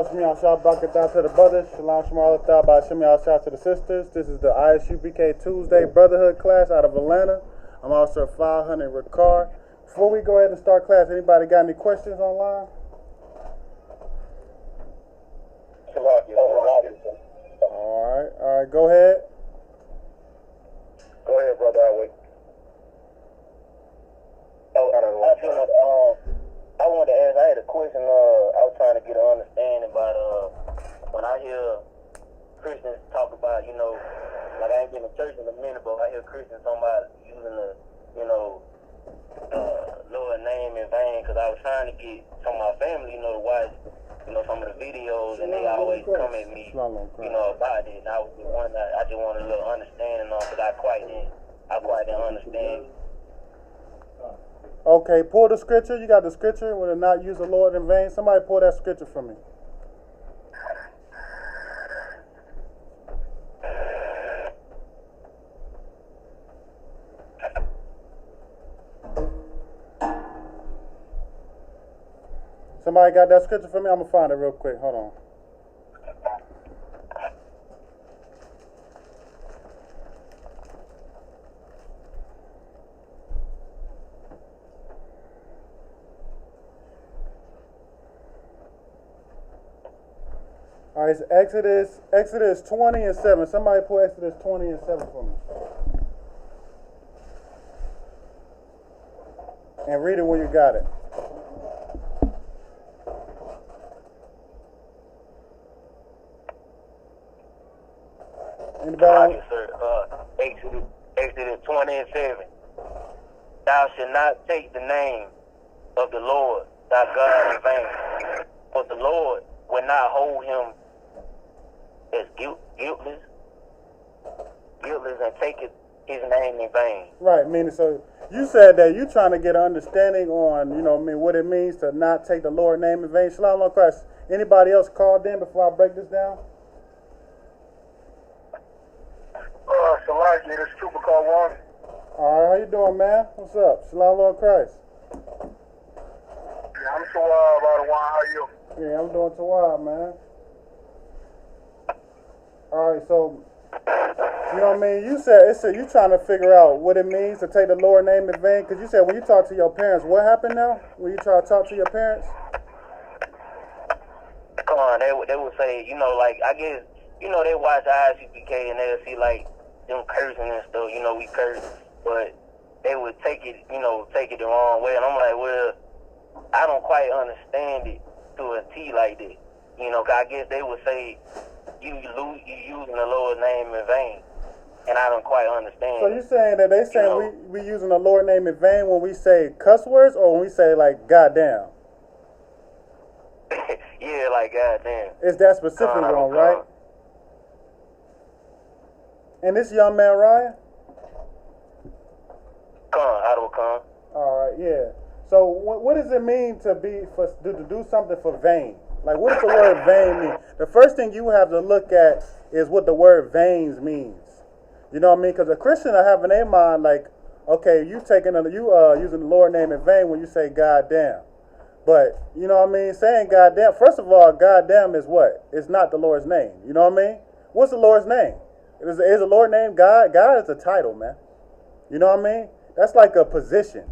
Shemiyah to the brothers. Shalom Shemar by Shemiyah to the sisters. This is the I.S.U.P.K Tuesday Brotherhood class out of Atlanta. I'm Officer 500 Ricard. Before we go ahead and start class, anybody got any questions online? All right, go ahead. Go ahead, brother. I'll wait. I wanted to ask, I had a question. I was trying to get an understanding about when I hear Christians talk about, like I ain't been to church in a minute, but I hear Christians talking about using the, Lord name in vain, because I was trying to get some of my family, to watch, some of the videos, and they always come at me, about it. And I was just wondering, I just want a little understanding on, because I quite didn't understand. Okay, pull the scripture. You got the scripture with not use the Lord in vain. Somebody pull that scripture for me. Somebody got that scripture for me? I'm going to find it real quick. Hold on. All right, it's Exodus 20 and 7. Somebody pull Exodus 20 and 7 for me. And read it when you got it. Anybody? Exodus 20 and 7. Thou shalt not take the name of the Lord thy God in vain, for the Lord will not hold him as guiltless and taketh his name in vain. Right, meaning, so you said that you're trying to get an understanding on, what it means to not take the Lord's name in vain. Shalom on Christ. Anybody else called in before I break this down? Salaki, this is Super Call One. All right, how you doing, man? What's up? Shalom Lord Christ. Yeah, I'm Tawab out of one. How are you? Yeah, I'm doing Tawab, man. All right, so, you said you trying to figure out what it means to take the Lord's name in vain, because you said when you talk to your parents, what happened now? When you try to talk to your parents? Come on, they would say, I guess, they watch I.S.U.P.K and they'll see, them cursing and stuff, we curse, but they would take it the wrong way, and I'm like, well, I don't quite understand it to a T like that, because I guess they would say, you using the Lord's name in vain, and I don't quite understand. So you saying that they saying we using the Lord's name in vain when we say cuss words, or when we say goddamn? Yeah, goddamn. It's that specific one, right? And this young man, Ryan? Come. All right, yeah. So what does it mean to do something for vain? What does the word vain mean? The first thing you have to look at is what the word vain means. You know what I mean? Because a Christian will have in their mind okay, you using the Lord's name in vain when you say goddamn. But, you know what I mean? Saying goddamn, first of all, goddamn is what? It's not the Lord's name. You know what I mean? What's the Lord's name? Is the Lord's name God? God is a title, man. You know what I mean? That's like a position.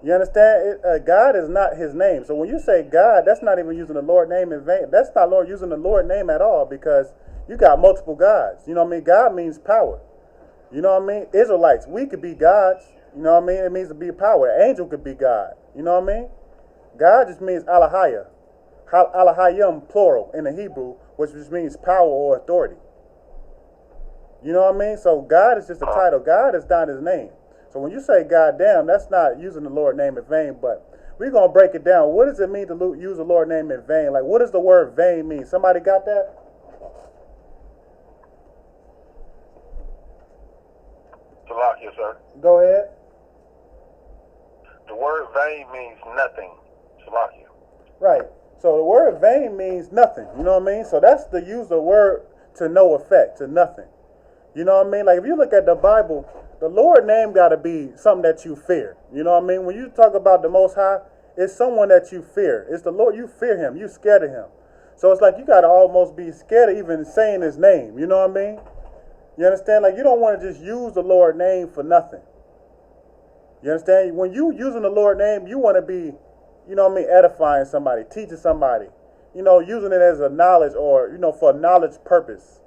You understand? God is not his name. So when you say God, that's not even using the Lord's name in vain. That's not using the Lord's name at all, because you got multiple gods. You know what I mean? God means power. You know what I mean? Israelites, we could be gods. You know what I mean? It means to be power. An angel could be God. You know what I mean? God just means Alahaya. Alahayim, plural, in the Hebrew, which just means power or authority. You know what I mean? So God is just a title. God is not his name. So when you say goddamn, that's not using the Lord's name in vain, but we're going to break it down. What does it mean to use the Lord's name in vain? What does the word vain mean? Somebody got that? Salaki, sir. Go ahead. The word vain means nothing. Salaki. Right. So the word vain means nothing. You know what I mean? So that's the use of word to no effect, to nothing. You know what I mean? If you look at the Bible, the Lord's name got to be something that you fear. You know what I mean? When you talk about the Most High, it's someone that you fear. It's the Lord. You fear him. You scared of him. So it's like you got to almost be scared of even saying his name. You know what I mean? You understand? Like you don't want to just use the Lord's name for nothing. You understand? When you using the Lord's name, you want to be, you know what I mean, edifying somebody, teaching somebody, you know, using it as a knowledge or, you know, for a knowledge purpose.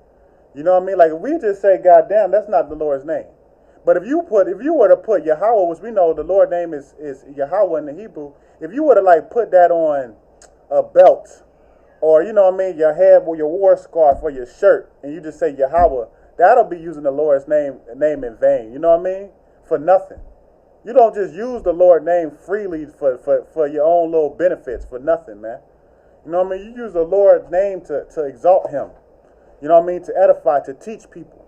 You know what I mean? Like if we just say, God damn, that's not the Lord's name. But if you were to put Yahweh, which we know the Lord's name is Yahweh in the Hebrew, if you were to like put that on a belt or, you know what I mean, your head or your war scarf or your shirt and you just say Yahweh, that'll be using the Lord's name in vain. You know what I mean? For nothing. You don't just use the Lord's name freely for your own little benefits for nothing, man. You know what I mean? You use the Lord's name to exalt him. You know what I mean? To edify, to teach people.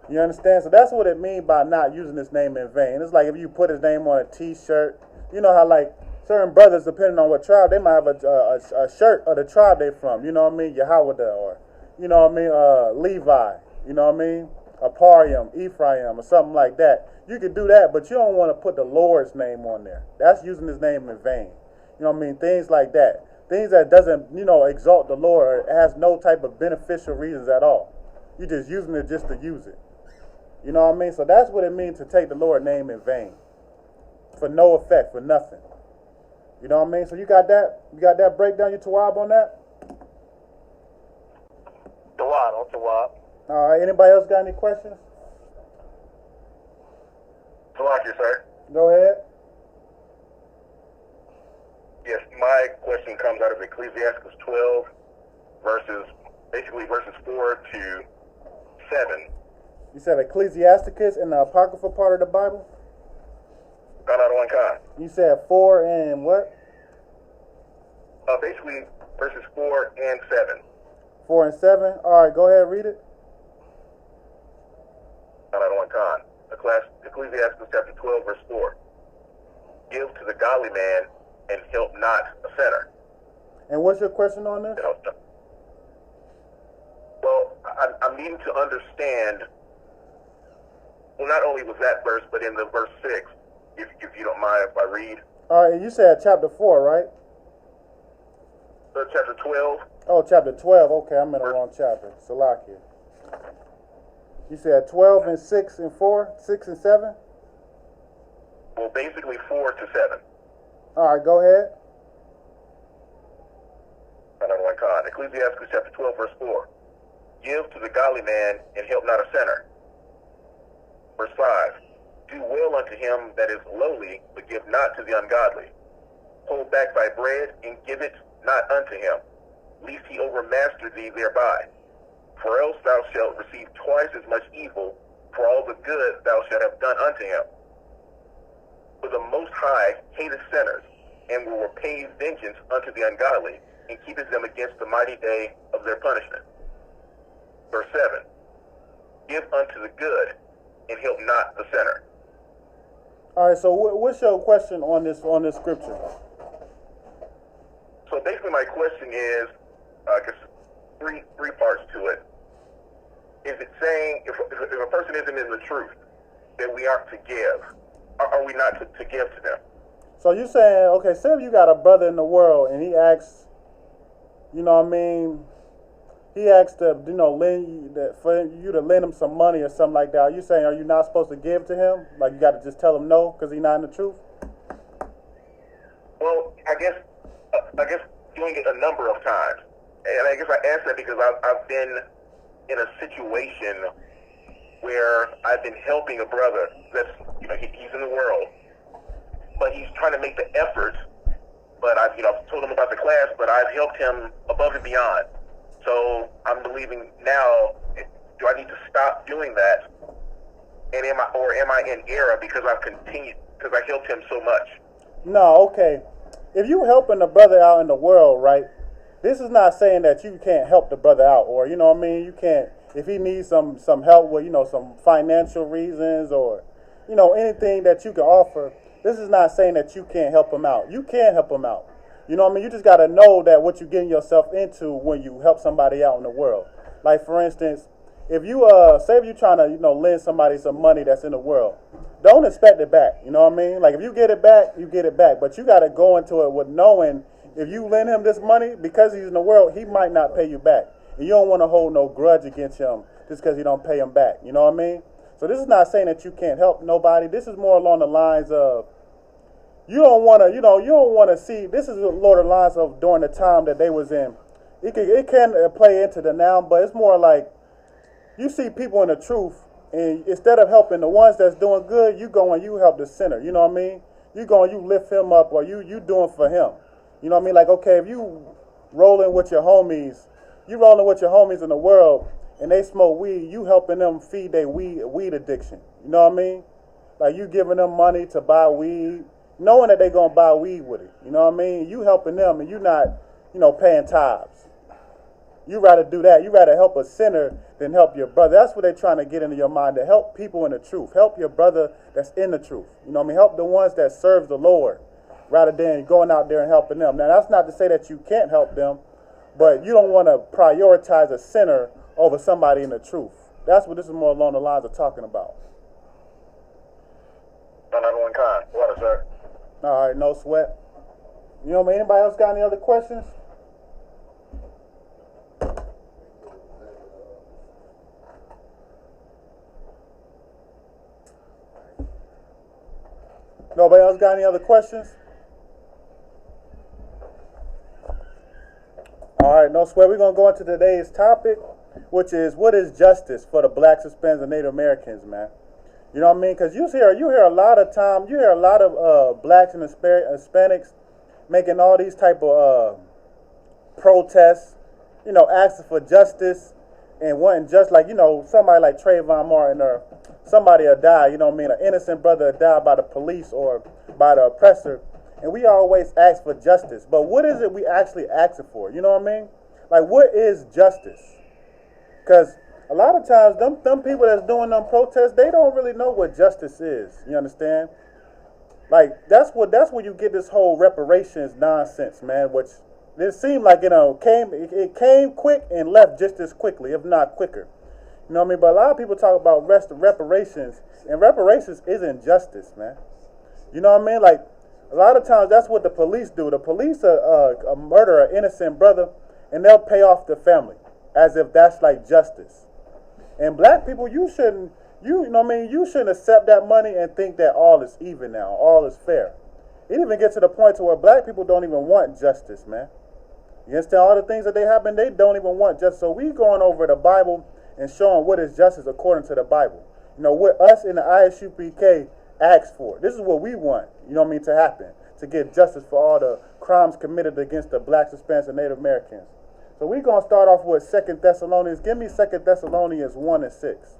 You understand? So that's what it means by not using his name in vain. It's like if you put his name on a t-shirt. You know how like certain brothers, depending on what tribe, they might have a shirt of the tribe they from. You know what I mean? Yahweh or, you know what I mean? Levi. You know what I mean? Aparium, Ephraim, or something like that. You could do that, but you don't want to put the Lord's name on there. That's using his name in vain. You know what I mean? Things like that. Things that doesn't, you know, exalt the Lord. It has no type of beneficial reasons at all. You're just using it just to use it. You know what I mean? So that's what it means to take the Lord's name in vain. For no effect, for nothing. You know what I mean? So you got that? You got that breakdown, you Tawab, on that? Tawab. All right. Anybody else got any questions? Salakia, sir. Go ahead. Yes, my question comes out of Ecclesiastes 12, verses 4 to 7. You said Ecclesiasticus in the Apocryphal part of the Bible? You said 4 and what? Basically, verses 4 and 7. 4 and 7? All right, go ahead, read it. Ecclesiastes chapter 12, verse 4. Give to the godly man and help not a sinner. And what's your question on this? Well, I'm needing to understand, well, not only was that verse, but in the verse 6, if you don't mind if I read. All right, and you said chapter 4, right? Chapter 12. Oh, chapter 12. Okay, I'm in the wrong chapter. Salakia. You said 12 and 6 and 4, 6 and 7? Well, basically 4 to 7. All right, go ahead. Ecclesiastes chapter 12, verse 4. Give to the godly man and help not a sinner. Verse 5. Do well unto him that is lowly, but give not to the ungodly. Hold back thy bread and give it not unto him, lest he overmaster thee thereby. For else thou shalt receive twice as much evil for all the good thou shalt have done unto him. For the Most High hateth sinners, and will repay vengeance unto the ungodly, and keepeth them against the mighty day of their punishment. Verse 7. Give unto the good, and help not the sinner. All right, so what's your question on this scripture? So basically my question is, I guess three parts to it. Is it saying, if a person isn't in the truth, that we aren't to give, are we not to give to them? So you saying, okay, say if you got a brother in the world and he asks, you know what I mean, he asks to, you know, for you to lend him some money or something like that. Are you saying, are you not supposed to give to him? Like you got to just tell him no because he's not in the truth? Well, I guess doing it a number of times. And I guess I ask that because I've been in a situation where I've been helping a brother that's, you know, he's in the world, but he's trying to make the effort. But I've told him about the class, but I've helped him above and beyond. So I'm believing now, do I need to stop doing that? And am I in error because I helped him so much? No, okay. If you helping the brother out in the world, right? This is not saying that you can't help the brother out, or you know what I mean. You can't, if he needs some help with, you know, some financial reasons or, you know, anything that you can offer. This is not saying that you can't help him out. You can help him out. You know what I mean? You just got to know that what you're getting yourself into when you help somebody out in the world. Like, for instance, if you, say if you're trying to, you know, lend somebody some money that's in the world, don't expect it back. You know what I mean? Like, if you get it back, you get it back. But you got to go into it with knowing If you lend him this money, because he's in the world, he might not pay you back. And you don't want to hold no grudge against him just because you don't pay him back. You know what I mean? So this is not saying that you can't help nobody. This is more along the lines of you don't want to, you don't want to see. This is along the lines of during the time that they was in. It can play into the now, but it's more like you see people in the truth, and instead of helping the ones that's doing good, you go and you help the sinner. You know what I mean? You go and you lift him up, or you doing for him. You know what I mean? Like, okay, if you rolling with your homies, in the world, and they smoke weed, you helping them feed their weed addiction. You know what I mean? Like, you giving them money to buy weed, knowing that they gonna buy weed with it. You know what I mean? You helping them, and you not, paying tithes. You rather do that. You rather help a sinner than help your brother. That's what they're trying to get into your mind, to help people in the truth. Help your brother that's in the truth. You know what I mean? Help the ones that serve the Lord rather than going out there and helping them. Now, that's not to say that you can't help them, but you don't want to prioritize a sinner over somebody in the truth. That's what this is more along the lines of talking about. Another one kind. What is that? All right, no sweat. You know what I mean? Anybody else got any other questions? Nobody else got any other questions? All right, no sweat. We're going to go into today's topic, which is what is justice for the blacks, Hispanics, and Native Americans, man? You know what I mean? Because you hear a lot of blacks and Hispanics making all these type of protests, asking for justice and wanting just like, somebody like Trayvon Martin or somebody will die, you know what I mean? An innocent brother will die by the police or by the oppressor. And we always ask for justice. But what is it we actually asking for? You know what I mean? Like, what is justice? Because a lot of times, them people that's doing them protests, they don't really know what justice is. You understand? Like, that's where you get this whole reparations nonsense, man. Which it seemed like it came quick and left just as quickly, if not quicker. You know what I mean? But a lot of people talk about reparations, and reparations isn't justice, man. You know what I mean? Like, a lot of times that's what the police do. The police murder an innocent brother, and they'll pay off the family as if that's like justice. And black people, you shouldn't accept that money and think that all is even now, all is fair. It even gets to the point to where black people don't even want justice, man. You understand all the things that they happen, they don't even want justice. So we going over the Bible and showing what is justice according to the Bible. What us in the I.S.U.P.K ask for. This is what we want, to happen. To get justice for all the crimes committed against the blacks, Hispanics, and Native Americans. So we're going to start off with 2 Thessalonians. Give me 2 Thessalonians 1 and 6.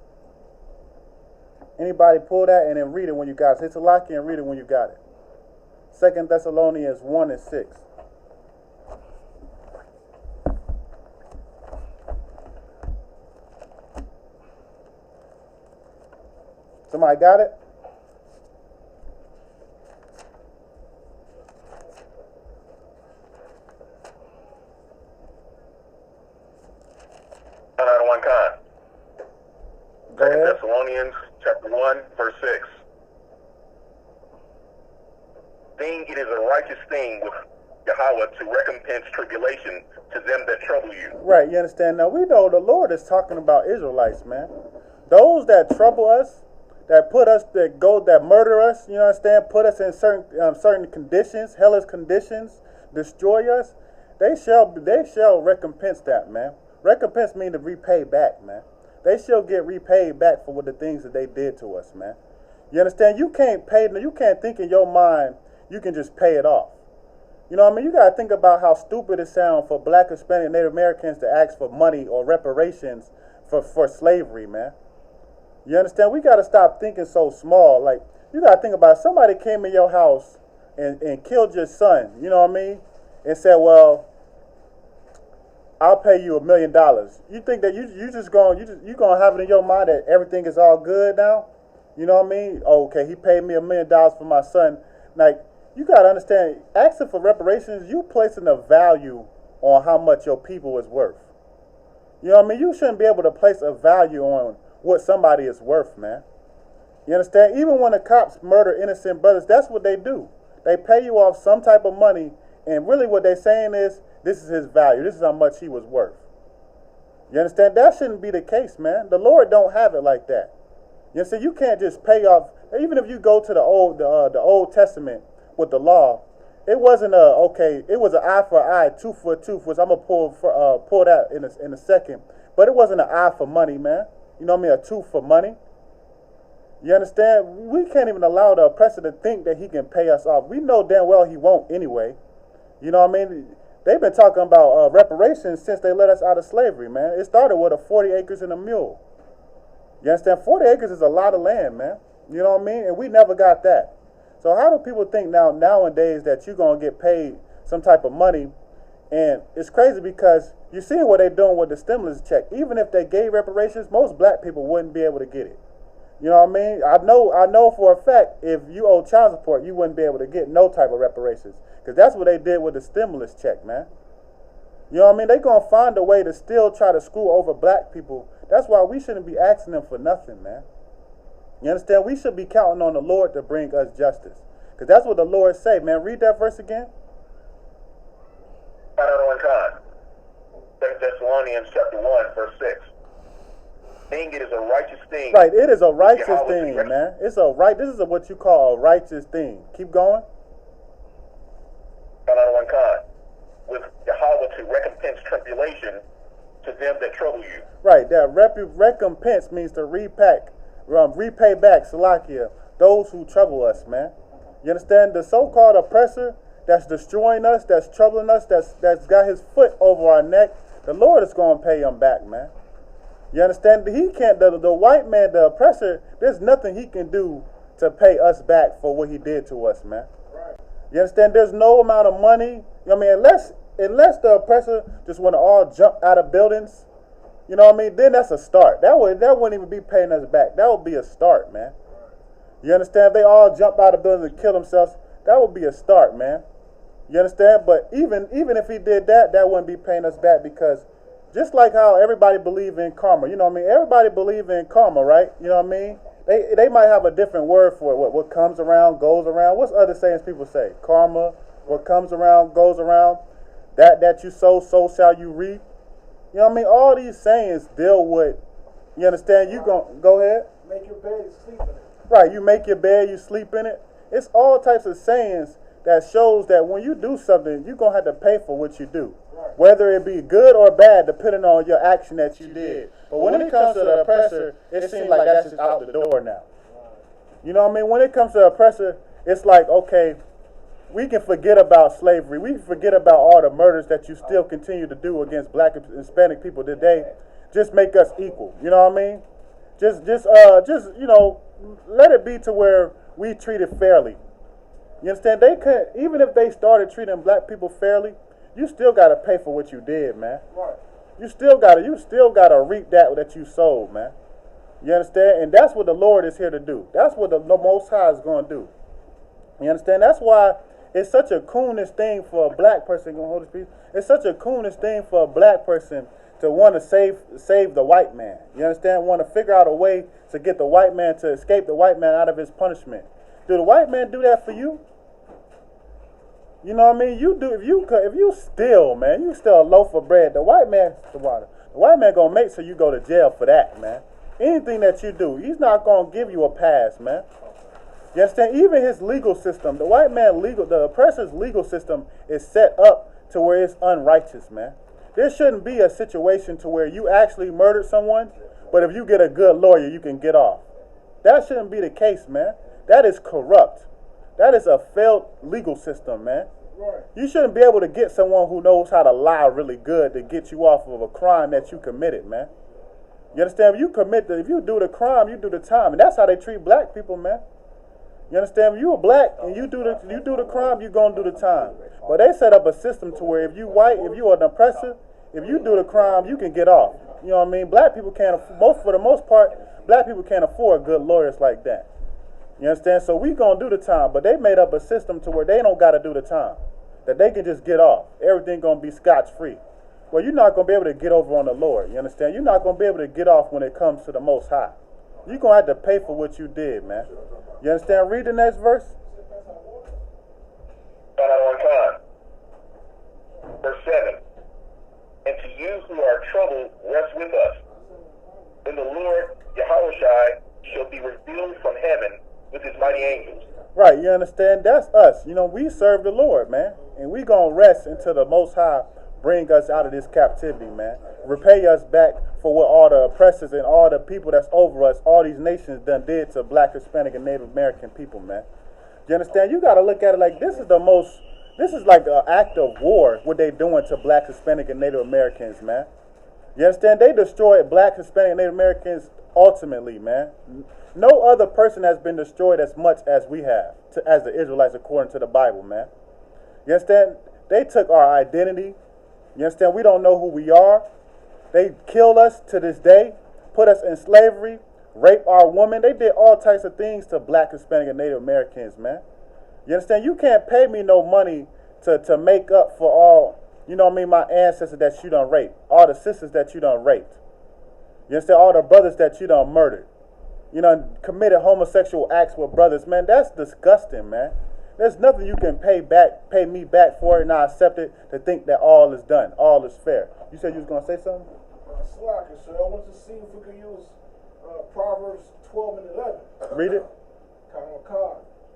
Anybody pull that and then read it when you got it. Hit a lock and read it when you got it. 2 Thessalonians 1 and 6. Somebody got it? Another one kind. Go ahead. Thessalonians chapter 1, verse 6. Seeing it is a righteous thing with Yahweh to recompense tribulation to them that trouble you. Right, you understand? Now, we know the Lord is talking about Israelites, man. Those that trouble us, that murder us, you understand, put us in certain conditions, hellish conditions, destroy us, they shall recompense that, man. Recompense means to repay back, man. They shall get repaid back for the things that they did to us, man. You understand? You can't think in your mind you can just pay it off. You know what I mean? You got to think about how stupid it sounds for black, Hispanic, Native Americans to ask for money or reparations for slavery, man. You understand? We got to stop thinking so small. Like, you got to think about it. Somebody came in your house and killed your son, you know what I mean? And said, well, I'll pay you $1 million. You think that you gonna have it in your mind that everything is all good now? You know what I mean? Oh, okay, he paid me $1 million for my son. Like, you gotta understand, asking for reparations, you placing a value on how much your people is worth. You know what I mean? You shouldn't be able to place a value on what somebody is worth, man. You understand? Even when the cops murder innocent brothers, that's what they do. They pay you off some type of money And really what they're saying is, this is his value. This is how much he was worth. You understand? That shouldn't be the case, man. The Lord don't have it like that. You understand? You can't just pay off. Even if you go to the Old Testament with the law, it wasn't it was an eye for an eye, tooth for a tooth, which I'm gonna pull that in a second. But it wasn't an eye for money, man. You know what I mean? A tooth for money. You understand? We can't even allow the oppressor to think that he can pay us off. We know damn well he won't anyway. You know what I mean? They've been talking about reparations since they let us out of slavery, man. It started with a 40 acres and a mule. You understand? 40 acres is a lot of land, man. You know what I mean? And we never got that. So how do people think nowadays that you're going to get paid some type of money? And it's crazy because you see what they're doing with the stimulus check. Even if they gave reparations, most black people wouldn't be able to get it. You know what I mean? I know for a fact if you owe child support, you wouldn't be able to get no type of reparations. Because that's what they did with the stimulus check, man. You know what I mean? They're going to find a way to still try to screw over black people. That's why we shouldn't be asking them for nothing, man. You understand? We should be counting on the Lord to bring us justice. Because that's what the Lord say, man. Read that verse again. Not on time. 2 Thessalonians chapter 1, verse 6. Thing it is a righteous thing. Right, it is a righteous thing, man. It's a right. This is what you call a righteous thing. Keep going. Not on one kind. With Yahweh to recompense tribulation to them that trouble you. Right, that recompense means to repay back, Salakia, those who trouble us, man. You understand? The so-called oppressor that's destroying us, that's troubling us, that's got his foot over our neck, the Lord is going to pay him back, man. You understand? He can't, the white man, the oppressor, there's nothing he can do to pay us back for what he did to us, man. Right. You understand? There's no amount of money. I mean, unless the oppressor just want to all jump out of buildings, you know what I mean? Then that's a start. That wouldn't even be paying us back. That would be a start, man. You understand? If they all jump out of buildings and kill themselves, that would be a start, man. You understand? But even if he did that, that wouldn't be paying us back because just like how everybody believe in karma, you know what I mean? Everybody believe in karma, right? You know what I mean? They might have a different word for it. What comes around goes around. What's other sayings people say? Karma, what comes around goes around. That you sow, so shall you reap. You know what I mean? All these sayings deal with, you understand? You go ahead. Make your bed, sleep in it. Right, you make your bed, you sleep in it. It's all types of sayings that shows that when you do something, you're going to have to pay for what you do. Right. Whether it be good or bad, depending on your action that you did. But when it comes to the oppressor, it seems like that's just out the door now. You know what I mean? When it comes to the oppressor, it's like, okay, we can forget about slavery. We can forget about all the murders that you still continue to do against black and Hispanic people today. Just make us equal. You know what I mean? Just you know, let it be to where we treat it fairly. You understand? They could, even if they started treating black people fairly, you still got to pay for what you did, man. Right. You still got to reap that you sowed, man. You understand? And that's what the Lord is here to do. That's what the Most High is going to do. You understand? That's why it's such a coolness thing for a black person. Hold this piece. It's such a coolness thing for a black person to want to save the white man. You understand? Want to figure out a way to get the white man to escape the white man out of his punishment. Do the white man do that for you? You know what I mean? You do. If you steal, man, you steal a loaf of bread. The white man gonna make sure you go to jail for that, man. Anything that you do, he's not gonna give you a pass, man. You understand? Even his legal system, the oppressor's legal system is set up to where it's unrighteous, man. There shouldn't be a situation to where you actually murdered someone, but if you get a good lawyer, you can get off. That shouldn't be the case, man. That is corrupt. That is a failed legal system, man. Right. You shouldn't be able to get someone who knows how to lie really good to get you off of a crime that you committed, man. You understand? If you do the crime, you do the time, and that's how they treat black people, man. You understand? If you are black and you do the crime, you're gonna do the time. But they set up a system to where if you white, if you are an oppressor, if you do the crime, you can get off. You know what I mean? Black people for the most part, black people can't afford good lawyers like that. You understand? So we gonna do the time, but they made up a system to where they don't gotta do the time. That they can just get off. Everything gonna be scotch-free. Well, you're not gonna be able to get over on the Lord. You understand? You're not gonna be able to get off when it comes to the Most High. You're gonna have to pay for what you did, man. You understand? Read the next verse. Not on one time. Verse 7. And to you who are troubled, rest with us. When the Lord, Yahushua, shall be revealed from heaven with his mighty angels. Right, you understand? That's us. You know, we serve the Lord, man. And we going to rest until the Most High bring us out of this captivity, man. Repay us back for what all the oppressors and all the people that's over us, all these nations done did to Black, Hispanic, and Native American people, man. You understand? You got to look at it like this is like an act of war, what they doing to Black, Hispanic, and Native Americans, man. You understand? They destroyed Black, Hispanic, and Native Americans ultimately, man. No other person has been destroyed as much as we have, as the Israelites according to the Bible, man. You understand? They took our identity. You understand? We don't know who we are. They killed us to this day, put us in slavery, raped our women. They did all types of things to Black, Hispanic, and Native Americans, man. You understand? You can't pay me no money to make up for all, you know what I mean, my ancestors that you done raped, all the sisters that you done raped. You understand? All the brothers that you done murdered. You know, committed homosexual acts with brothers, man. That's disgusting, man. There's nothing you can pay me back for it, and I accept it to think that all is done, all is fair. You said you was gonna say something? Slacker, sir. I wanted to see if we could use Proverbs 12 and 11. Read it.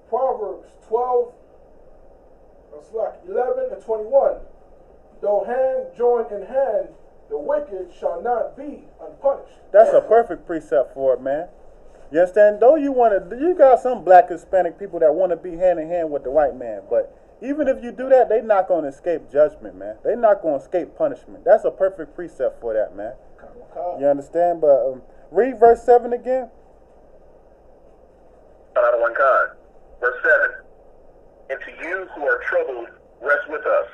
Proverbs 12, 11 and 21. Though hand join in hand, the wicked shall not be unpunished. That's a perfect precept for it, man. You understand? Though you got some Black, Hispanic people that want to be hand in hand with the white man, but even if you do that, they're not going to escape judgment, man. They're not going to escape punishment. That's a perfect precept for that, man. You understand? But read verse 7 again. Out of one kind. Verse 7. And to you who are troubled, rest with us.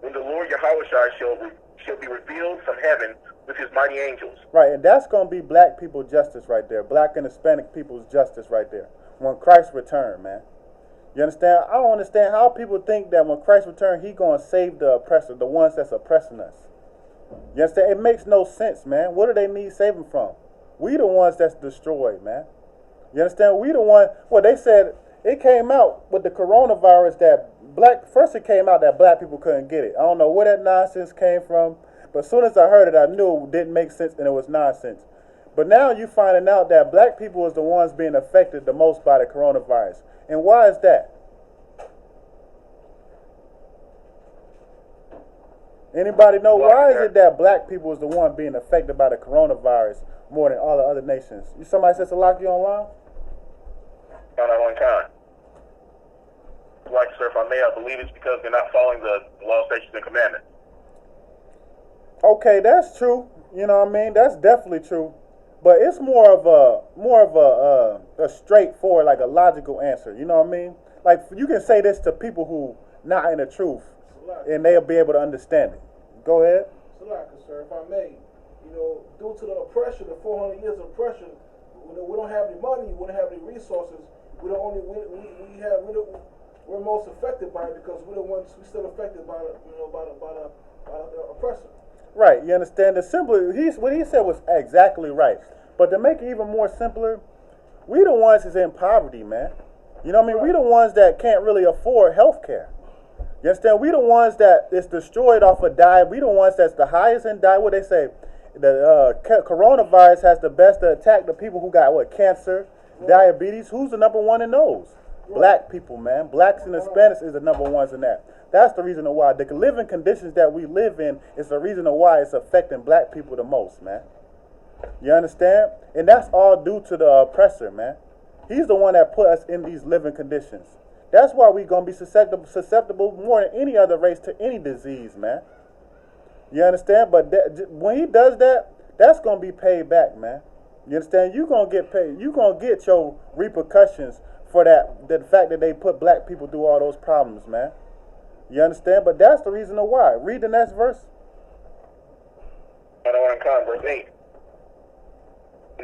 When the Lord Yahushua shall be revealed from heaven with his mighty angels. Right, and that's going to be Black people justice right there. Black and Hispanic people's justice right there. When Christ return, man. You understand? I don't understand how people think that when Christ return, he going to save the oppressor, the ones that's oppressing us. You understand? It makes no sense, man. What do they need saving from? We the ones that's destroyed, man. You understand? We the one, well, they said, it came out with the coronavirus that first it came out that Black people couldn't get it. I don't know where that nonsense came from, but as soon as I heard it, I knew it didn't make sense and it was nonsense. But now you finding out that Black people is the ones being affected the most by the coronavirus. And why is that? Anybody know why is it that Black people is the one being affected by the coronavirus more than all the other nations? Somebody says to lock you online? Not on one kind. Like, sir, if I may, I believe it's because they're not following the law, statutes, and commandments. Okay, that's true. You know what I mean? That's definitely true. But it's more of a straightforward, like a logical answer. You know what I mean? Like, you can say this to people who not in the truth, and they'll be able to understand it. Go ahead. Sir, if I may, due to the oppression, the 400 years of oppression, we don't have any money, we don't have any resources. We're most affected by it because we're still affected by the oppressor. Right, you understand? What he said was exactly right. But to make it even more simpler, we the ones that's in poverty, man. You know what I mean? We the ones that can't really afford health care. You understand? We the ones that is destroyed off of diet. We the ones that's the highest in diet. What they say, the coronavirus has the best to attack the people who got cancer, diabetes. Who's the number one in those? Black people, man. Blacks and Hispanics is the number ones in that. That's the reason why. The living conditions that we live in is the reason why it's affecting Black people the most, man. You understand? And that's all due to the oppressor, man. He's the one that put us in these living conditions. That's why we're going to be susceptible more than any other race to any disease, man. You understand? But when he does that, that's going to be paid back, man. You understand? You're going to get paid. You're going to get your repercussions for the fact that they put Black people through all those problems, man. You understand? But that's the reason why. Read the next verse. I don't want to come. Verse 8.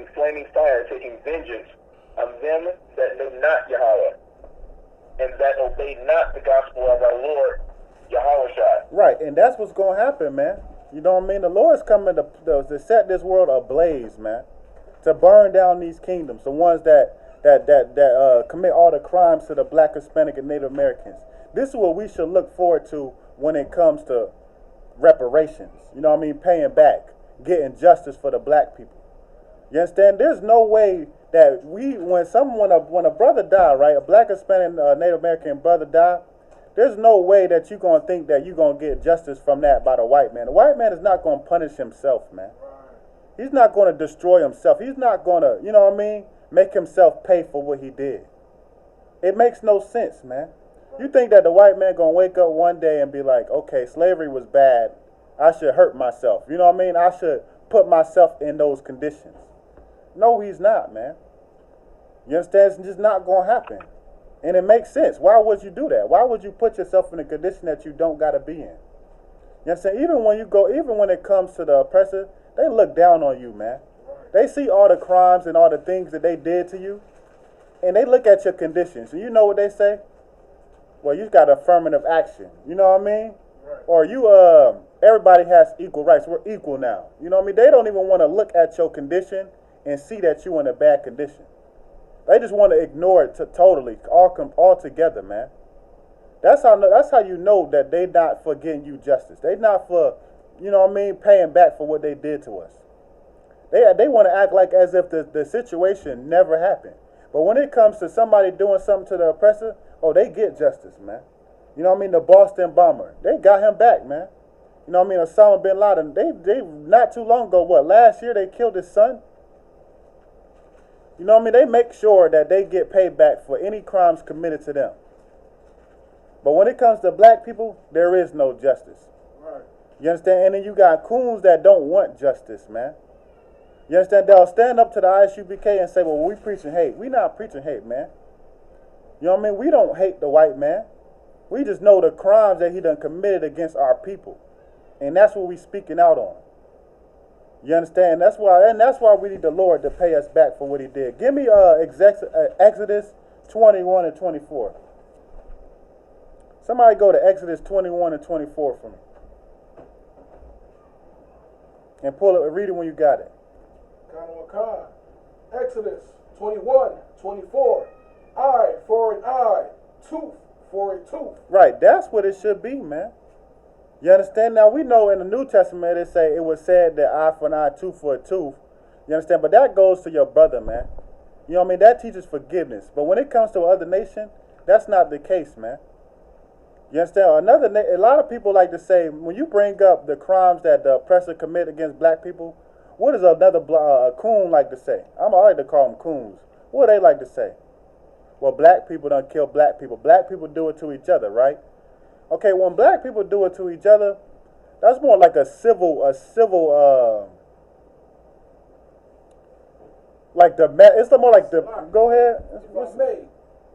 In flaming fire, taking vengeance on them that know not Yahweh, and that obey not the gospel of our Lord Yahushua. Right, and that's what's going to happen, man. You know what I mean? The Lord's coming to set this world ablaze, man. To burn down these kingdoms, the ones that commit all the crimes to the Black, Hispanic, and Native Americans. This is what we should look forward to when it comes to reparations. You know what I mean? Paying back, getting justice for the black people. You understand? There's no way that when a brother die, right, a black, Hispanic, Native American brother die, there's no way that you're going to think that you're going to get justice from that by the white man. The white man is not going to punish himself, man. He's not going to destroy himself. He's not going to, you know what I mean, make himself pay for what he did. It makes no sense, man. You think that the white man going to wake up one day and be like, okay, slavery was bad. I should hurt myself. You know what I mean? I should put myself in those conditions. No, he's not, man. You understand? It's just not going to happen. And it makes sense. Why would you do that? Why would you put yourself in a condition that you don't got to be in? You understand? Even when it comes to the oppressor, they look down on you, man. They see all the crimes and all the things that they did to you, and they look at your conditions. And you know what they say? Well, you got affirmative action. You know what I mean? Right. Or everybody has equal rights. We're equal now. You know what I mean? They don't even want to look at your condition and see that you're in a bad condition. They just want to ignore it totally, all together, man. That's how you know that they not for getting you justice. They not for, you know what I mean, paying back for what they did to us. They want to act like as if the situation never happened. But when it comes to somebody doing something to the oppressor, oh, they get justice, man. You know what I mean? The Boston bomber, they got him back, man. You know what I mean? Osama bin Laden, they not too long ago, last year they killed his son. You know what I mean? They make sure that they get paid back for any crimes committed to them. But when it comes to black people, there is no justice. Right. You understand? And then you got coons that don't want justice, man. You understand? They'll stand up to the I.S.U.P.K and say, well, we preaching hate. We not preaching hate, man. You know what I mean? We don't hate the white man. We just know the crimes that he done committed against our people. And that's what we speaking out on. You understand? That's why we need the Lord to pay us back for what he did. Give me Exodus 21 and 24. Somebody go to Exodus 21 and 24 for me. And pull it, read it when you got it. Exodus 21, 24. Eye for an eye, tooth for a tooth. Right, that's what it should be, man. You understand? Now, we know in the New Testament it was said that eye for an eye, tooth for a tooth. You understand? But that goes to your brother, man. You know what I mean? That teaches forgiveness. But when it comes to another nation, that's not the case, man. You understand? A lot of people like to say, when you bring up the crimes that the oppressor commit against black people, what does another coon like to say? I like to call them coons. What do they like to say? Well, black people don't kill black people. Black people do it to each other, right? Okay, when black people do it to each other, that's more like a civil, it's more like the, go ahead.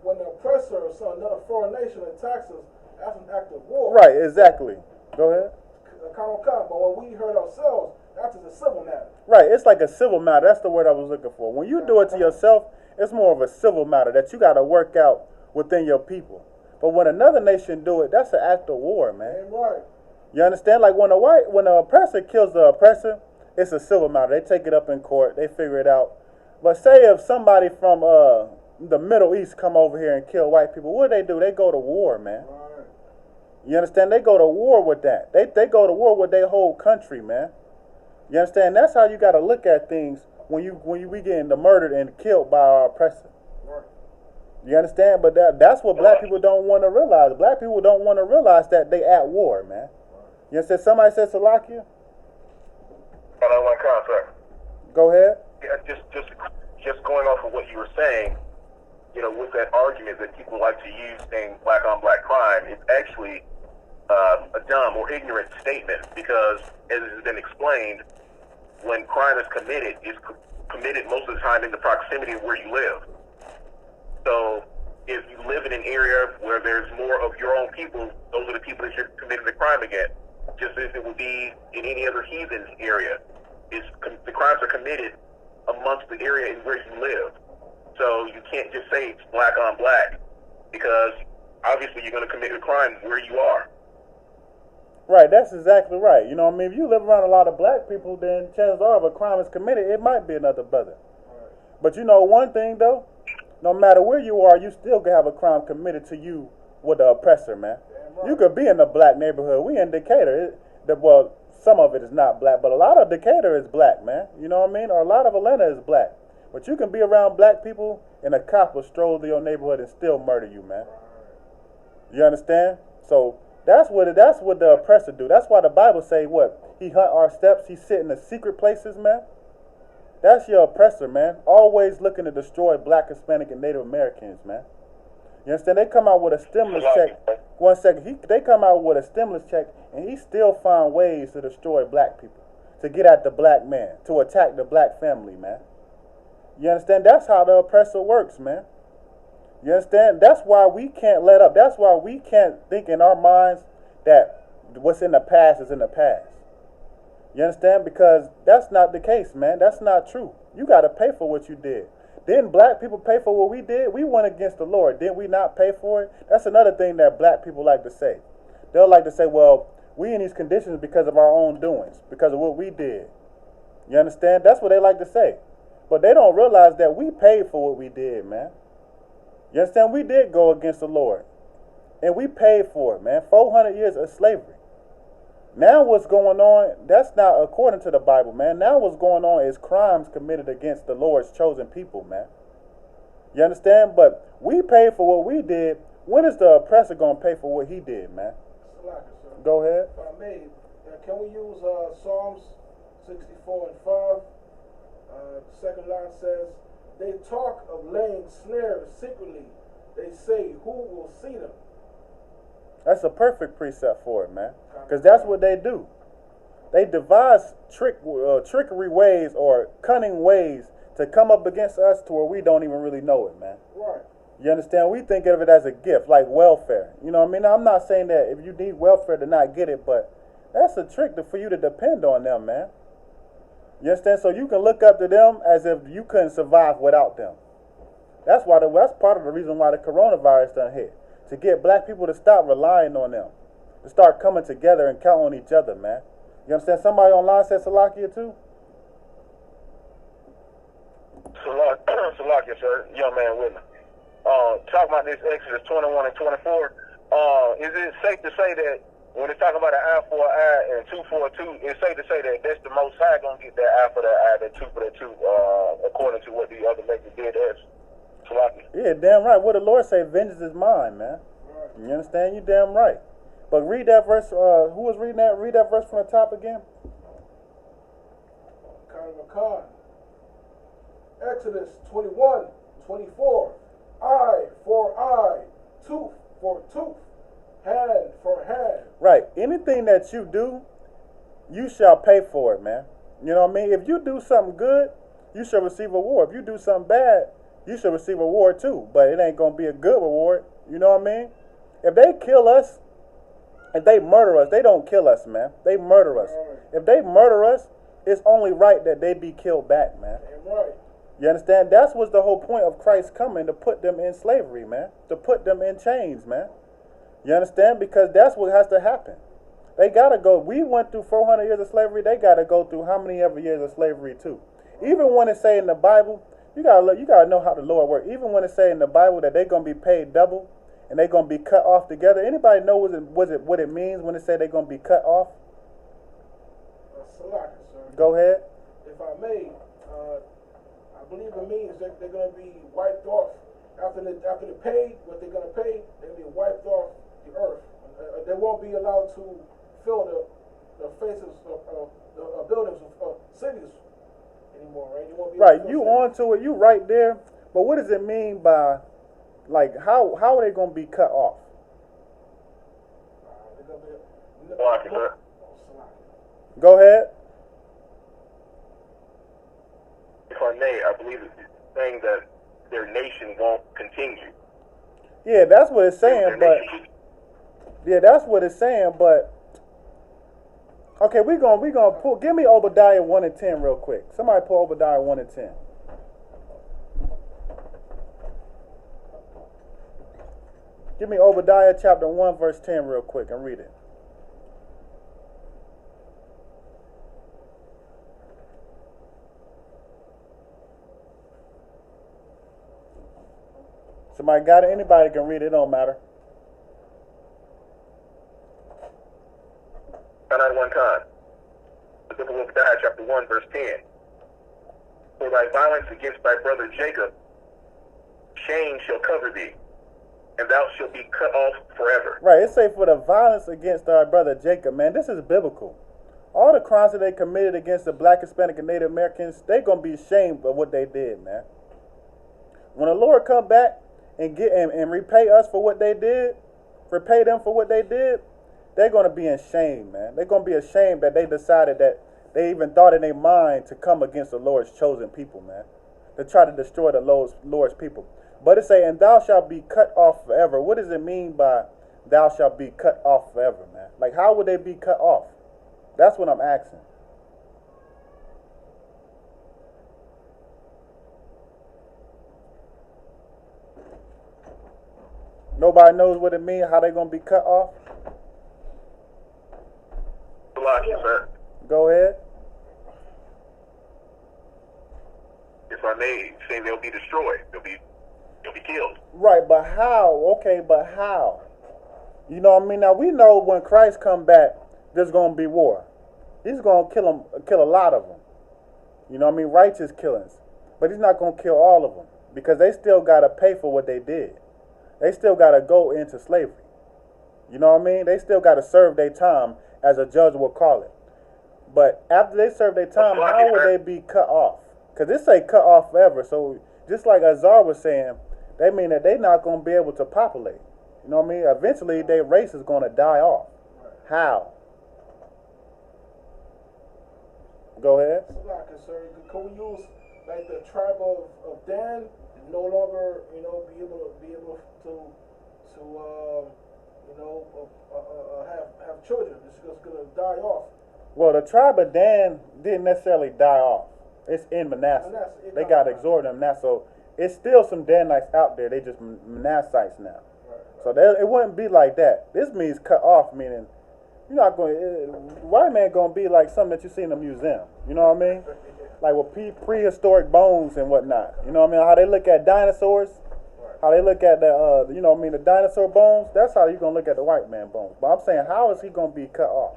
When the oppressor or another foreign nation attacks us, that's an act of war. Right, exactly. Go ahead. But when we hurt ourselves, that's a civil matter. Right, it's like a civil matter. That's the word I was looking for. When you do it to yourself, it's more of a civil matter that you got to work out within your people. But when another nation do it, that's an act of war, man. Right. You understand? Like when the oppressor kills the oppressor, it's a civil matter. They take it up in court. They figure it out. But say if somebody from the Middle East come over here and kill white people, what do? They go to war, man. Right. You understand? They go to war with that. They go to war with their whole country, man. You understand? That's how you got to look at things when we getting murdered and killed by our oppressor. Right. You understand? But that's what black people don't want to realize. Black people don't want to realize that they at war, man. You understand? Somebody said Salakia? I want to contract. Go ahead. Yeah, just going off of what you were saying, you know, with that argument that people like to use saying black on black crime, it's actually a dumb or ignorant statement because, as has been explained, when crime is committed, it's committed most of the time in the proximity of where you live. So if you live in an area where there's more of your own people, those are the people that you're committing the crime against, just as it would be in any other heathen area. The crimes are committed amongst the area in where you live. So you can't just say it's black on black because obviously you're going to commit a crime where you are. Right, that's exactly right. You know what I mean? If you live around a lot of black people, then chances are if a crime is committed, it might be another brother. Right. But you know one thing, though? No matter where you are, you still can have a crime committed to you with the oppressor, man. Right. You could be in a black neighborhood. We in Decatur. well, some of it is not black, but a lot of Decatur is black, man. You know what I mean? Or a lot of Atlanta is black. But you can be around black people and a cop will stroll through your neighborhood and still murder you, man. You understand? So that's what the oppressor do. That's why the Bible say what? He hunt our steps. He sit in the secret places, man. That's your oppressor, man. Always looking to destroy black, Hispanic, and Native Americans, man. You understand? They come out with a stimulus check. One second. They come out with a stimulus check, and he still find ways to destroy black people, to get at the black man, to attack the black family, man. You understand? That's how the oppressor works, man. You understand? That's why we can't let up. That's why we can't think in our minds that what's in the past is in the past. You understand? Because that's not the case, man. That's not true. You got to pay for what you did. Didn't black people pay for what we did? We went against the Lord. Didn't we not pay for it? That's another thing that black people like to say. They'll like to say, well, we in these conditions because of our own doings, because of what we did. You understand? That's what they like to say. But they don't realize that we paid for what we did, man. You understand? We did go against the Lord. And we paid for it, man. 400 years of slavery. Now what's going on, that's not according to the Bible, man. Now what's going on is crimes committed against the Lord's chosen people, man. You understand? But we paid for what we did. When is the oppressor going to pay for what he did, man? Go ahead. If I may, can we use Psalms 64 and 5? The second line says, they talk of laying snares secretly. They say, who will see them? That's a perfect precept for it, man. Because that's what they do. They devise trickery ways or cunning ways to come up against us to where we don't even really know it, man. Right. You understand? We think of it as a gift, like welfare. You know what I mean? Now, I'm not saying that if you need welfare to not get it, but that's a trick for you to depend on them, man. You understand? So you can look up to them as if you couldn't survive without them. That's part of the reason why the coronavirus done hit. To get black people to stop relying on them. To start coming together and count on each other, man. You understand? Somebody online said Salakia too? Salakia, sir. Young man with me. Talking about this Exodus 21 and 24, is it safe to say that when it's talking about an eye for an eye and two for a two, it's safe to say that that's the Most High going to get that eye for that eye, that two for that two, according to what the other makers did as? Yeah, damn right. What the Lord say, vengeance is mine, man. You understand? You damn right. But read that verse. Who was reading that? Read that verse from the top again. Khan. Exodus 21, 24. Eye for eye, tooth for tooth, hand for hand. Right. Anything that you do, you shall pay for it, man. You know what I mean? If you do something good, you shall receive a reward. If you do something bad, you should receive a reward too, but it ain't going to be a good reward. You know what I mean? If they kill us, if they murder us, they don't kill us, man. They murder us. If they murder us, it's only right that they be killed back, man. Right. You understand? That's what's the whole point of Christ coming, to put them in slavery, man. To put them in chains, man. You understand? Because that's what has to happen. They got to go. We went through 400 years of slavery. They got to go through how many ever years of slavery too? Even when it say in the Bible, you gotta know how the Lord works. Even when it say in the Bible that they're gonna be paid double and they're gonna be cut off together. Anybody know what it means when it say they're gonna be cut off? Salaka, sir. Go ahead. If I may, I believe it means that they're gonna be wiped off after they paid what they're gonna pay. They're gonna be wiped off the earth. They won't be allowed to fill the faces of the buildings of cities anymore, right? Right, you on to it, you right there. But what does it mean by, like, how are they going to be cut off? Go ahead. If I may, I believe it's saying that their nation won't continue. Yeah, that's what it's saying, but... Yeah, that's what it's saying, but... Okay, we gonna pull. Give me Obadiah 1 and 10 real quick. Somebody pull Obadiah 1 and 10. Give me Obadiah chapter 1 verse 10 real quick and read it. Somebody got it? Anybody can read it. It don't matter. Not one time. 1, verse 10. For thy violence against thy brother Jacob, shame shall cover thee, and thou shalt be cut off forever. Right, it say for the violence against our brother Jacob, man, this is biblical. All the crimes that they committed against the black, Hispanic, and Native Americans, they gonna be ashamed of what they did, man. When the Lord come back and repay us for what they did, repay them for what they did, they're gonna be ashamed, man. They're gonna be ashamed that they decided that they even thought in their mind to come against the Lord's chosen people, man, to try to destroy the Lord's people. But it say, and thou shalt be cut off forever. What does it mean by thou shalt be cut off forever, man? Like, how would they be cut off? That's what I'm asking. Nobody knows what it means, how they going to be cut off? Colossians, sir. Go ahead. If I may say, they'll be destroyed. They'll be killed. Right, but how? Okay, but how? You know what I mean? Now, we know when Christ come back, there's going to be war. He's going to kill a lot of them. You know what I mean? Righteous killings. But he's not going to kill all of them, because they still got to pay for what they did. They still got to go into slavery. You know what I mean? They still got to serve their time, as a judge will call it. But after they serve their time, how would they be cut off? Because this say cut off forever. So just like Azar was saying, they mean that they're not going to be able to populate. You know what I mean? Eventually, their race is going to die off. How? Go ahead. So, like, sir, can we use like the tribe of Dan no longer, be able to have children? It's just gonna die off. Well, the tribe of Dan didn't necessarily die off. It's in Manasseh. They got exhorted in Manasseh. So it's still some Danites out there. They just Manassites now. Right. So it wouldn't be like that. This means cut off, meaning you're not going. White man gonna be like something that you see in a museum. You know what I mean? Like with prehistoric bones and whatnot. You know what I mean? How they look at dinosaurs. How they look at the dinosaur bones. That's how you gonna look at the white man bones. But I'm saying, how is he gonna be cut off?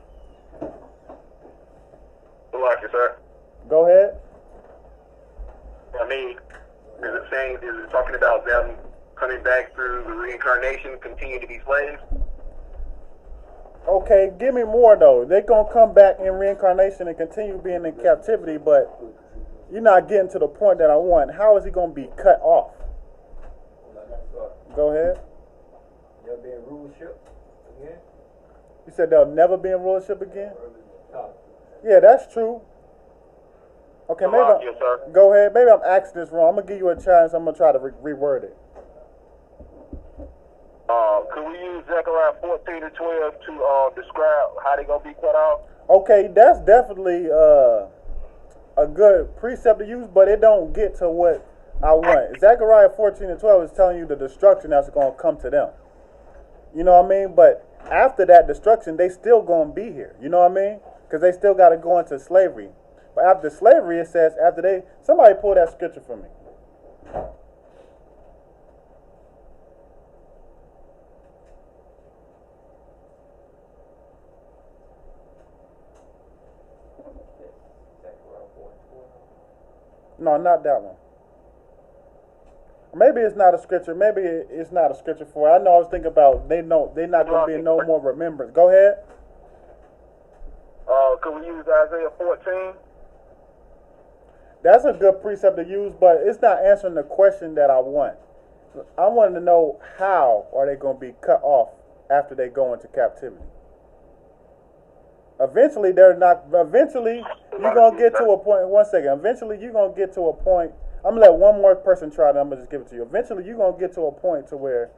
Like it, sir. Go ahead. I mean, is it talking about them coming back through the reincarnation, continue to be slaves? Okay, give me more though. They're gonna come back in reincarnation and continue being in captivity, but you're not getting to the point that I want. How is he gonna be cut off? Go ahead. They'll be in rulership again. You said they'll never be in rulership again? Yeah, that's true. Okay, maybe go ahead. Maybe I'm asking this wrong. I'm gonna give you a chance. I'm gonna try to reword it. Could we use Zechariah 14 and 12 to describe how they're gonna be cut off? Okay, that's definitely a good precept to use, but it don't get to what I want. Zechariah 14 and 12 is telling you the destruction that's going to come to them. You know what I mean? But after that destruction, they still going to be here. You know what I mean? Because they still got to go into slavery. But after slavery, it says somebody pull that scripture for me. No, not that one. Maybe it's not a scripture. Maybe it's not a scripture for it. I know I was thinking about they're not going to be no more remembrance. Go ahead. Could we use Isaiah 14? That's a good precept to use, but it's not answering the question that I want. I want to know, how are they going to be cut off after they go into captivity? Eventually, you're going to get to a point. One second. Eventually, you're going to get to a point. I'm going to let one more person try it. I'm going to just give it to you. Eventually, you're going to get to a point to where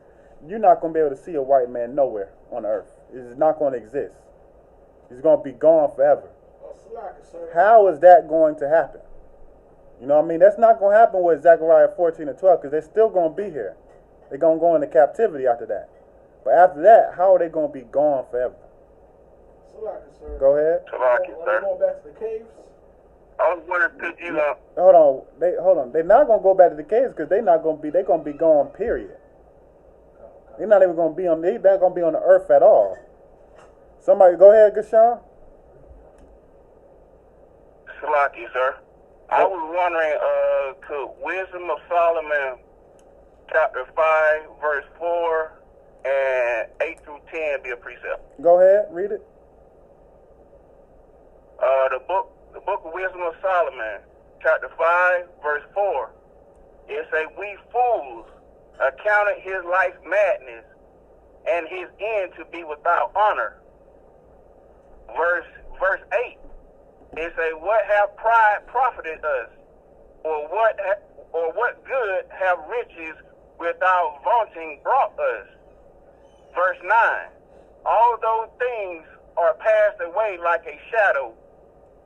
you're not going to be able to see a white man nowhere on the earth. It's not going to exist. He's going to be gone forever. How is that going to happen? You know what I mean? That's not going to happen with Zechariah 14 and 12, because they're still going to be here. They're going to go into captivity after that. But after that, how are they going to be gone forever? Go ahead. Going back to the caves. I was wondering, could you Hold on. They're not gonna go back to the caves because they're gonna be gone. Period. They're not even gonna be on. They're not gonna be on the earth at all. Somebody go ahead, Gashan. Salaki, sir. I was wondering, could Wisdom of Solomon, chapter 5, verse 4, and 8 through 10 be a precept? Go ahead, read it. The book of Wisdom of Solomon, chapter 5, verse 4, it say, we fools accounted his life madness and his end to be without honor. Verse 8, it say, what have pride profited us? Or what good have riches without vaunting brought us? Verse 9, all those things are passed away like a shadow,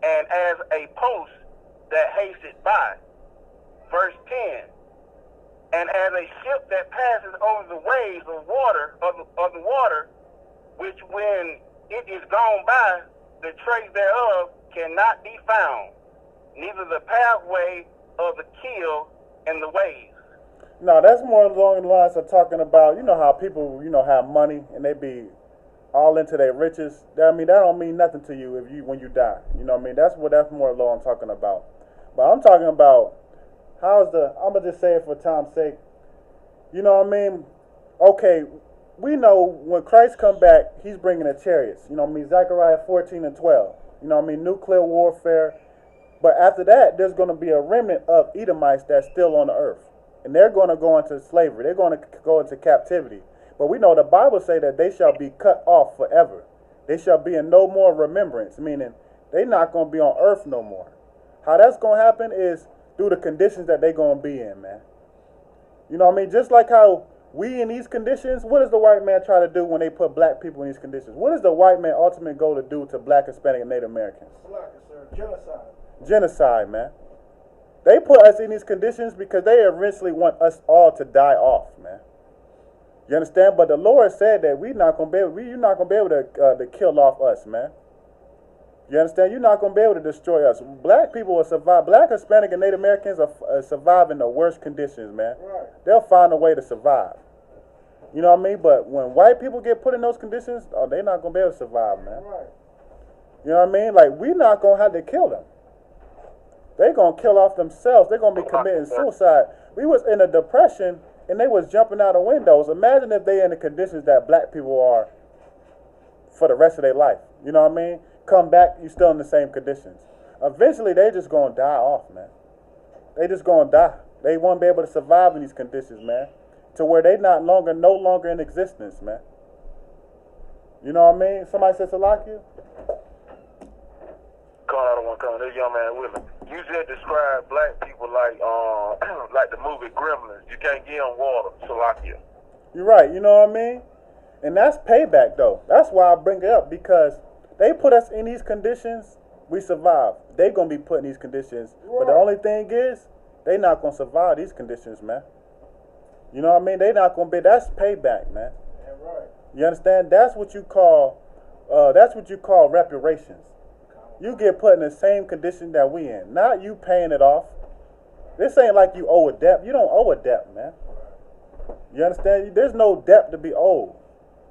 and as a post that hasteth by. Verse 10, and as a ship that passes over the waves of the water, which when it is gone by, the trace thereof cannot be found, neither the pathway of the keel and the waves. No, that's more along the lines of talking about, you know how people, have money and they be all into their riches. That don't mean nothing to you when you die. You know what I mean? That's more along I'm talking about. But I'm talking about I'm gonna just say it for time's sake. You know what I mean? Okay, we know when Christ come back, he's bringing the chariots. You know what I mean? Zechariah 14 and 12. You know what I mean? Nuclear warfare. But after that, there's going to be a remnant of Edomites that's still on the earth. And they're going to go into slavery. They're going to go into captivity. But we know the Bible say that they shall be cut off forever. They shall be in no more remembrance, meaning they're not going to be on earth no more. How that's going to happen is through the conditions that they're going to be in, man. You know what I mean? Just like how we in these conditions, what does the white man try to do when they put black people in these conditions? What is the white man ultimate goal to do to black, Hispanic, and Native Americans? Genocide. Genocide, man. They put us in these conditions because they eventually want us all to die off, man. You understand? But the Lord said that you're not gonna be able to kill off us, man. You understand? You're not gonna be able to destroy us. Black people will survive. Black, Hispanic, and Native Americans are surviving the worst conditions, man. Right. They'll find a way to survive. You know what I mean? But when white people get put in those conditions, they're not gonna be able to survive, man. Right. You know what I mean? Like, we're not gonna have to kill them. They're gonna kill off themselves. They're gonna be committing suicide. We was in a depression and they was jumping out of windows. Imagine if they in the conditions that black people are for the rest of their life. You know what I mean? Come back, you still in the same conditions. Eventually, they just gonna die off, man. They just gonna die. They won't be able to survive in these conditions, man. To where they no longer in existence, man. You know what I mean? Somebody said Salakia? I don't want to come. This young man with me. You just described black people like like the movie Gremlins. You can't give them water, Salakia. You're right. You know what I mean? And that's payback, though. That's why I bring it up, because they put us in these conditions, we survive. They gonna be put in these conditions, but the only thing is, they not gonna survive these conditions, man. You know what I mean? They not gonna be. That's payback, man. Yeah, right. You understand? That's what you call reparations. You get put in the same condition that we in, not you paying it off. This ain't like you owe a debt. You don't owe a debt, man. You understand? There's no debt to be owed.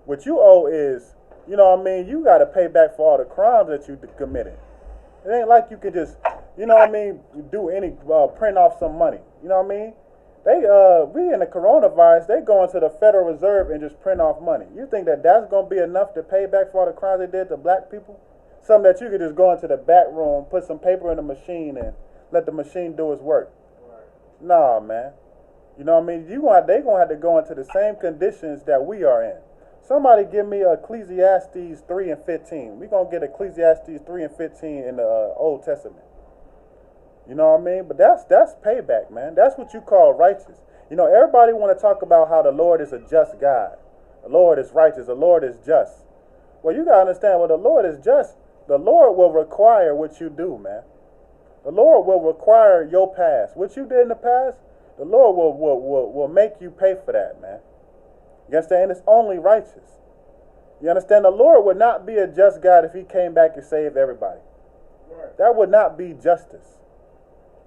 What you owe is, you know what I mean, you got to pay back for all the crimes that you committed. It ain't like you could just, you know what I mean, do any, print off some money. You know what I mean? We in the coronavirus, they go into the Federal Reserve and just print off money. You think that that's going to be enough to pay back for all the crimes they did to black people? Something that you could just go into the back room, put some paper in the machine, and let the machine do its work. Right. Nah, man. You know what I mean? They gonna have to go into the same conditions that we are in. Somebody give me Ecclesiastes 3 and 15. We're gonna get Ecclesiastes 3 and 15 in the Old Testament. You know what I mean? But that's payback, man. That's what you call righteous. You know, everybody want to talk about how the Lord is a just God. The Lord is righteous. The Lord is just. Well, you gotta understand, when the Lord is just, the Lord will require what you do, man. The Lord will require your past. What you did in the past, the Lord will make you pay for that, man. You understand? It's only righteous. You understand? The Lord would not be a just God if he came back and saved everybody. Right. That would not be justice.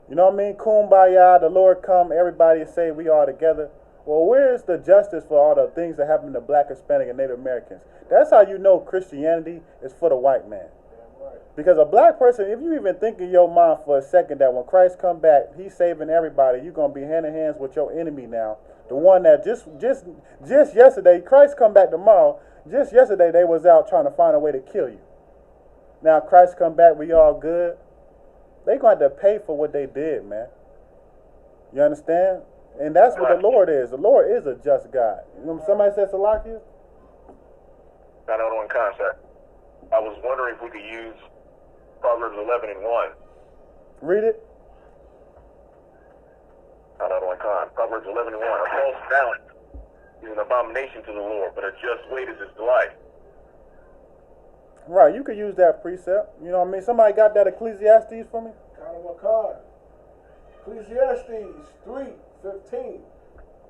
You know what I mean? Kumbaya, the Lord come, everybody is saved, we all together. Well, where's the justice for all the things that happen to black, Hispanic, and Native Americans? That's how you know Christianity is for the white man. Because a black person, if you even think in your mind for a second that when Christ come back, he's saving everybody, you're gonna be hand in hands with your enemy now. The one that just yesterday, Christ come back tomorrow, just yesterday they was out trying to find a way to kill you. Now Christ come back, we all good. They gonna have to pay for what they did, man. You understand? And that's what the Lord is. The Lord is a just God. You know, somebody said Salakia? Not on one concept. I was wondering if we could use Proverbs 11 and 1. Read it. Not on one con. Proverbs 11 and 1. A false balance is an abomination to the Lord, but a just weight is his delight. Right, you could use that precept. You know what I mean? Somebody got that Ecclesiastes for me? Ecclesiastes 3:15.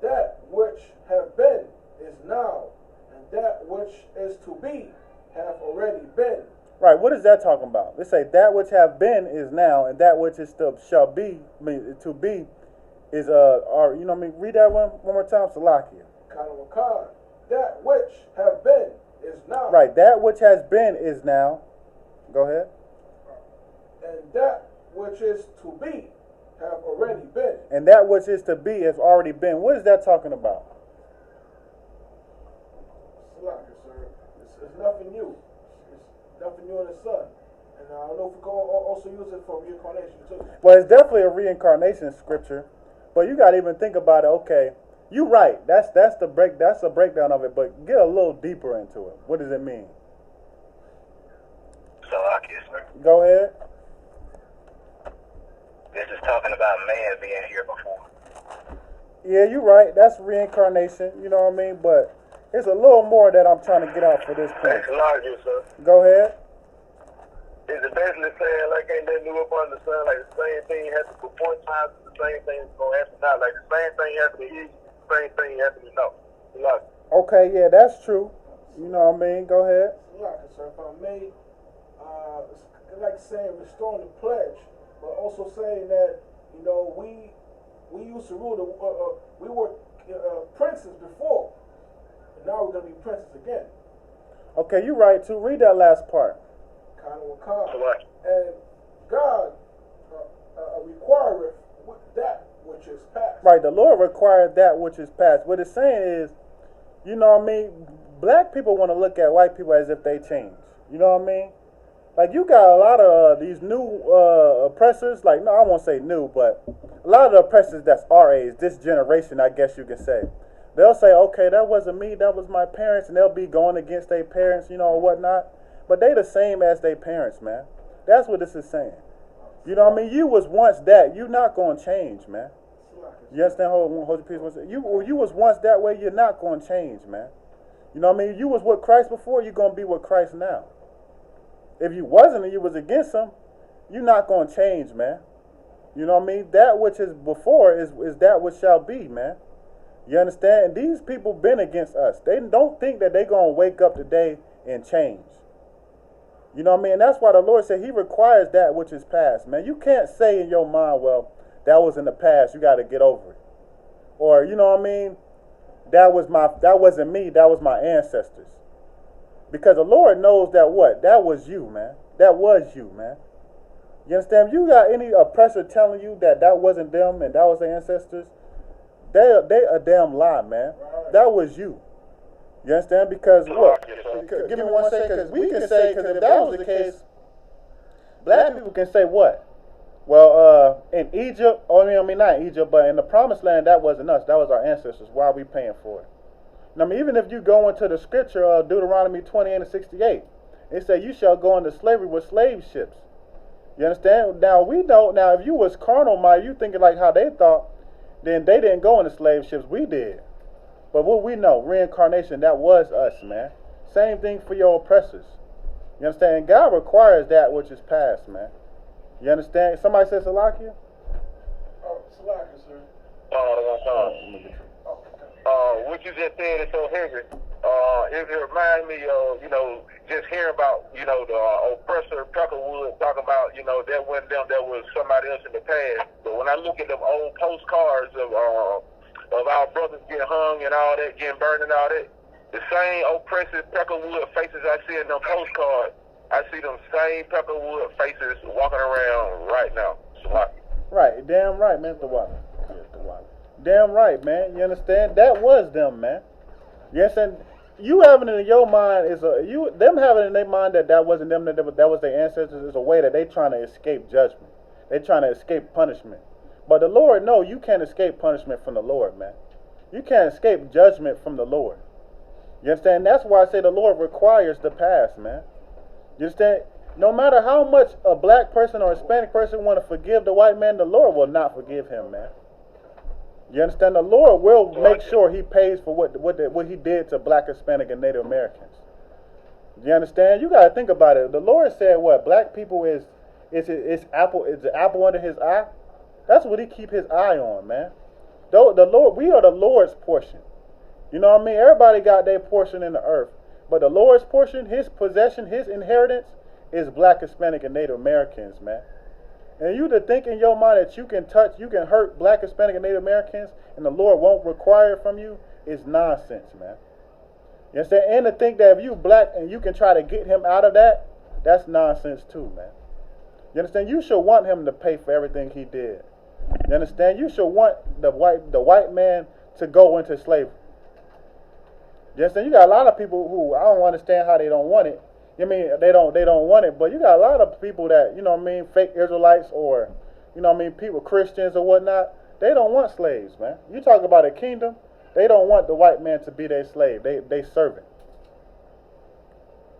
That which have been is now, and that which is to be have already been. Right, what is that talking about? They say that which have been is now, and that which is still shall be, to be, is or you know what I mean? Read that one more time, Salakia. That which have been is now. Right, that which has been is now. Go ahead. And that which is to be have already been. And that which is to be has already been. What is that talking about? It's nothing new. It's nothing new in the sun. And I don't know if we can also use it for reincarnation too. Well, it's definitely a reincarnation scripture, but you got to even think about it. Okay, you're right. That's a breakdown of it. But get a little deeper into it. What does it mean? Go ahead. This is talking about man being here before. Yeah, you're right. That's reincarnation. You know what I mean? But there's a little more that I'm trying to get out for this point. That's larger, sir. Go ahead. Is it basically saying like ain't that new up on the sun? Like the same thing happens before times, the same thing is gonna happen now. Like the same thing happened to you, the same thing happened to now. Okay, yeah, that's true. You know what I mean? Go ahead. Sir, if I may, it's like saying restoring the pledge, but also saying that, you know, we used to rule we were princes before, and now we're going to be princes again. Okay, you're right too. Read that last part. And God requireth that which is past. Right, the Lord required that which is past. What it's saying is, you know what I mean? Black people want to look at white people as if they change. You know what I mean? Like, you got a lot of these new oppressors. Like, no, I won't say new, but a lot of the oppressors that's our age, this generation, I guess you can say. They'll say, okay, that wasn't me, that was my parents, and they'll be going against their parents, you know, or whatnot. But they the same as their parents, man. That's what this is saying. You know what I mean? You was once that. You not going to change, man. You understand? Hold your peace. You was once that way. You're not going to change, man. You know what I mean? You was with Christ before. You're going to be with Christ now. If you wasn't and you was against him, you're not going to change, man. You know what I mean? That which is before is that which shall be, man. You understand? And these people been against us. They don't think that they're going to wake up today and change. You know what I mean? And that's why the Lord said he requires that which is past, man. You can't say in your mind, well, that was in the past, you got to get over it. Or, you know what I mean? That wasn't me, that was my ancestors. Because the Lord knows that what? That was you, man. That was you, man. You understand? If you got any oppressor telling you that wasn't them and that was their ancestors, they a damn lie, man. That was you. You understand? Because what? Give me one second, because we can say, because if that was the case, black people can say what? Well, in Egypt, I mean not Egypt, but in the Promised Land, that wasn't us. That was our ancestors. Why are we paying for it? I mean, even if you go into the scripture of Deuteronomy 28 and 68, it says you shall go into slavery with slave ships. You understand? Now, we know, now if you was carnal minded, you thinking like how they thought, then they didn't go into slave ships. We did. But what we know, reincarnation, that was us, man. Same thing for your oppressors. You understand? God requires that which is past, man. You understand? Somebody says Salakia? Oh, Salakia, sir. What you just said is so heavy. It reminds me of, just hearing about, the oppressor Peckerwood talking about, that wasn't them, that was somebody else in the past. But when I look at them old postcards of our brothers getting hung and all that, getting burned and all that, the same oppressive Peckerwood faces I see in them postcards, I see them same Peckerwood faces walking around right now. Salaki. Right, damn right, man. The water. Damn right, man. You understand? That was them, man. Yes, and you having it in your mind is them having it in their mind that wasn't them, that was their ancestors, is a way that they trying to escape judgment. They trying to escape punishment. But the Lord, no, you can't escape punishment from the Lord, man. You can't escape judgment from the Lord. You understand? That's why I say the Lord requires the past, man. You understand? No matter how much a black person or Hispanic person want to forgive the white man, the Lord will not forgive him, man. You understand? The Lord will make sure He pays for what He did to black, Hispanic, and Native Americans. You understand? You got to think about it. The Lord said, "What black people is the apple under His eye." That's what He keep His eye on, man. Though the Lord, we are the Lord's portion. You know what I mean? Everybody got their portion in the earth, but the Lord's portion, His possession, His inheritance, is black, Hispanic, and Native Americans, man. And you to think in your mind that you can hurt black, Hispanic, and Native Americans, and the Lord won't require it from you, is nonsense, man. You understand? And to think that if you black and you can try to get him out of that, that's nonsense too, man. You understand? You should want him to pay for everything he did. You understand? You should want the white man to go into slavery. You understand? You got a lot of people who, I don't understand how they don't want it. I mean, they don't want it, but you got a lot of people that, you know what I mean, fake Israelites or, you know what I mean, people, Christians or whatnot, they don't want slaves, man. You talk about a kingdom, they don't want the white man to be their slave. They servant.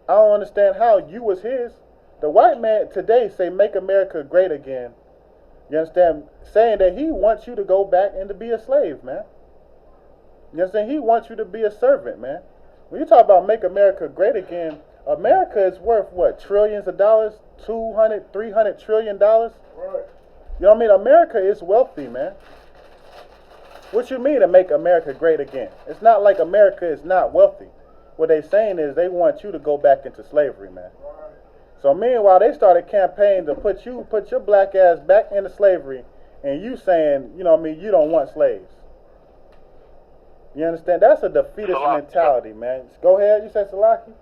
I don't understand how you was his. The white man today say, make America great again. You understand? Saying that he wants you to go back and to be a slave, man. You understand? He wants you to be a servant, man. When you talk about make America great again, America is worth what? Trillions of dollars? 200, 300 trillion dollars? Right. You know what I mean? America is wealthy, man. What you mean to make America great again? It's not like America is not wealthy. What they saying is they want you to go back into slavery, man. Right. So meanwhile, they started campaigning to put your black ass back into slavery, and you saying, you know what I mean, you don't want slaves. You understand? That's a defeatist mentality, man. Go ahead. You said Salakia?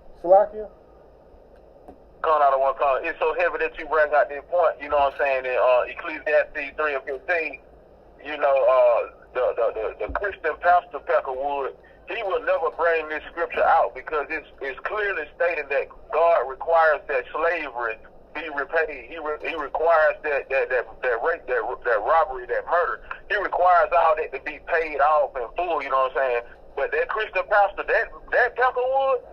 Coming out of one corner. It's so heavy that you bring out this point, you know what I'm saying, in Ecclesiastes 3 and 15, you know, the Christian pastor Peckerwood, he will never bring this scripture out because it's clearly stated that God requires that slavery be repaid. He requires that rape, that robbery, that murder. He requires all that to be paid off in full, you know what I'm saying? But that Christian pastor, that Peckerwood,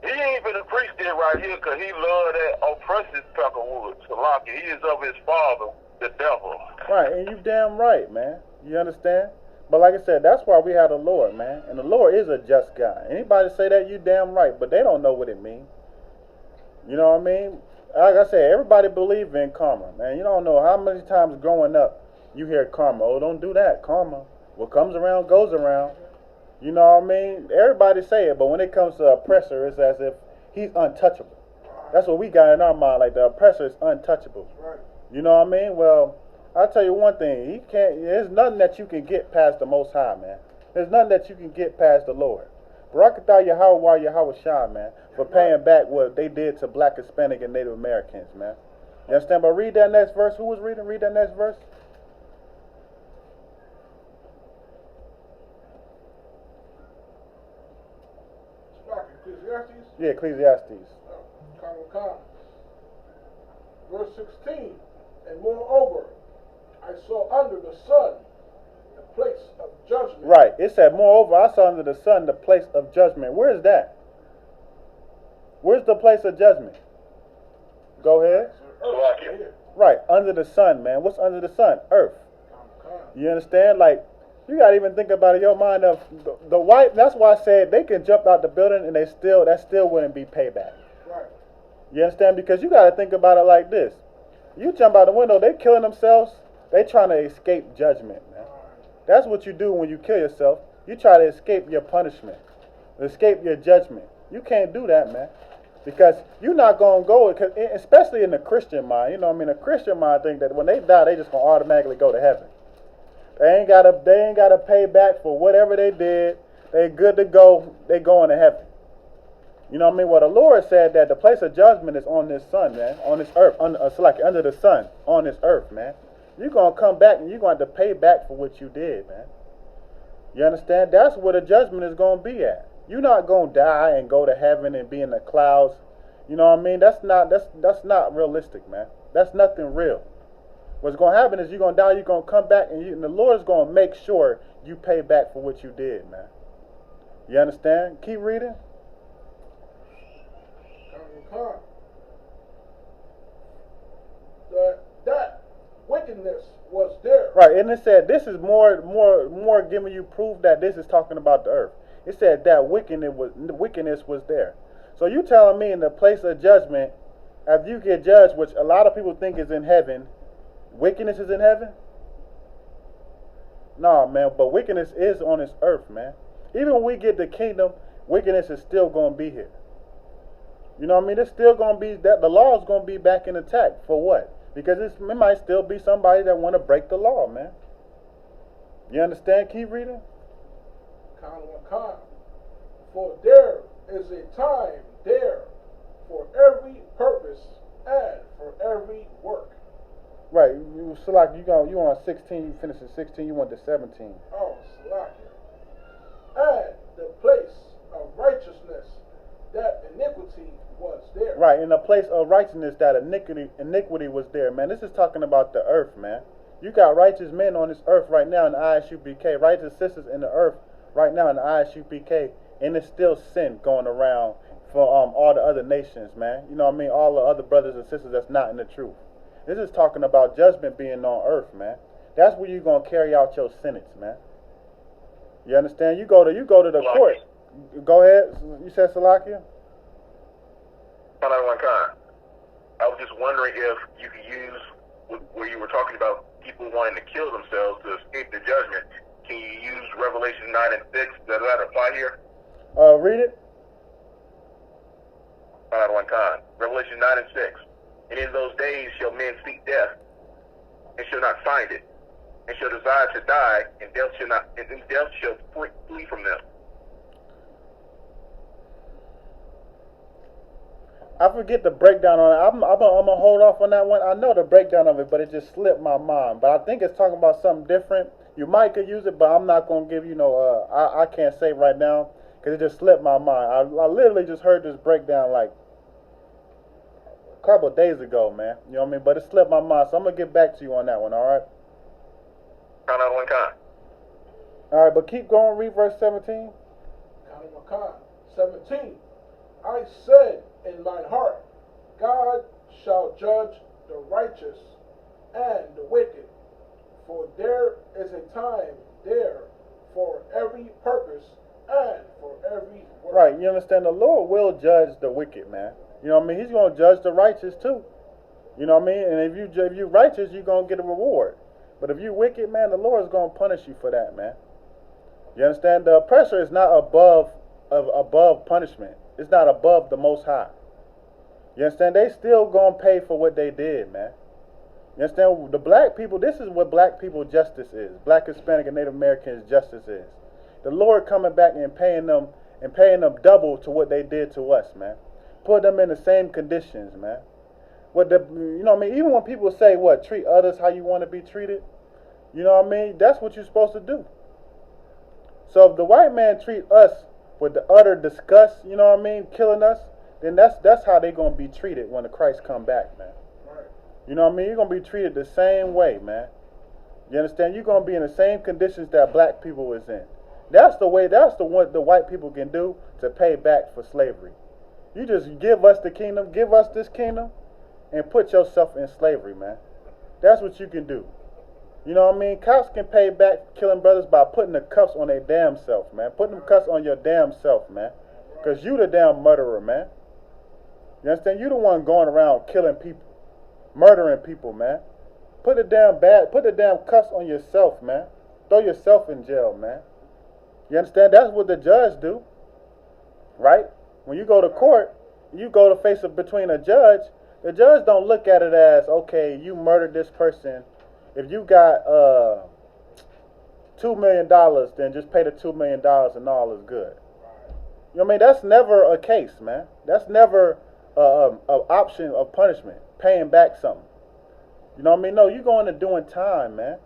he ain't finna preach this right here because he love that oppressive Peckerwood. Salaki, he is of his father, the devil. Right, and you damn right, man. You understand? But like I said, that's why we have the Lord, man. And the Lord is a just God. Anybody say that, you damn right, but they don't know what it means. You know what I mean? Like I said, everybody believe in karma, man. You don't know how many times growing up you hear karma. Oh, don't do that, karma. What comes around goes around. You know what I mean? Everybody say it, but when it comes to oppressor, it's as if he's untouchable. That's what we got in our mind, like the oppressor is untouchable. Right. You know what I mean? Well, I'll tell you one thing. There's nothing that you can get past the Most High, man. There's nothing that you can get past the Lord. Barakatah Yahweh Shah, man, for paying back what they did to black, Hispanic, and Native Americans, man. You understand? But read that next verse. Who was reading? Read that next verse. Ecclesiastes? Yeah, Ecclesiastes. Verse 16. And moreover, I saw under the sun the place of judgment. Right. It said, moreover, I saw under the sun the place of judgment. Where is that? Where's the place of judgment? Go ahead. Right. Under the sun, man. What's under the sun? Earth. You understand? Like, you gotta even think about it in your mind of the white. That's why I said they can jump out the building and that still wouldn't be payback. Right. You understand? Because you gotta think about it like this. You jump out the window, they killing themselves. They trying to escape judgment, man. That's what you do when you kill yourself. You try to escape your punishment, escape your judgment. You can't do that, man, because you're not gonna go. Especially in the Christian mind, you know what I mean. The Christian mind think that when they die, they just gonna automatically go to heaven. They ain't gotta pay back for whatever they did. They good to go. They going to heaven. You know what I mean? Well, the Lord said that the place of judgment is on this sun, man, on this earth, under the sun, on this earth, man. You're going to come back and you're going to have to pay back for what you did, man. You understand? That's where the judgment is going to be at. You're not going to die and go to heaven and be in the clouds. You know what I mean? That's not realistic, man. That's nothing real. What's going to happen is you're going to die, you're going to come back, and the Lord is going to make sure you pay back for what you did, man. You understand? Keep reading. That wickedness was there. Right, and it said this is more giving you proof that this is talking about the earth. It said that wickedness was there. So you telling me in the place of judgment, after you get judged, which a lot of people think is in heaven, wickedness is in heaven? Nah, man, but wickedness is on this earth, man. Even when we get the kingdom, wickedness is still going to be here. You know what I mean? It's still going to be that the law is going to be back in attack. For what? Because it might still be somebody that want to break the law, man. You understand? Keep reading. For there is a time there for every purpose and for every work. Right. So like you on 16, you finish at 16, you went to 17. Oh, Salakia. And the place of righteousness, that iniquity was there. Right, in the place of righteousness, that iniquity was there, man. This is talking about the earth, man. You got righteous men on this earth right now in the I.S.U.P.K, righteous sisters in the earth right now in the I.S.U.P.K, and it's still sin going around for all the other nations, man. You know what I mean? All the other brothers and sisters that's not in the truth. This is talking about judgment being on earth, man. That's where you're going to carry out your sentence, man. You understand? You go to the court. Go ahead. You said Salakia? One kind. I was just wondering if you could use where you were talking about people wanting to kill themselves to escape the judgment. Can you use Revelation 9 and 6? Does that apply here? Read it. One kind. Revelation 9 and 6. And in those days shall men seek death, and shall not find it, and shall desire to die, and death shall flee from them. I forget the breakdown on it. I'm gonna hold off on that one. I know the breakdown of it, but it just slipped my mind. But I think it's talking about something different. You might could use it, but I'm not gonna give you no. I can't say right now because it just slipped my mind. I literally just heard this breakdown like a couple of days ago, man. You know what I mean? But it slipped my mind, so I'm gonna get back to you on that one. All right. Count out one kind. All right, but keep going. Read verse 17. 17. I said in mine heart, God shall judge the righteous and the wicked, for there is a time there for every purpose and for every work. Right, you understand? The Lord will judge the wicked, man. You know what I mean? He's going to judge the righteous too. You know what I mean? And if you righteous, you're going to get a reward. But if you wicked, man, the Lord is going to punish you for that, man. You understand? The oppressor is not above punishment. It's not above the Most High. You understand? They still going to pay for what they did, man. You understand? The black people, this is what black people justice is. Black, Hispanic, and Native Americans justice is. The Lord coming back and paying them double to what they did to us, man. Put them in the same conditions, man. You know what I mean? Even when people say, treat others how you want to be treated, you know what I mean? That's what you're supposed to do. So if the white man treat us with the utter disgust, you know what I mean, killing us, then that's how they're going to be treated when the Christ come back, man. Right. You know what I mean? You're going to be treated the same way, man. You understand? You're going to be in the same conditions that black people is in. That's the one the white people can do to pay back for slavery. You just give us the kingdom, give us this kingdom, and put yourself in slavery, man. That's what you can do. You know what I mean? Cops can pay back killing brothers by putting the cuffs on their damn self, man. Putting them cuffs on your damn self, man. Because you the damn murderer, man. You understand? You the one going around killing people, murdering people, man. Put the damn cuffs on yourself, man. Throw yourself in jail, man. You understand? That's what the judge do, right? When you go to court, you go to face it between a judge. The judge don't look at it as, okay, you murdered this person. If you got $2 million, then just pay the $2 million and all is good. You know what I mean? That's never a case, man. That's never an option of punishment, paying back something. You know what I mean? No, you going to doing time, man.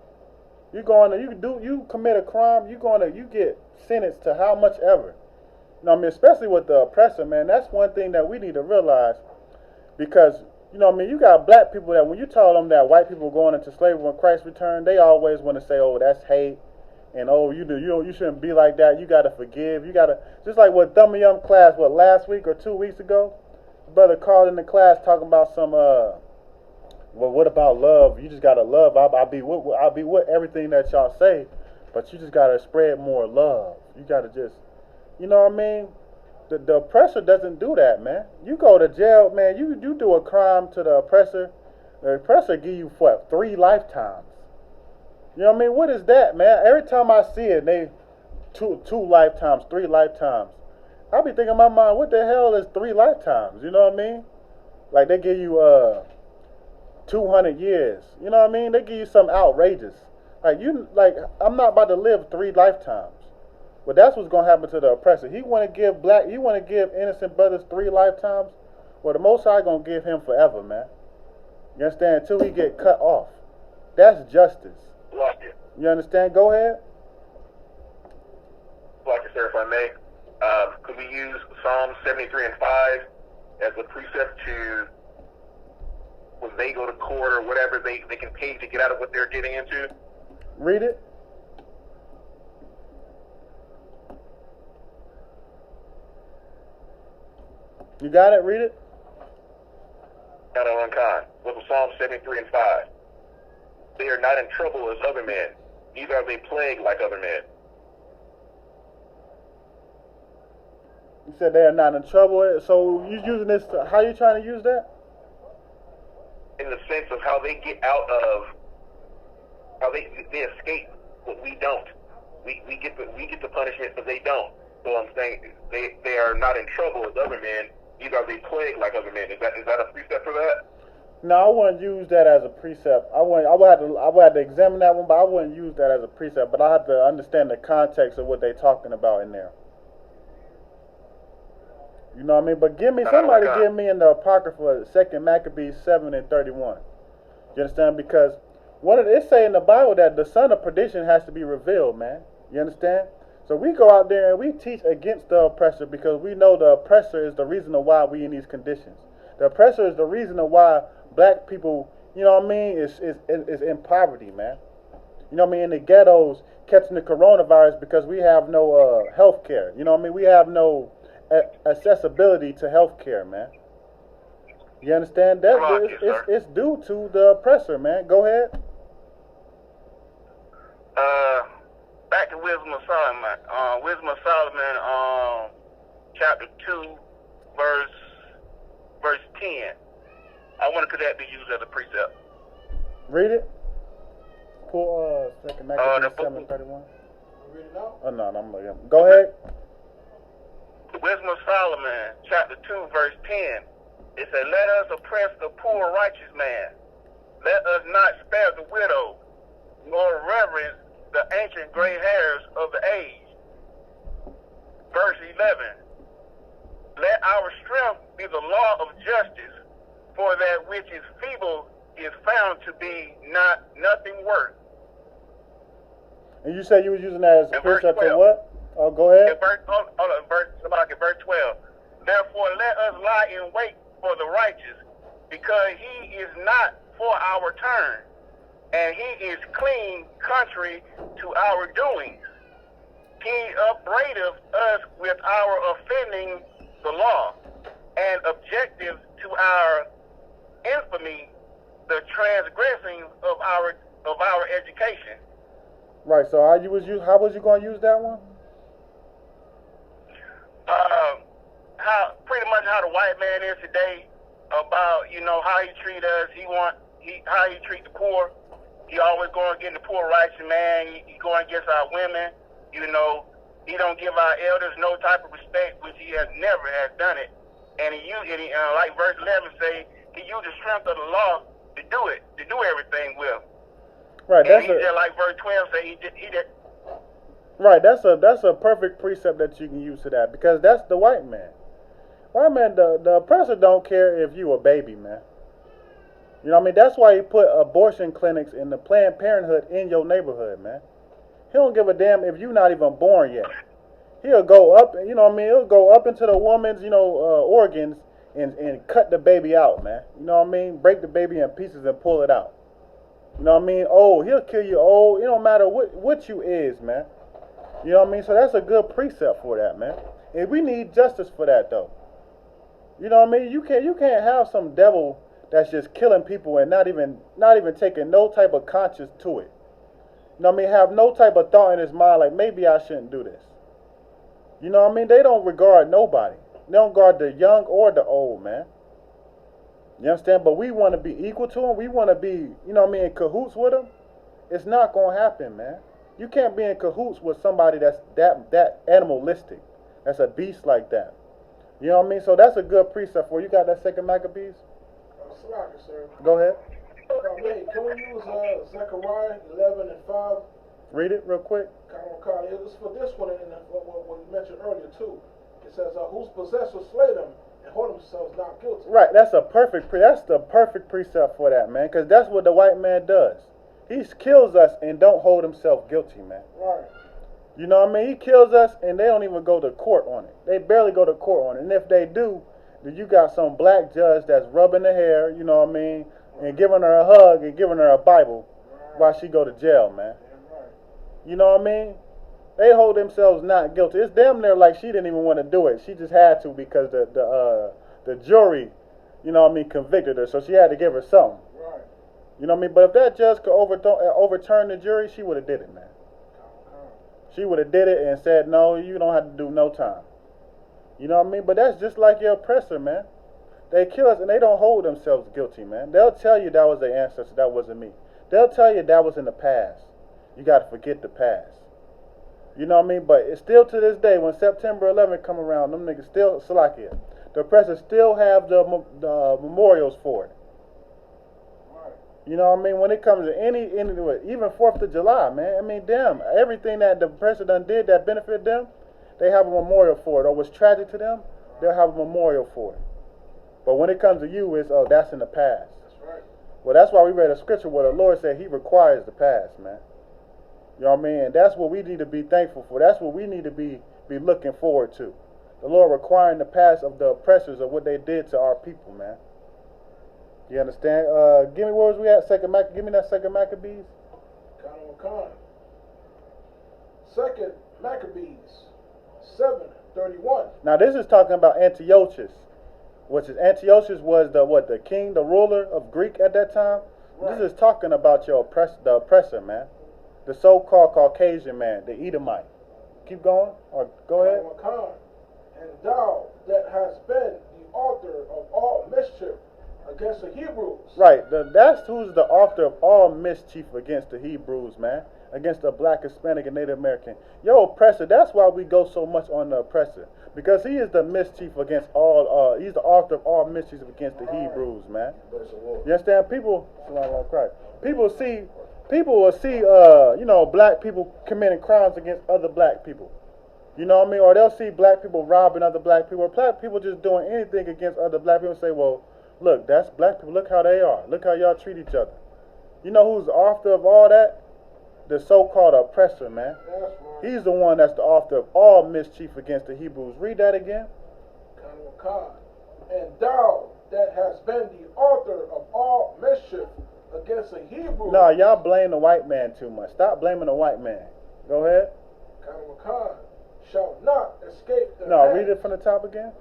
You commit a crime, you get sentenced to how much ever. You know what I mean? Especially with the oppressor, man. That's one thing that we need to realize, because you know what I mean, you got black people that when you tell them that white people going into slavery when Christ returned, they always want to say, "Oh, that's hate," and "Oh, you shouldn't be like that. You got to forgive. You got to," just like what Thumb Yum class last week or 2 weeks ago, the brother called in the class talking about some well, what about love? You just gotta love. I'll be with everything that y'all say, but you just gotta spread more love. You gotta just, you know what I mean? The oppressor doesn't do that, man. You go to jail, man. You do a crime to the oppressor give you what, 3 lifetimes. You know what I mean? What is that, man? Every time I see it, they two lifetimes, 3 lifetimes. I be thinking in my mind, what the hell is 3 lifetimes? You know what I mean? Like they give you 200 years. You know what I mean? They give you something outrageous. I'm not about to live 3 lifetimes. But that's what's gonna happen to the oppressor. He wanna give innocent brothers 3 lifetimes. Well, the Most High gonna give him forever, man. You understand? Until he get cut off. That's justice. You understand? Go ahead. Like it, sir, if I may. Could we use Psalm 73 and 5 as a precept to, when they go to court or whatever, they can pay to get out of what they're getting into? Read it. You got it? Read it. Not on unkind. Look at Psalm 73 and 5. They are not in trouble as other men, neither are they plagued like other men. You said they are not in trouble. So you using this? How you trying to use that? In the sense of how they get out of, how they escape what we don't. We get the punishment, but they don't. So I'm saying they are not in trouble as other men, neither are they plagued like other men. Is that a precept for that? No, I wouldn't use that as a precept. I would have to examine that one, but I wouldn't use that as a precept. But I have to understand the context of what they're talking about in there. You know what I mean? But give me in the Apocrypha, 2 Maccabees 7 and 31. You understand? Because it say in the Bible that the son of perdition has to be revealed, man. You understand? So we go out there and we teach against the oppressor because we know the oppressor is the reason of why we in these conditions. The oppressor is the reason of why black people, you know what I mean, is in poverty, man. You know what I mean? In the ghettos, catching the coronavirus because we have no health care. You know what I mean? We have no accessibility to health care, man. You understand? It's due to the oppressor, man. Go ahead. Back to Wisdom of Solomon. Wisdom of Solomon, chapter 2, verse 10. I wonder could that be used as a precept? Read it. Pull 2 Maccabees 7:31. Read it out? Oh no, I'm looking. Go ahead. Wisdom of Solomon, chapter 2, verse 10. It said, "Let us oppress the poor righteous man. Let us not spare the widow, nor reverence the ancient gray hairs of the age." Verse 11. "Let our strength be the law of justice, for that which is feeble is found to be nothing worth." And you said you was using that as a precept for what? Oh, go ahead. Verse 12. "Therefore let us lie in wait for the righteous, because he is not for our turn, and he is clean contrary to our doings. He upbraideth us with our offending the law, and objective to our infamy, the transgressing of our education." Right. So how was you going to use that one? Pretty much how the white man is today, about how he treat us. How he treat the poor. He always going against the poor righteous man. He going against our women. He don't give our elders no type of respect, which he has never done it. And he like verse 11 say, he used the strength of the law to do everything with. Right. And he just like verse 12 say he did. Right, that's a perfect precept that you can use to that, because that's the white man. White man, the oppressor don't care if you a baby, man. You know what I mean? That's why he put abortion clinics in the Planned Parenthood in your neighborhood, man. He don't give a damn if you're not even born yet. He'll go up, you know what I mean? He'll go up into the woman's, organs and cut the baby out, man. You know what I mean? Break the baby in pieces and pull it out. You know what I mean? Oh, he'll kill you old. It don't matter what you is, man. You know what I mean? So that's a good precept for that, man. And we need justice for that, though. You know what I mean? You can't have some devil that's just killing people and not even taking no type of conscience to it. You know what I mean? Have no type of thought in his mind like, maybe I shouldn't do this. You know what I mean? They don't regard nobody. They don't regard the young or the old, man. You understand? But we want to be equal to them. We want to be, you know what I mean, in cahoots with them. It's not going to happen, man. You can't be in cahoots with somebody that's that animalistic. That's a beast like that. You know what I mean? So that's a good precept for you. Got that second Maccabees? Slacker, sir. Go ahead. Hey, can we use Zechariah 11 and 5? Read it real quick. It's for this one and what you mentioned earlier too. It says, "Whose possessors slay them and hold themselves not guilty." Right. That's the perfect precept for that, man. Because that's what the white man does. He kills us and don't hold himself guilty, man. Right. You know what I mean? He kills us and they don't even go to court on it. They barely go to court on it. And if they do, then you got some black judge that's rubbing the hair, you know what I mean, and giving her a hug and giving her a Bible while she go to jail, man. You know what I mean? They hold themselves not guilty. It's damn near like she didn't even want to do it. She just had to because the jury, you know what I mean, convicted her, so she had to give her something. Right. You know what I mean? But if that judge could overturn the jury, she would have did it, man. She would have did it and said, no, you don't have to do no time. You know what I mean? But that's just like your oppressor, man. They kill us and they don't hold themselves guilty, man. They'll tell you that was their ancestor, that wasn't me. They'll tell you that was in the past. You got to forget the past. You know what I mean? But it's still to this day, when September 11th come around, them niggas still, Salakia, the oppressors still have the memorials for it. Right. You know what I mean? When it comes to any even 4th of July, man, I mean, damn, everything that the oppressor done did that benefited them, they have a memorial for it. Or was tragic to them, they'll have a memorial for it. But when it comes to you, it's, oh, that's in the past. That's right. Well, that's why we read a scripture where the Lord said he requires the past, man. You know what I mean? And that's what we need to be thankful for. That's what we need to be looking forward to. The Lord requiring the past of the oppressors of what they did to our people, man. You understand? Give me, where was we at? Give me that second Maccabees. Khan. Second Maccabees 7:31. Now this is talking about Antiochus, which is Antiochus was the king, the ruler of Greek at that time. Right. This is talking about the oppressor, man. The so-called Caucasian man, the Edomite. Keep going, or go ahead. And thou that hast been the author of all mischief against the Hebrews. Right, that's who's the author of all mischief against the Hebrews, man. Against the black, Hispanic, and Native American. Your oppressor, that's why we go so much on the oppressor. Because he is the mischief against all, he's the author of all mischief against the Hebrews, man. You understand? People will see, black people committing crimes against other black people. You know what I mean? Or they'll see black people robbing other black people. Or black people just doing anything against other black people and say, well, look, that's black people. Look how they are. Look how y'all treat each other. You know who's the author of all that? The so-called oppressor, man. He's the one that's the author of all mischief against the Hebrews. Read that again. And thou that hast been the author of all mischief against the Hebrews. No, y'all blame the white man too much. Stop blaming the white man. Go ahead. Shall not escape the No, read it from the top again.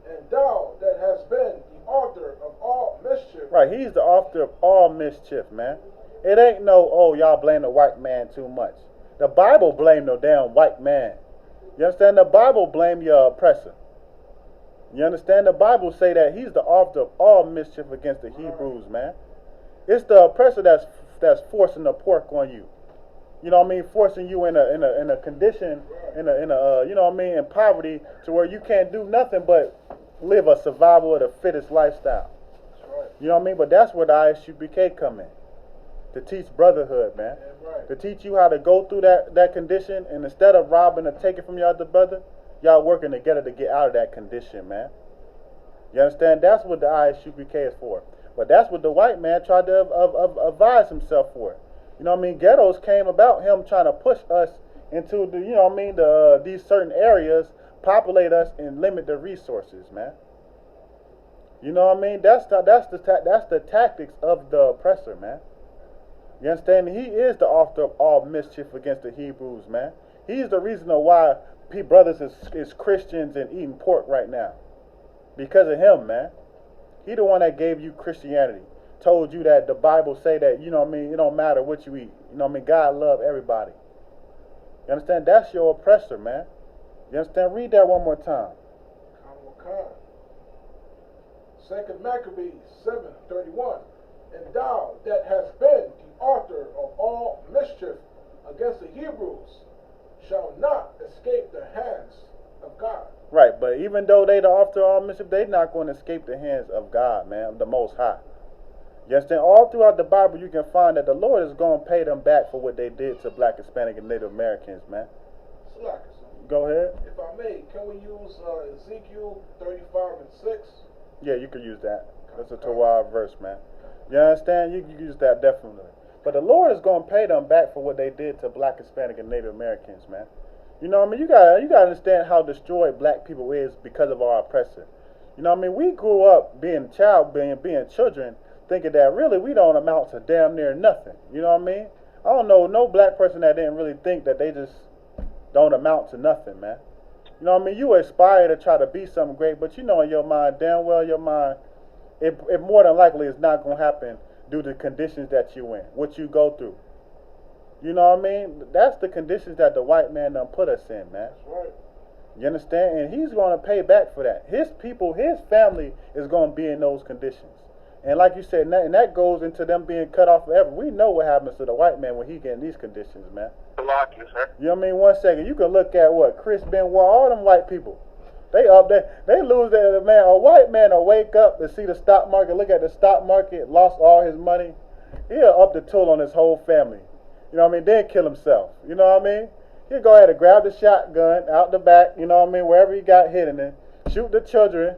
And thou that hast been the author of all mischief. Right, he's the author of all mischief, man. It ain't no, oh, y'all blame the white man too much. The Bible blame no damn white man. You understand? The Bible blame your oppressor. You understand? The Bible say that he's the author of all mischief against the Hebrews, man. It's the oppressor that's forcing the pork on you. You know what I mean? Forcing you in a condition, you know what I mean, in poverty, to where you can't do nothing but live a survival of the fittest lifestyle. You know what I mean? But that's where the I.S.U.P.K come in. to teach brotherhood, man. Yeah, right. To teach you how to go through that condition, and instead of robbing or taking from your other brother, y'all working together to get out of that condition, man. You understand? That's what the I.S.U.P.K is for. But that's what the white man tried to advise himself for. You know what I mean? Ghettos came about him trying to push us into the, you know what I mean, these certain areas, populate us and limit the resources, man. You know what I mean? That's the tactics of the oppressor, man. You understand? He is the author of all mischief against the Hebrews, man. He's the reason why brothers is Christians and eating pork right now. Because of him, man. He the one that gave you Christianity. Told you that the Bible say that, you know what I mean, it don't matter what you eat. You know what I mean? God love everybody. You understand? That's your oppressor, man. You understand? Read that one more time. Second Maccabees 7:31. And thou that hast been the author of all mischief against the Hebrews shall not escape the hands of God. Right, but even though they the author of all mischief, they not going to escape the hands of God, man, of the Most High. You understand? All throughout the Bible, you can find that the Lord is going to pay them back for what they did to Black, Hispanic, and Native Americans, man. Go ahead. If I may, can we use Ezekiel 35:6? Yeah, you can use that. That's a Torah verse, man. You understand? You can use that definitely. But the Lord is going to pay them back for what they did to Black, Hispanic, and Native Americans, man. You know what I mean? You gotta understand how destroyed black people is because of our oppressor. You know what I mean? We grew up being children, thinking that really we don't amount to damn near nothing. You know what I mean? I don't know no black person that didn't really think that they just don't amount to nothing, man. You know what I mean? You aspire to try to be something great, but you know in your mind, damn well your mind, it more than likely is not going to happen due to the conditions that you in, what you go through. You know what I mean? That's the conditions that the white man done put us in, man. That's right. You understand? And he's going to pay back for that. His people, his family is going to be in those conditions. And like you said, and that goes into them being cut off forever. We know what happens to the white man when he get in these conditions, man. You, sir. You know what I mean? 1 second. You can look at what? Chris Benoit, all them white people. They up there. They lose their man. A white man will wake up and see the stock market, look at the stock market, lost all his money. He'll up the toll on his whole family. You know what I mean? Then kill himself. You know what I mean? He'll go ahead and grab the shotgun out the back, you know what I mean, wherever he got hit in it, shoot the children,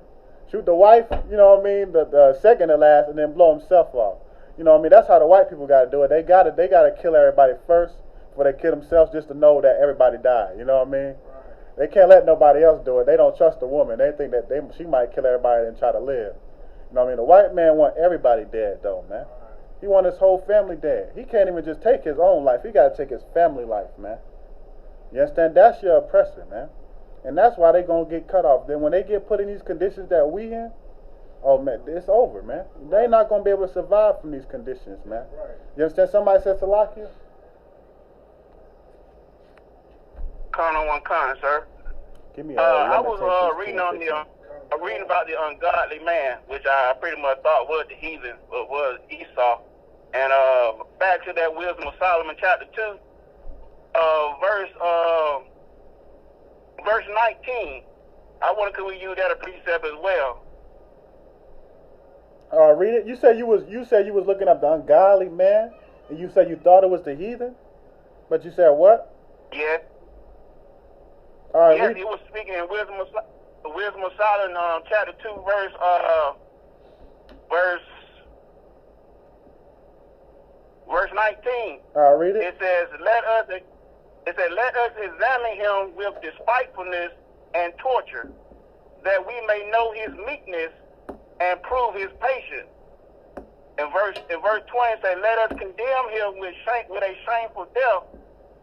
shoot the wife, you know what I mean, the second to last, and then blow himself off. You know what I mean? That's how the white people got to do it. They got to kill everybody first before they kill themselves just to know that everybody died. You know what I mean? They can't let nobody else do it. They don't trust the woman. They think that she might kill everybody and try to live. You know what I mean? The white man want everybody dead, though, man. He want his whole family dead. He can't even just take his own life. He got to take his family life, man. You understand? That's your oppressor, man. And that's why they going to get cut off. Then when they get put in these conditions that we in, oh, man, it's over, man. They not going to be able to survive from these conditions, man. Right. You understand? Somebody said Salakia? One con, sir. Give me I was reading reading about the ungodly man, which I pretty much thought was the heathen, but was Esau. And back to that Wisdom of Solomon, chapter 2, verse 19. I wonder could we use that a precept as well? Read it. You said you was looking up the ungodly man, and you said you thought it was the heathen, but you said what? Yeah. All right. Yes, he was speaking in Wisdom of Solomon, chapter 2, verse 19. Read it. It says, let us examine him with despitefulness and torture, that we may know his meekness and prove his patience. In verse 20 it says, let us condemn him with a shameful death,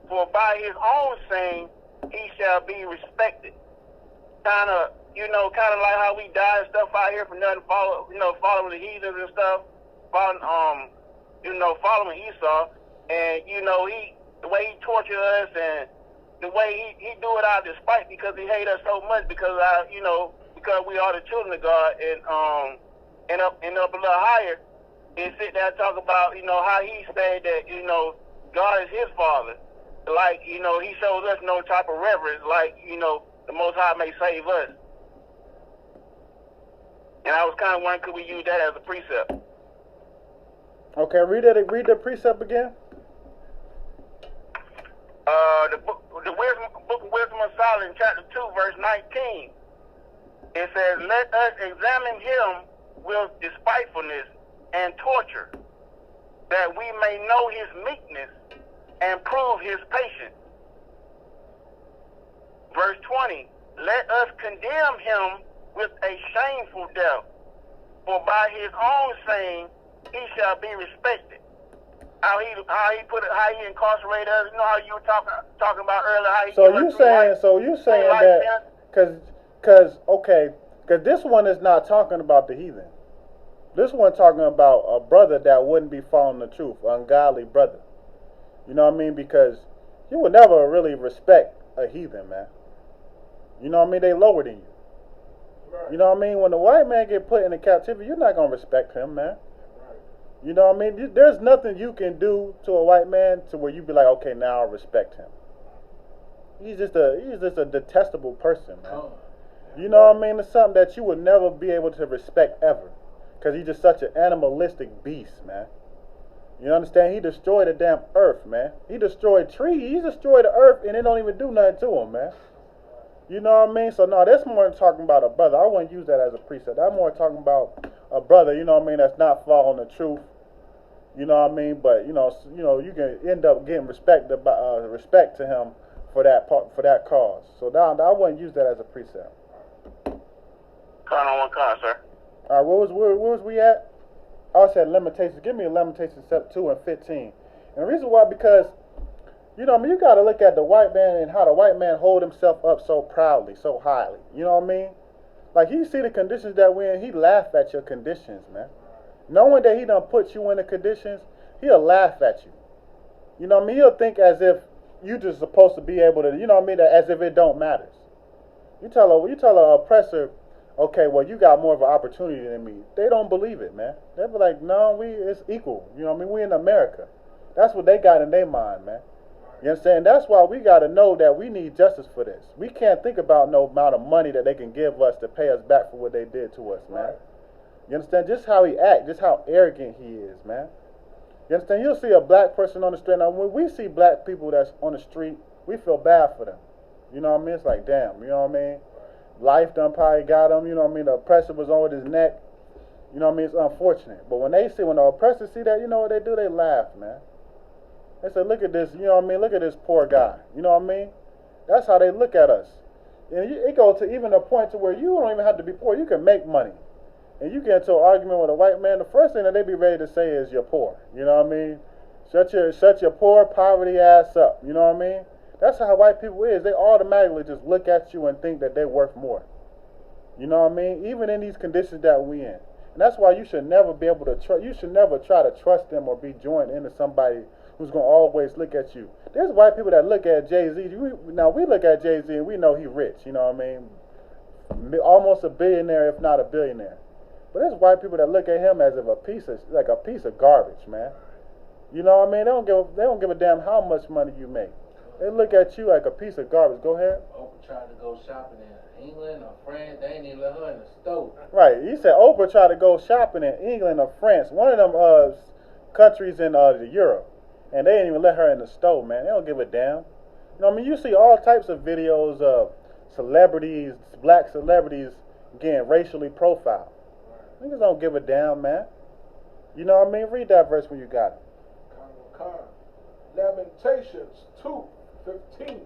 for by his own saying he shall be respected. Kind of like how we die and stuff out here for nothing, following the heathens and stuff, following Esau, and the way he tortured us and the way he do it out of despite, because he hate us so much because we are the children of God, and up a little higher, and sit there and talk about how he said that God is his father, like he shows us no type of reverence, like the Most High may save us. And I was kind of wondering, could we use that as a precept? Okay, read the precept again. Book of Wisdom of Solomon, chapter 2, verse 19. It says, let us examine him with despitefulness and torture, that we may know his meekness and prove his patience. Verse 20, let us condemn him with a shameful death, for by his own saying he shall be respected. How he incarcerated us. You know how you were talking about earlier. How he So you saying that because this one is not talking about the heathen. This one talking about a brother that wouldn't be following the truth, ungodly brother. You know what I mean? Because you would never really respect a heathen, man. You know what I mean? They lower than you. Right. You know what I mean? When the white man get put into captivity, you're not gonna respect him, man. You know what I mean? There's nothing you can do to a white man to where you be like, okay, now I respect him. He's just a detestable person, man. You know what I mean? It's something that you would never be able to respect ever, because he's just such an animalistic beast, man. You understand? He destroyed the damn earth, man. He destroyed trees. He destroyed the earth, and it don't even do nothing to him, man. You know what I mean? So no, that's more than talking about a brother. I wouldn't use that as a precept. I'm more talking about a brother, you know what I mean, that's not following the truth. You know what I mean? But you can end up getting respect to him for that cause. So now I wouldn't use that as a precept. Con, sir. All right, where was we at? I said Lamentations. Give me a Lamentations 2 and 15. And the reason why, because you know what I mean, you got to look at the white man and how the white man hold himself up so proudly, so highly. You know what I mean? Like, you see the conditions that we're in, he laugh at your conditions, man. Knowing that he done put you in the conditions, he'll laugh at you. You know what I mean? He'll think as if you just supposed to be able to, you know what I mean, as if it don't matter. You tell an oppressor, okay, well, you got more of an opportunity than me. They don't believe it, man. They be like, no, it's equal. You know what I mean? We in America. That's what they got in their mind, man. You understand? That's why we got to know that we need justice for this. We can't think about no amount of money that they can give us to pay us back for what they did to us, man. You understand? Just how he act, just how arrogant he is, man. You understand? You'll see a black person on the street. Now, when we see black people that's on the street, we feel bad for them. You know what I mean? It's like, damn, you know what I mean? Life done probably got him, you know what I mean? The oppressor was on his neck. You know what I mean? It's unfortunate. But when the oppressors see that, you know what they do? They laugh, man. They say, look at this, you know what I mean? Look at this poor guy. You know what I mean? That's how they look at us. And it goes to even a point to where you don't even have to be poor. You can make money. And you get into an argument with a white man, the first thing that they be ready to say is you're poor. You know what I mean? Shut your poor poverty ass up. You know what I mean? That's how white people is. They automatically just look at you and think that they're worth more. You know what I mean? Even in these conditions that we in. And that's why you should never be able to you should never try to trust them or be joined into somebody who's going to always look at you. There's white people that look at Jay-Z. Now, we look at Jay-Z and we know he's rich. You know what I mean? Almost a billionaire, if not a billionaire. But there's white people that look at him as if a piece of garbage, man. You know what I mean? They don't give a damn how much money you make. They look at you like a piece of garbage. Go ahead. Oprah tried to go shopping in England or France. They ain't even let her in the store. Right. He said Oprah tried to go shopping in England or France, one of them countries in Europe, and they didn't even let her in the store, man. They don't give a damn. You know what I mean? You see all types of videos of celebrities, black celebrities, getting racially profiled. Niggas don't give a damn, man. You know what I mean? Read that verse when you got it. Lamentations 2:15.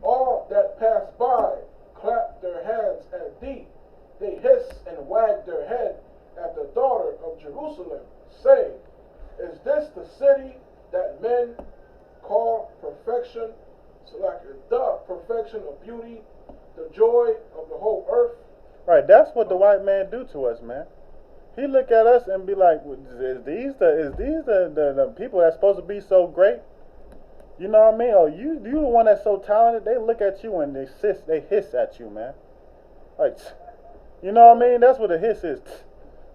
All that pass by clap their hands at thee. They hiss and wag their head at the daughter of Jerusalem, saying, is this the city that men call perfection? So like the perfection of beauty, the joy of the whole earth. Right, that's what the white man do to us, man. He look at us and be like, is these the people that's supposed to be so great? You know what I mean? Oh, you the one that's so talented. They look at you and they hiss at you, man. Like, you know what I mean? That's what a hiss is.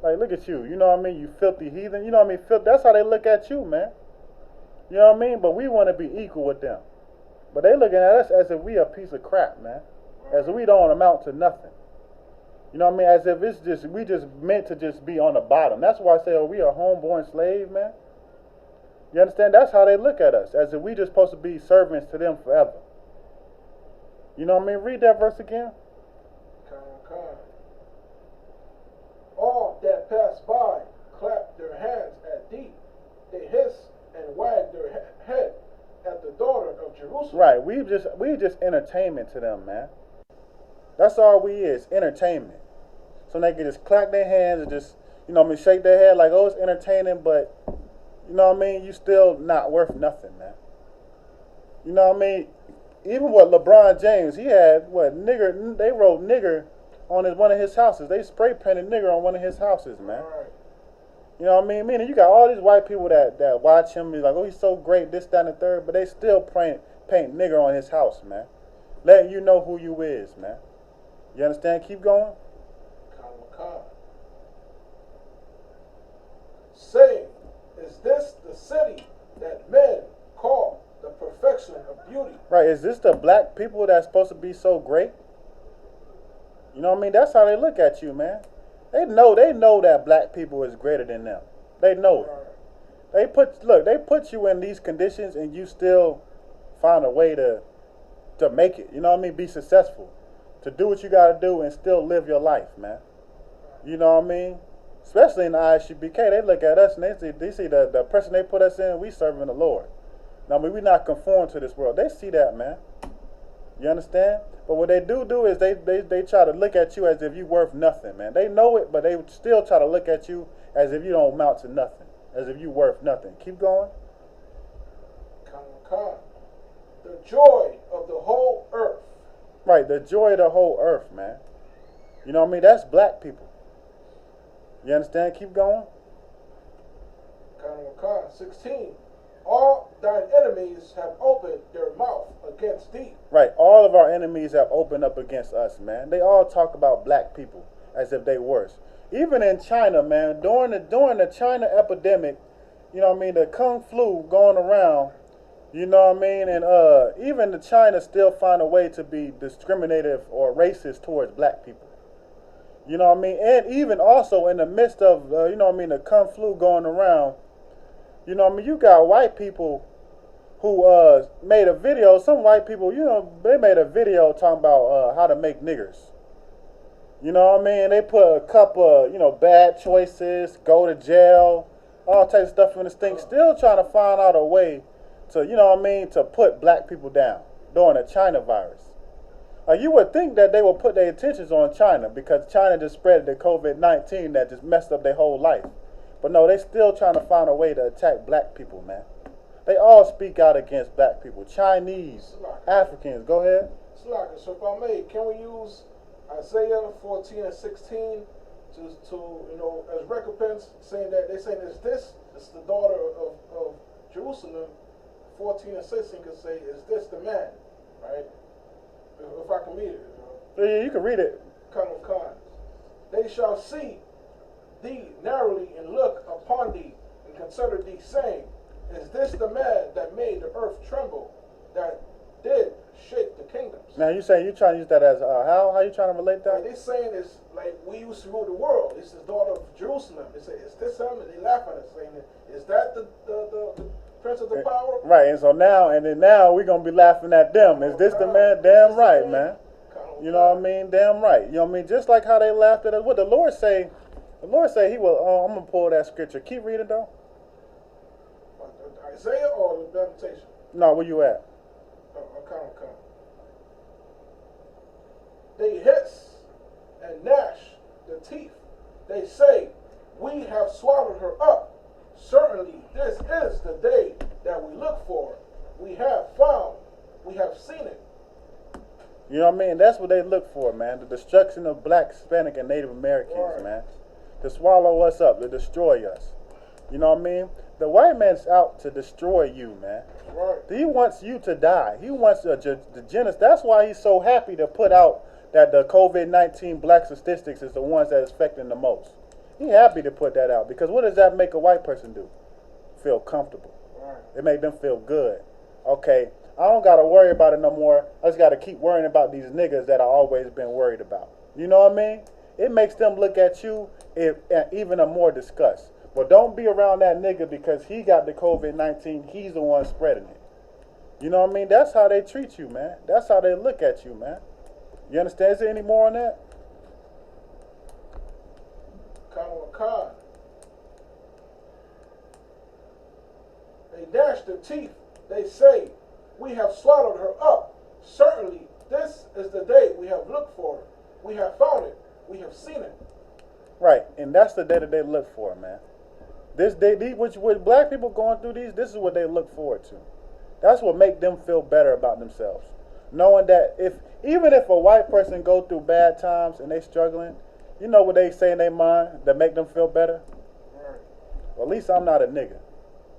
Like, look at you. You know what I mean? You filthy heathen. You know what I mean? That's how they look at you, man. You know what I mean? But we want to be equal with them. But they looking at us as if we a piece of crap, man. As if we don't amount to nothing. You know what I mean? As if it's just, we just meant to just be on the bottom. That's why I say, oh, we are homeborn slave, man. You understand? That's how they look at us, as if we just supposed to be servants to them forever. You know what I mean? Read that verse again. All that pass by clap their hands at thee. They hiss and wag their head at the daughter of Jerusalem. Right. We just entertainment to them, man. That's all we is, entertainment. So they can just clap their hands and just, you know what I mean, shake their head like, oh, it's entertaining, but, you know what I mean, you still not worth nothing, man. You know what I mean? Even with LeBron James, he had, nigger, they wrote nigger on one of his houses. They spray painted nigger on one of his houses, man. Right. You know what I mean? Meaning you got all these white people that watch him, be like, oh, he's so great, this, that, and the third, but they still paint nigger on his house, man. Letting you know who you is, man. You understand? Keep going. Saying, is this the city that men call the perfection of beauty? Right, is this the black people that's supposed to be so great? You know what I mean? That's how they look at you, man. They know that black people is greater than them. They know it. They put you in these conditions and you still find a way to make it. You know what I mean? Be successful. To do what you gotta do and still live your life, man. You know what I mean? Especially in the I.S.U.P.K, they look at us and they see the person they put us in, we serving the Lord. Now, I mean, we not conformed to this world. They see that, man. You understand? But what they do is they try to look at you as if you worth nothing, man. They know it, but they still try to look at you as if you don't amount to nothing, as if you worth nothing. Keep going. The joy of the whole earth. Right, the joy of the whole earth, man. You know what I mean? That's black people. You understand? Keep going. 16. All thine enemies have opened their mouth against thee. Right, all of our enemies have opened up against us, man. They all talk about black people as if they worse. Even in China, man, during the China epidemic, you know what I mean, the Kung flu going around, you know what I mean, and even the China still find a way to be discriminative or racist towards black people. You know what I mean? And even also in the midst of, you know what I mean, the Kung flu going around, you know what I mean, you got white people who made a video, some white people, you know, they made a video talking about how to make niggers. You know what I mean? They put a couple of, you know, bad choices, go to jail, all types of stuff in this thing, still trying to find out a way to, you know what I mean, to put black people down during the China virus. You would think that they would put their attentions on China because China just spread the COVID-19 that just messed up their whole life. But no, they still trying to find a way to attack black people, man. They all speak out against black people. Chinese, Africans, go ahead. So if I may, can we use Isaiah 14 and 16 to you know, as recompense, saying that they're saying, is the daughter of Jerusalem? 14 and 16 could say, is this the man, right? If I can read it. Yeah, you can read it. They shall see thee narrowly and look upon thee and consider thee, saying, is this the man that made the earth tremble, that did shake the kingdoms? Now you saying you trying to use that as how? How you trying to relate that? Like they saying it's like we used to rule the world. This is the daughter of Jerusalem. They say, is this him? And they laugh at us, saying, is that the prince of the power? Right, and so now we're gonna be laughing at them. Is this the man? Damn right, man. You know what I mean? Damn right. You know what I mean? Just like how they laughed at us. What the Lord say? The Lord say He will. I'm gonna pull that scripture. Keep reading though. Isaiah or the Lamentation? No, where you at? They hiss and gnash their teeth. They say, we have swallowed her up. Certainly, this is the day that we look for. We have found, we have seen it. You know what I mean? That's what they look for, man. The destruction of black, Hispanic, and Native Americans, man. To swallow us up, to destroy us. You know what I mean? The white man's out to destroy you, man. Right. He wants you to die. He wants the genocide. That's why he's so happy to put out that the COVID-19 black statistics is the ones that is affecting the most. He happy to put that out because what does that make a white person do? Feel comfortable. Right. It make them feel good. Okay, I don't got to worry about it no more. I just got to keep worrying about these niggas that I always been worried about. You know what I mean? it makes them look at you even a more disgust. Well, don't be around that nigga because he got the COVID-19. He's the one spreading it. You know what I mean? That's how they treat you, man. That's how they look at you, man. You understand? Is there any more on that? Kamala. They dash their teeth. They say, we have swallowed her up. Certainly, this is the day we have looked for. We have found it. We have seen it. Right, and that's the day that they look for, man. This day, with black people going through these, this is what they look forward to. That's what make them feel better about themselves. Knowing that even if a white person go through bad times and they struggling, you know what they say in their mind that make them feel better? Right. Well, at least I'm not a nigga.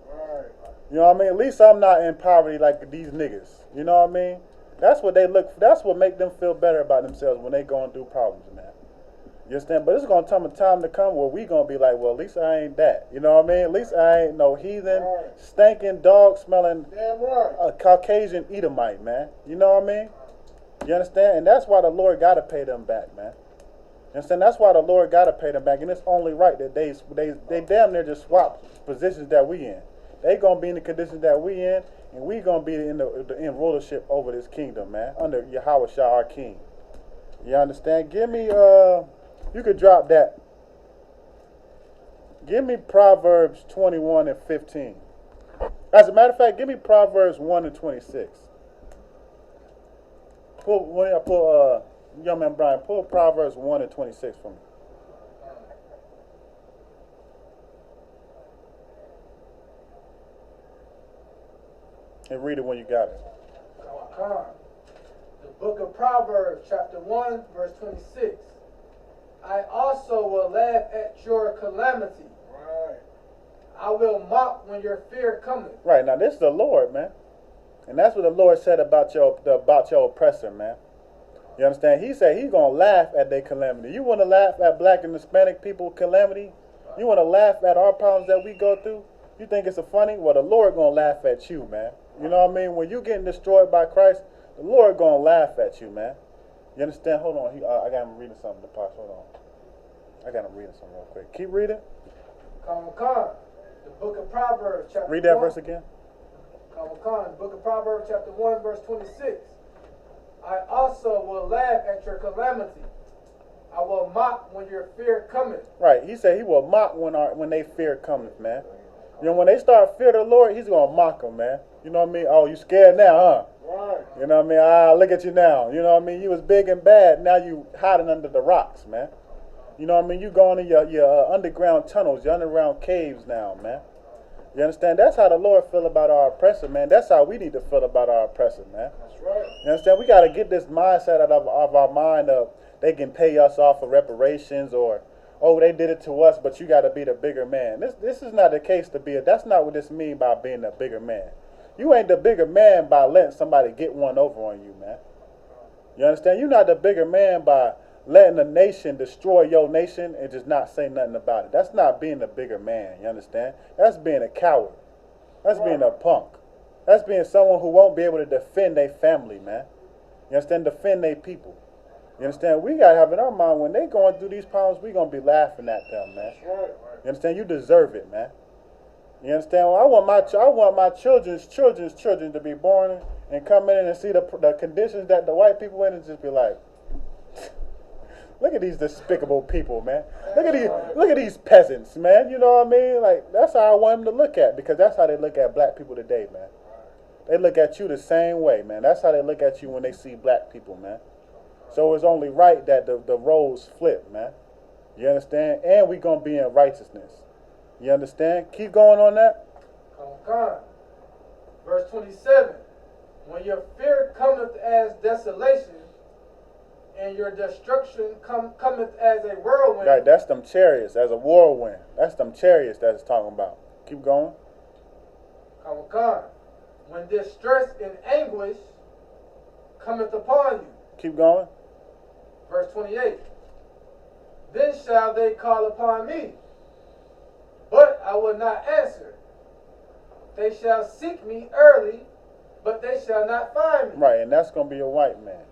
Right. You know what I mean? At least I'm not in poverty like these niggas. You know what I mean? That's what that's what make them feel better about themselves when they going through problems, man. You understand? But it's going to come a time to come where we going to be like, well, at least I ain't that. You know what I mean? At least I ain't no heathen, stinking, dog-smelling, Caucasian Edomite, man. You know what I mean? You understand? And that's why the Lord got to pay them back, man. You understand? That's why the Lord got to pay them back. And it's only right that they damn near just swap positions that we in. They going to be in the conditions that we in, and we going to be in rulership over this kingdom, man, under Yahweh Shah, our king. You understand? Give me, you could drop that. Give me Proverbs 21 and 15. As a matter of fact, give me Proverbs 1 and 26. Young man Brian, pull Proverbs 1 and 26 for me. And read it when you got it. The book of Proverbs, chapter 1, verse 26. I also will laugh at your calamity. Right. I will mock when your fear cometh. Right, now this is the Lord, man. And that's what the Lord said about your oppressor, man. You understand? He said he's going to laugh at their calamity. You want to laugh at black and Hispanic people calamity? You want to laugh at our problems that we go through? You think it's a funny? Well, the Lord going to laugh at you, man. You know what I mean? When you getting destroyed by Christ, the Lord going to laugh at you, man. You understand? Hold on. I got him reading something. Hold on. I got him reading something real quick. Keep reading. The book of Proverbs, chapter 1. Read that verse again. The book of Proverbs, chapter 1, verse 26. I also will laugh at your calamity. I will mock when your fear cometh. Right. He said he will mock when they fear cometh, man. You know, when they start fear the Lord, he's going to mock them, man. You know what I mean? Oh, you scared now, huh? Right. You know what I mean? Ah, look at you now. You know what I mean? You was big and bad. Now you hiding under the rocks, man. You know what I mean? You going in your underground tunnels, your underground caves now, man. You understand? That's how the Lord feel about our oppressor, man. That's how we need to feel about our oppressor, man. That's right. You understand? We got to get this mindset out of our mind of they can pay us off for reparations or, oh, they did it to us, but you got to be the bigger man. This is not the case to be. That's not what this means by being the bigger man. You ain't the bigger man by letting somebody get one over on you, man. You understand? You're not the bigger man by letting a nation destroy your nation and just not say nothing about it. That's not being the bigger man, you understand? That's being a coward. That's being a punk. That's being someone who won't be able to defend their family, man. You understand? Defend their people. You understand? We got to have in our mind when they going through these problems, we going to be laughing at them, man. You understand? You deserve it, man. You understand? Well, I want my children's children to be born and come in and see the conditions that the white people in and just be like, look at these despicable people, man. Look at these peasants, man. You know what I mean? Like, that's how I want them to look at, because that's how they look at black people today, man. They look at you the same way, man. That's how they look at you when they see black people, man. So it's only right that the roles flip, man. You understand? And we going to be in righteousness. You understand? Keep going on that. Verse 27. When your fear cometh as desolation, and your destruction cometh as a whirlwind. Right, that's them chariots, as a whirlwind. That's them chariots that it's talking about. Keep going. When distress and anguish cometh upon you. Keep going. Verse 28. Then shall they call upon me, but I will not answer. They shall seek me early, but they shall not find me. Right, and that's going to be a white man.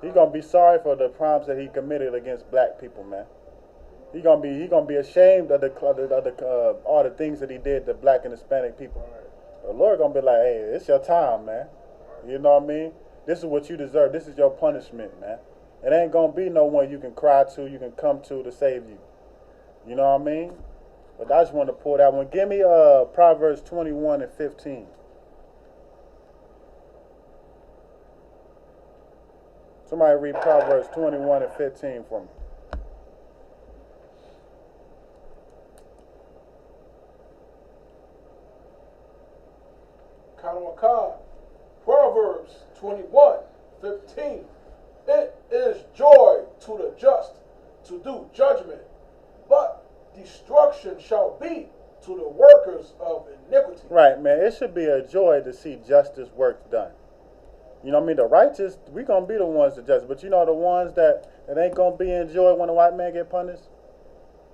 He gonna be sorry for the crimes that he committed against black people, man. He gonna be ashamed of all the things that he did to black and Hispanic people. The Lord gonna be like, hey, it's your time, man. You know what I mean? This is what you deserve. This is your punishment, man. It ain't gonna be no one you can cry to, you can come to save you. You know what I mean? But I just want to pull that one. Give me Proverbs 21 and 15. Somebody read Proverbs 21 and 15 for me. Proverbs 21:15. It is joy to the just to do judgment, but destruction shall be to the workers of iniquity. Right, man. It should be a joy to see justice work done. You know what I mean? The righteous, we going to be the ones to judge. But you know the ones that ain't going to be in joy when the white man get punished?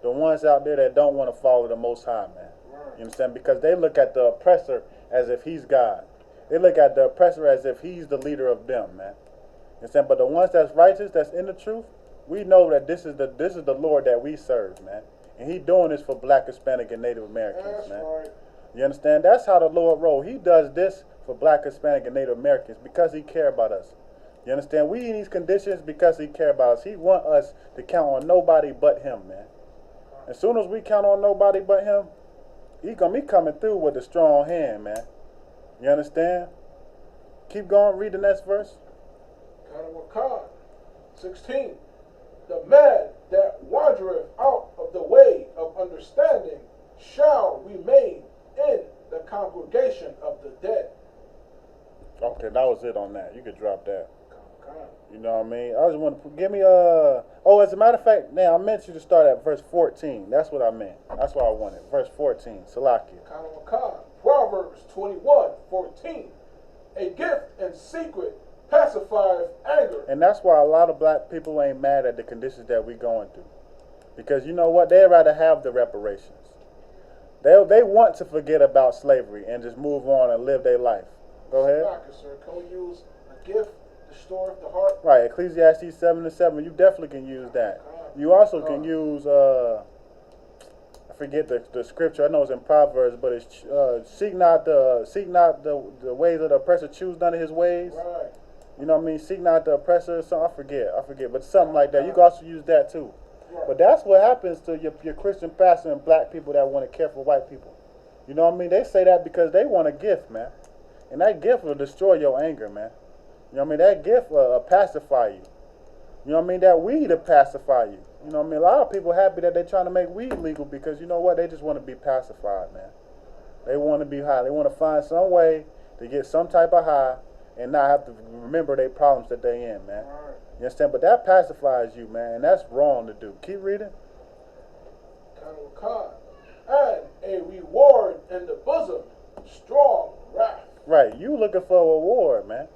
The ones out there that don't want to follow the Most High, man. You understand? Because they look at the oppressor as if he's God. They look at the oppressor as if he's the leader of them, man. You understand? But the ones that's righteous, that's in the truth, we know that this is the Lord that we serve, man. And he doing this for black, Hispanic, and Native Americans, man. Right. You understand? That's how the Lord rolls. He does this for black, Hispanic, and Native Americans because he care about us. You understand? We in these conditions because he care about us. He want us to count on nobody but him, man. As soon as we count on nobody but him, he gonna be coming through with a strong hand, man. You understand? Keep going. Read the next verse. 16. The man that wandereth out of the way of understanding shall remain in the congregation of the dead. Okay, that was it on that. You could drop that. You know what I mean? I just want to give me oh, as a matter of fact, now I meant you to start at verse 14. That's what I meant. That's what I wanted. Verse 14. Salakia. Proverbs 21:14. A gift in secret pacifieth anger. And that's why a lot of black people ain't mad at the conditions that we going through. Because you know what? They'd rather have the reparations. They want to forget about slavery and just move on and live their life. Go ahead. Sir, can we use a gift to store the heart? Right, Ecclesiastes 7:7. You definitely can use that. You also can use I forget the scripture. I know it's in Proverbs, but it's seek not the ways of the oppressor, choose none of his ways. Right. You know what I mean? Seek not the oppressor. So I forget, but something like that. You can also use that too. Right. But that's what happens to your Christian pastor and black people that want to care for white people. You know what I mean? They say that because they want a gift, man. And that gift will destroy your anger, man. You know what I mean? That gift will pacify you. You know what I mean? That weed will pacify you. You know what I mean? A lot of people happy that they're trying to make weed legal because you know what? They just want to be pacified, man. They want to be high. They want to find some way to get some type of high and not have to remember their problems that they're in, man. Right. You understand? But that pacifies you, man. And that's wrong to do. Keep reading. And a reward in the bosom, strong wrath. Right. You looking for a reward, man.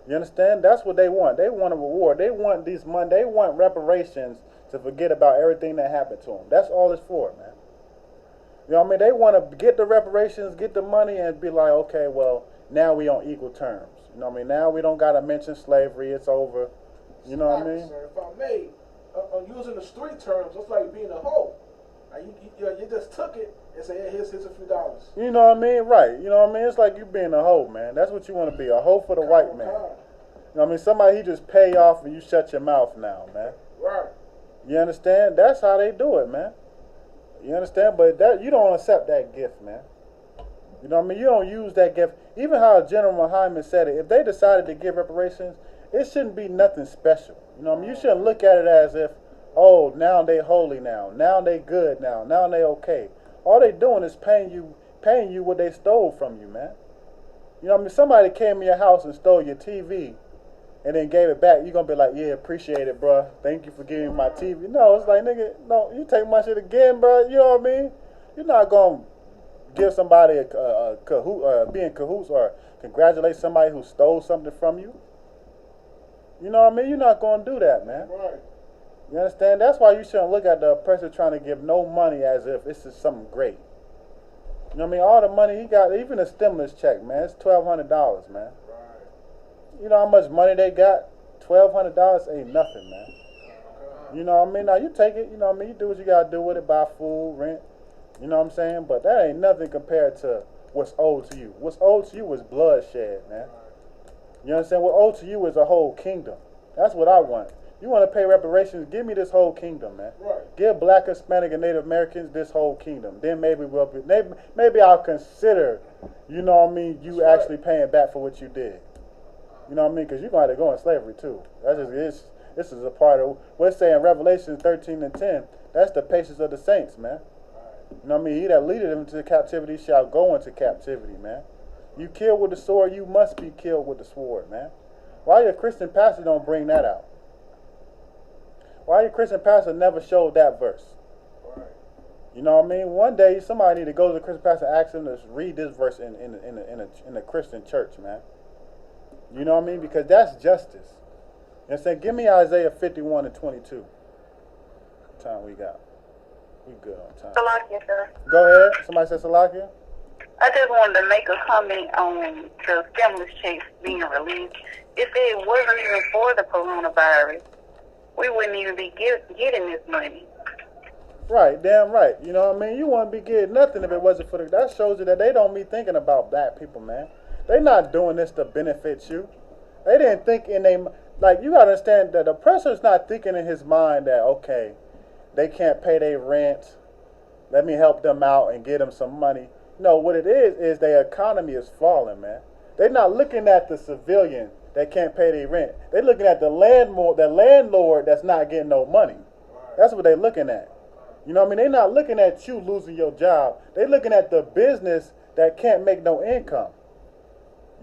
You understand? That's what they want. They want a reward. They want these money. They want reparations to forget about everything that happened to them. That's all it's for, man. You know what I mean? They want to get the reparations, get the money, and be like, okay, well, now we on equal terms. You know what I mean? Now we don't got to mention slavery. It's over. You know what I mean? Sir, if I may, using the street terms, it's like being a hoe. You just took it and say, hey, here's a few dollars. You know what I mean? Right. You know what I mean? It's like you being a hoe, man. That's what you want to be, a hoe for the white man. You know what I mean? Somebody he just pay off and you shut your mouth now, man. Right. You understand? That's how they do it, man. You understand? But that you don't accept that gift, man. You know what I mean? You don't use that gift. Even how General Muhammad said it, if they decided to give reparations, it shouldn't be nothing special. You know what I mean? You shouldn't look at it as if, oh, now they holy now. Now they good now. Now they okay. All they doing is paying you what they stole from you, man. You know what I mean? Somebody came in your house and stole your TV and then gave it back. You're going to be like, yeah, appreciate it, bro. Thank you for giving me my TV. No, it's like, nigga, no, you take my shit again, bro. You know what I mean? You're not going to give somebody be in cahoots or congratulate somebody who stole something from you. You know what I mean? You're not going to do that, man. Right. You understand? That's why you shouldn't look at the oppressor trying to give no money as if this is something great. You know what I mean? All the money he got, even a stimulus check, man, it's $1,200, man. Right. You know how much money they got? $1,200 ain't nothing, man. You know what I mean? Now you take it, you know what I mean? You do what you gotta do with it, buy food, rent, you know what I'm saying? But that ain't nothing compared to what's owed to you. What's owed to you is bloodshed, man. You understand? What owed to you is a whole kingdom. That's what I want. You want to pay reparations? Give me this whole kingdom, man. Right. Give Black, Hispanic, and Native Americans this whole kingdom. Then maybe maybe I'll consider, you know what I mean, you That's actually paying back for what you did. You know what I mean? Because you're going to have to go in slavery too. That's just this is a part of what's saying Revelation 13 and 10. That's the patience of the saints, man. You know what I mean? He that leadeth them into captivity shall go into captivity, man. You kill with the sword, you must be killed with the sword, man. Why your Christian pastor don't bring that out? Why your Christian pastor never showed that verse? Right. You know what I mean? One day somebody need to go to the Christian pastor and ask him to read this verse in a Christian church, man. You know what I mean? Because that's justice. And say, give me Isaiah 51 and 22. What time we got? We good on time. Salakia, sir. Go ahead. Somebody said Salakia? I just wanted to make a comment on the stimulus checks being released. If it wasn't even for the coronavirus, we wouldn't even be getting this money. Right, damn right. You know what I mean? You wouldn't be getting nothing if it wasn't for the... That shows you that they don't be thinking about black people, man. They not doing this to benefit you. They didn't think in they... Like, you got to understand that the oppressor's not thinking in his mind that, okay, they can't pay their rent. Let me help them out and get them some money. No, what it is their economy is falling, man. They're not looking at the civilian that can't pay their rent. They're looking at the landlord that's not getting no money. That's what they're looking at. You know what I mean? They're not looking at you losing your job. They're looking at the business that can't make no income.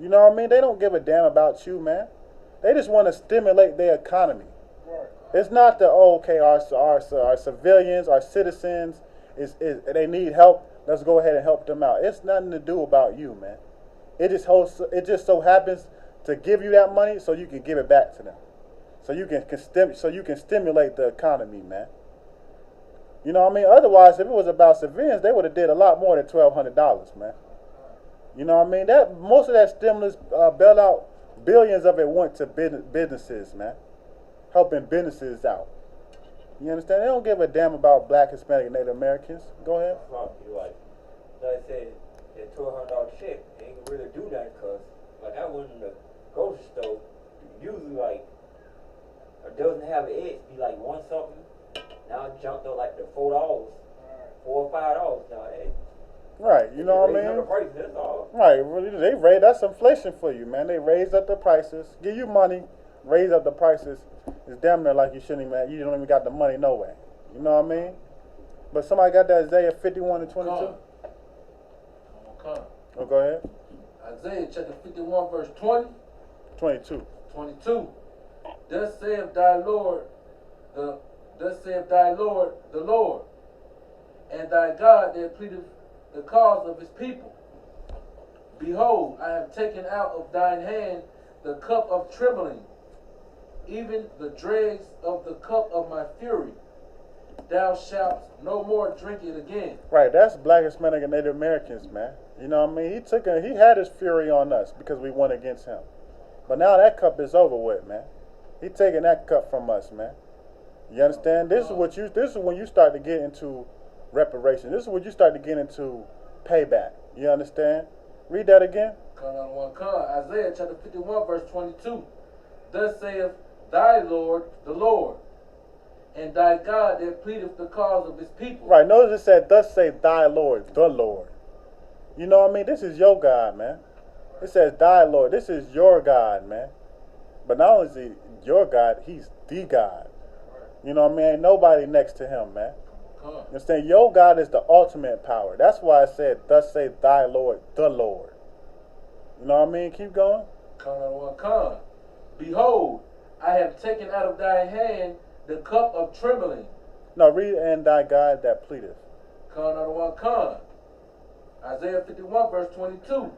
You know what I mean? They don't give a damn about you, man. They just want to stimulate their economy. It's not the, our civilians, our citizens, they need help. Let's go ahead and help them out. It's nothing to do about you, man. It just so happens to give you that money so you can give it back to them. So you can stimulate the economy, man. You know what I mean? Otherwise, if it was about civilians, they would have did a lot more than $1,200, man. You know what I mean? That most of that stimulus bailout, billions of it went to businesses, man. Helping businesses out. You understand? They don't give a damn about Black, Hispanic, and Native Americans. Go ahead. Like I said, that $1,200 check ain't gonna really do that, because like I went in the grocery store, usually like a dozen have an eggs be like one something. Now it jumped up like to $4, $4 or $5 now. Hey, right, you know what I mean? The price, that's all. Right, they raised, that's inflation for you, man. They raised up the prices, give you money, raise up the prices. It's damn near like you shouldn't even, you don't even got the money no way. You know what I mean? But somebody got that Isaiah 51 and 22? Come. Oh, go ahead. Isaiah chapter 51 verse 20. 22. 22. Thus saith thy Lord, the Lord, and thy God that pleadeth the cause of his people. Behold, I have taken out of thine hand the cup of trembling, even the dregs of the cup of my fury. Thou shalt no more drink it again. Right, that's Black, Hispanic, and Native Americans, man. You know what I mean? He had his fury on us because we went against him. But now that cup is over with, man. He taking that cup from us, man. You understand? This is when you start to get into reparation. This is when you start to get into payback. You understand? Read that again. Isaiah chapter 51 verse 22. Thus saith thy Lord, the Lord, and thy God that pleadeth the cause of his people. Right, notice it said, thus say thy Lord, the Lord. You know what I mean? This is your God, man. It says thy Lord. This is your God, man. But not only is he your God, he's the God. You know what I mean? Ain't nobody next to him, man. You understand? Your God is the ultimate power. That's why I said, thus say thy Lord, the Lord. You know what I mean? Keep going. Behold, I have taken out of thy hand the cup of trembling. No, read, and thy God that pleadeth. Isaiah 51 verse 22.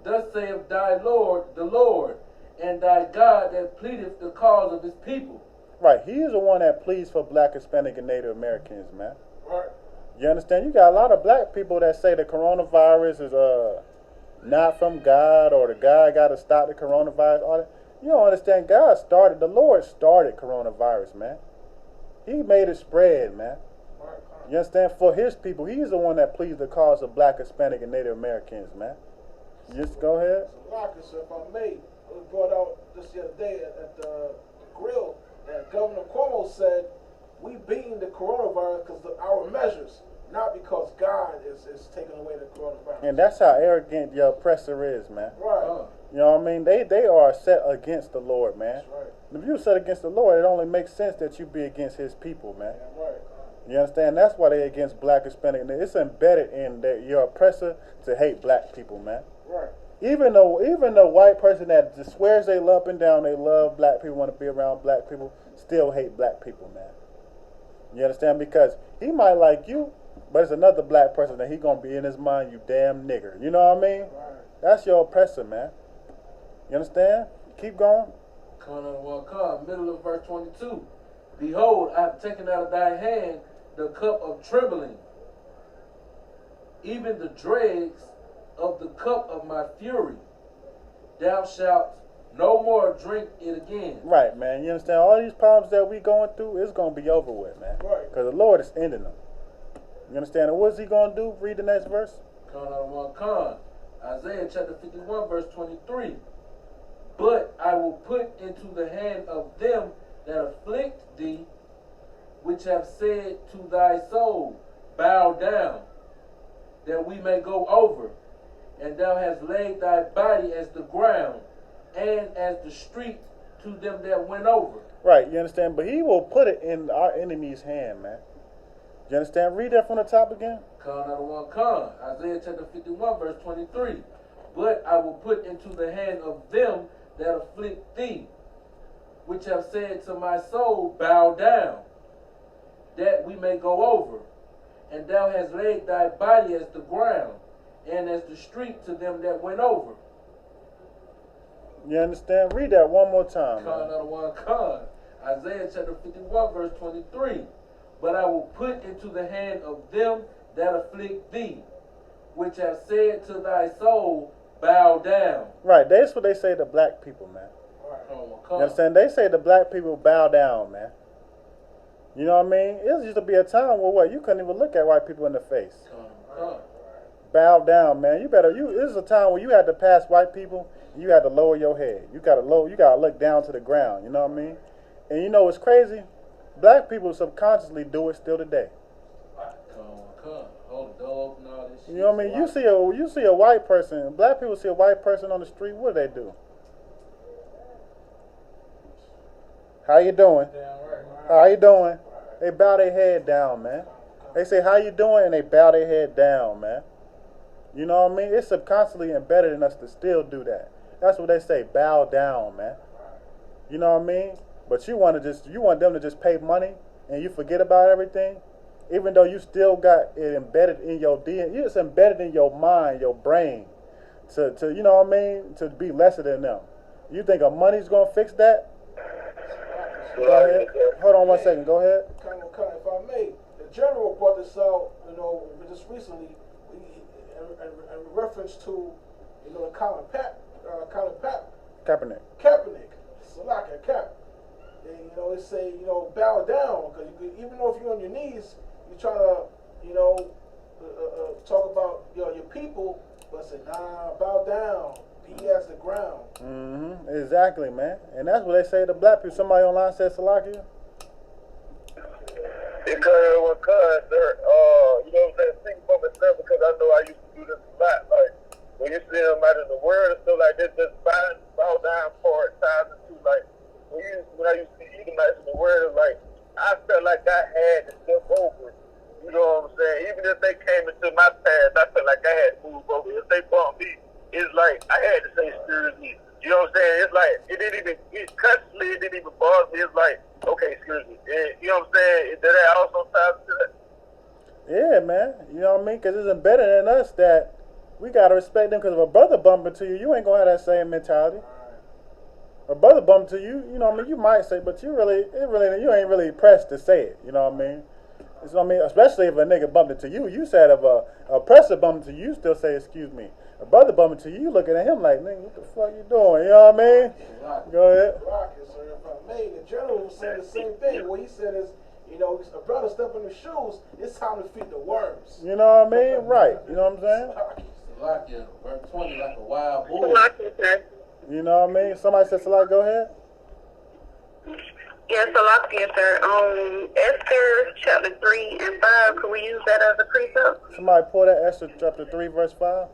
Thus saith thy Lord, the Lord, and thy God that pleadeth the cause of his people. Right, he is the one that pleads for Black, Hispanic, and Native Americans, man. Right. You understand? You got a lot of black people that say the coronavirus is not from God, or the God got to stop the coronavirus. All that. You don't understand. The Lord started coronavirus, man. He made it spread, man. You understand? For his people, he's the one that pleads the cause of black, Hispanic, and Native Americans, man. Just go ahead. So if I may, it was brought out just the other day at the grill that Governor Cuomo said, we beating the coronavirus because of our measures, not because God is taking away the coronavirus. And that's how arrogant your oppressor is, man. Right. You know what I mean? They are set against the Lord, man. That's right. If you're set against the Lord, it only makes sense that you be against his people, man. Yeah, right. You understand? That's why they're against black, Hispanic. It's embedded in your oppressor to hate black people, man. Right. Even the white person that just swears they love up and down, they love black people, want to be around black people, still hate black people, man. You understand? Because he might like you, but it's another black person that he gonna be in his mind, you damn nigger. You know what I mean? Right. That's your oppressor, man. You understand? Keep going. Middle of verse 22. Behold, I have taken out of thy hand the cup of trembling, even the dregs of the cup of my fury. Thou shalt no more drink it again. Right, man. You understand? All these problems that we going through, it's going to be over with, man. Right. Because the Lord is ending them. You understand? And what's he going to do? Read the next verse. Isaiah chapter 51, verse 23. But I will put into the hand of them that afflict thee, which have said to thy soul, bow down, that we may go over. And thou hast laid thy body as the ground, and as the street to them that went over. Right, you understand? But he will put it in our enemy's hand, man. You understand? Read that from the top again. Isaiah chapter 51, verse 23. But I will put into the hand of them that afflict thee, which have said to my soul, bow down, that we may go over. And thou hast laid thy body as the ground, and as the street to them that went over. You understand? Read that one more time. Isaiah chapter 51, verse 23. But I will put into the hand of them that afflict thee, which have said to thy soul, bow down. Right, that's what they say to black people, man. You understand? They say the black people bow down, man. You know what I mean? It used to be a time where you couldn't even look at white people in the face. Bow down, man. This is a time where you had to pass white people, you had to lower your head. You gotta look down to the ground, you know what I mean? And you know what's crazy? Black people subconsciously do it still today. You know what I mean? You see a white person, black people see a white person on the street, what do? How you doing? How you doing? They bow their head down, man. They say, how you doing? And they bow their head down, man. You know what I mean? It's subconsciously embedded in us to still do that. That's what they say, bow down, man. You know what I mean? But you want them to just pay money and you forget about everything, even though you still got it embedded in your DNA. It's embedded in your mind, your brain, to you know what I mean, to be lesser than them. You think money's gonna fix that? Go ahead. Hold on one second. Go ahead. If I may, the general brought this out, just recently, in reference to, Colin Kaepernick. Salaka Cap. They say, bow down, because even though if you're on your knees, you're trying to, talk about your people, but say, nah, bow down, be as the ground. Exactly, man. And that's what they say to black people. Somebody online said Salakia. Because sir, you know what I'm saying, think for myself, because I know I used to do this a lot. Like, when you see them out in the world and stuff like this, just bow down for it, times and two. Like, when I used to see Edomites in the world, like, I felt like I had to step over. You know what I'm saying? Even if they came into my path, I felt like I had to move over. If they bumped me, it's like I had to say, excuse me. You know what I'm saying? It's like, it didn't even bother me. It's like, okay, excuse me. You know what I'm saying? Did that also tie to that? Yeah, man. You know what I mean? Because it's embedded in us that we got to respect them, because if a brother bump into you, you ain't going to have that same mentality. A brother bump to you, you know what I mean? You might say, but you ain't really pressed to say it. You know what I mean? You know what I mean? Especially if a nigga bumped into you. You said if a oppressor bumped into you, you still say, excuse me. A brother bumping to you, you looking at him like, nigga, what the fuck you doing? You know what I mean? Go ahead. Rocket, sir. If I may, the general was saying the same thing. What he said is, you know, a brother step in the shoes, it's time to feed the worms. You know what I mean? Right. You know what I'm saying? Salakia, verse 20, like a wild bull. You know what I mean? Somebody said Salah, go ahead. Yes, Salakia, sir. Esther chapter 3 and 5, could we use that as a precept? Somebody pull that Esther chapter 3, verse 5.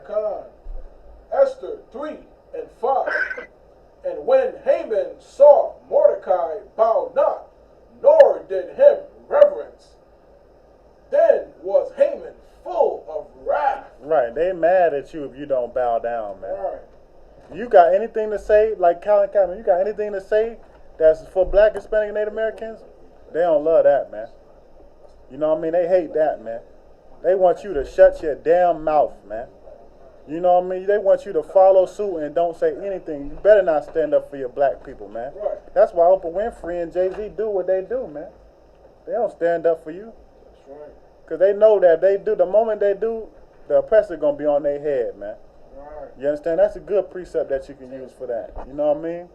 Khan. Esther 3 and 5. And when Haman saw Mordecai bow not, nor did him reverence, then was Haman full of wrath. Right, they mad at you if you don't bow down, man. Right. You got anything to say, like Colin Cameron, you got anything to say that's for black, Hispanic, and Native Americans? They don't love that, man. You know what I mean? They hate that, man. They want you to shut your damn mouth, man. You know what I mean? They want you to follow suit and don't say anything. You better not stand up for your black people, man. Right. That's why Oprah Winfrey and Jay-Z do what they do, man. They don't stand up for you. That's right. Because they know that if they do, the moment they do, the oppressor going to be on their head, man. Right. You understand? That's a good precept that you can use for that. You know what I mean?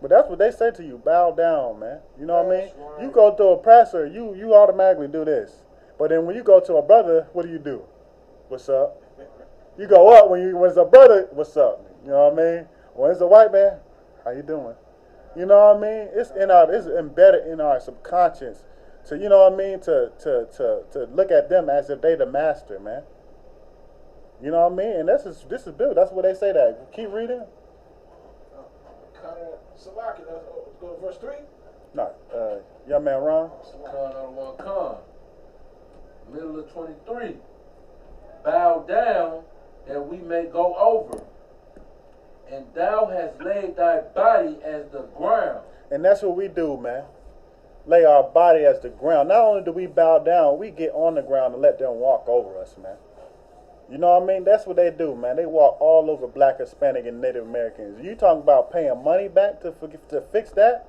But that's what they say to you. Bow down, man. You know what I mean? Right. You go to an oppressor, you automatically do this. But then when you go to a brother, what do? What's up? You go up when it's a brother, what's up? You know what I mean? When it's a white man, how you doing? You know what I mean? It's embedded in our subconscious to, you know what I mean, to look at them as if they the master, man. You know what I mean? And this is Bill. That's what they say that. Keep reading. Salaki, let's go to verse 3. No, young man Ron. Con. Middle of 23. Bow down that we may go over, and thou hast laid thy body as the ground. And that's what we do, man. Lay our body as the ground. Not only do we bow down, we get on the ground and let them walk over us, man. You know what I mean? That's what they do, man. They walk all over black, Hispanic, and Native Americans. You talking about paying money back to fix that?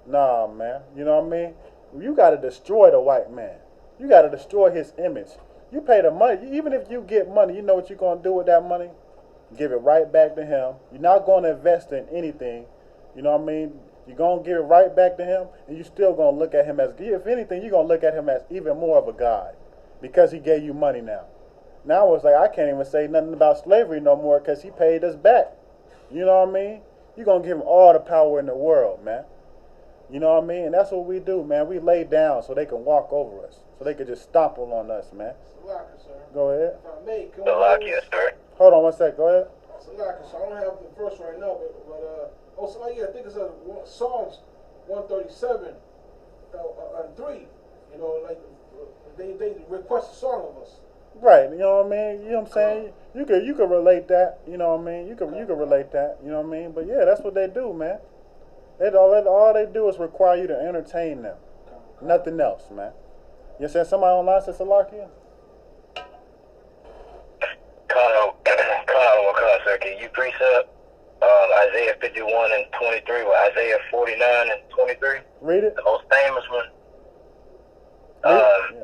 Nah, man. You know what I mean? You got to destroy the white man. You got to destroy his image. You pay the money. Even if you get money, you know what you're going to do with that money? Give it right back to him. You're not going to invest in anything. You know what I mean? You're going to give it right back to him, and you're still going to look at him as, if anything, you're going to look at him as even more of a God because he gave you money now. Now it's like, I can't even say nothing about slavery no more because he paid us back. You know what I mean? You're going to give him all the power in the world, man. You know what I mean? And that's what we do, man. We lay down so they can walk over us, so they can just stomp on us, man. Salaki, sir. Go ahead. If I may, can Salaki, sir. Hold on one sec. Go ahead. Salaki, so I don't have the verse right now, but Salaki, I think it's Psalms 137 and 3. You know, like they request a song of us. Right, you know what I mean? You know what I'm saying? You could relate that, you know what I mean? You could relate that, you know what I mean? But yeah, that's what they do, man. All they do is require you to entertain them. Nothing else, man. You saying somebody online says Salakia? Sir, can you precept Isaiah 51 and 23 with Isaiah 49 and 23? Read it. The most famous one.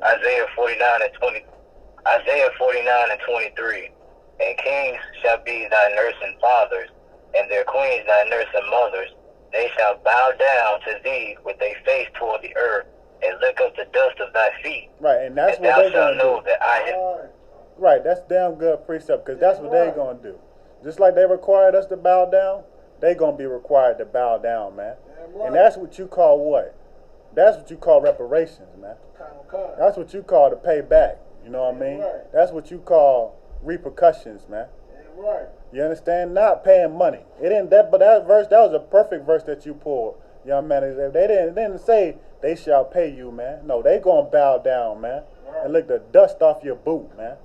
Isaiah 49 and 20. Isaiah 49 and 23. And kings shall be thy nursing fathers, and their queens thy nursing mothers. They shall bow down to thee with their face toward the earth, and lick up the dust of thy feet. Right, and that's and what thou they shalt gonna know do. That I am. Right, that's damn good precept, because that's what they gonna do. Just like they required us to bow down, they gonna be required to bow down, man. And that's what you call what? That's what you call reparations, man. That's what you call to pay back. You know what I mean? That's what you call repercussions, man. Right. You understand? Not paying money. It didn't that, but that verse, that was a perfect verse that you pulled, young man. They didn't say they shall pay you, man. No, they gonna bow down, man, and lick the dust off your boot, man.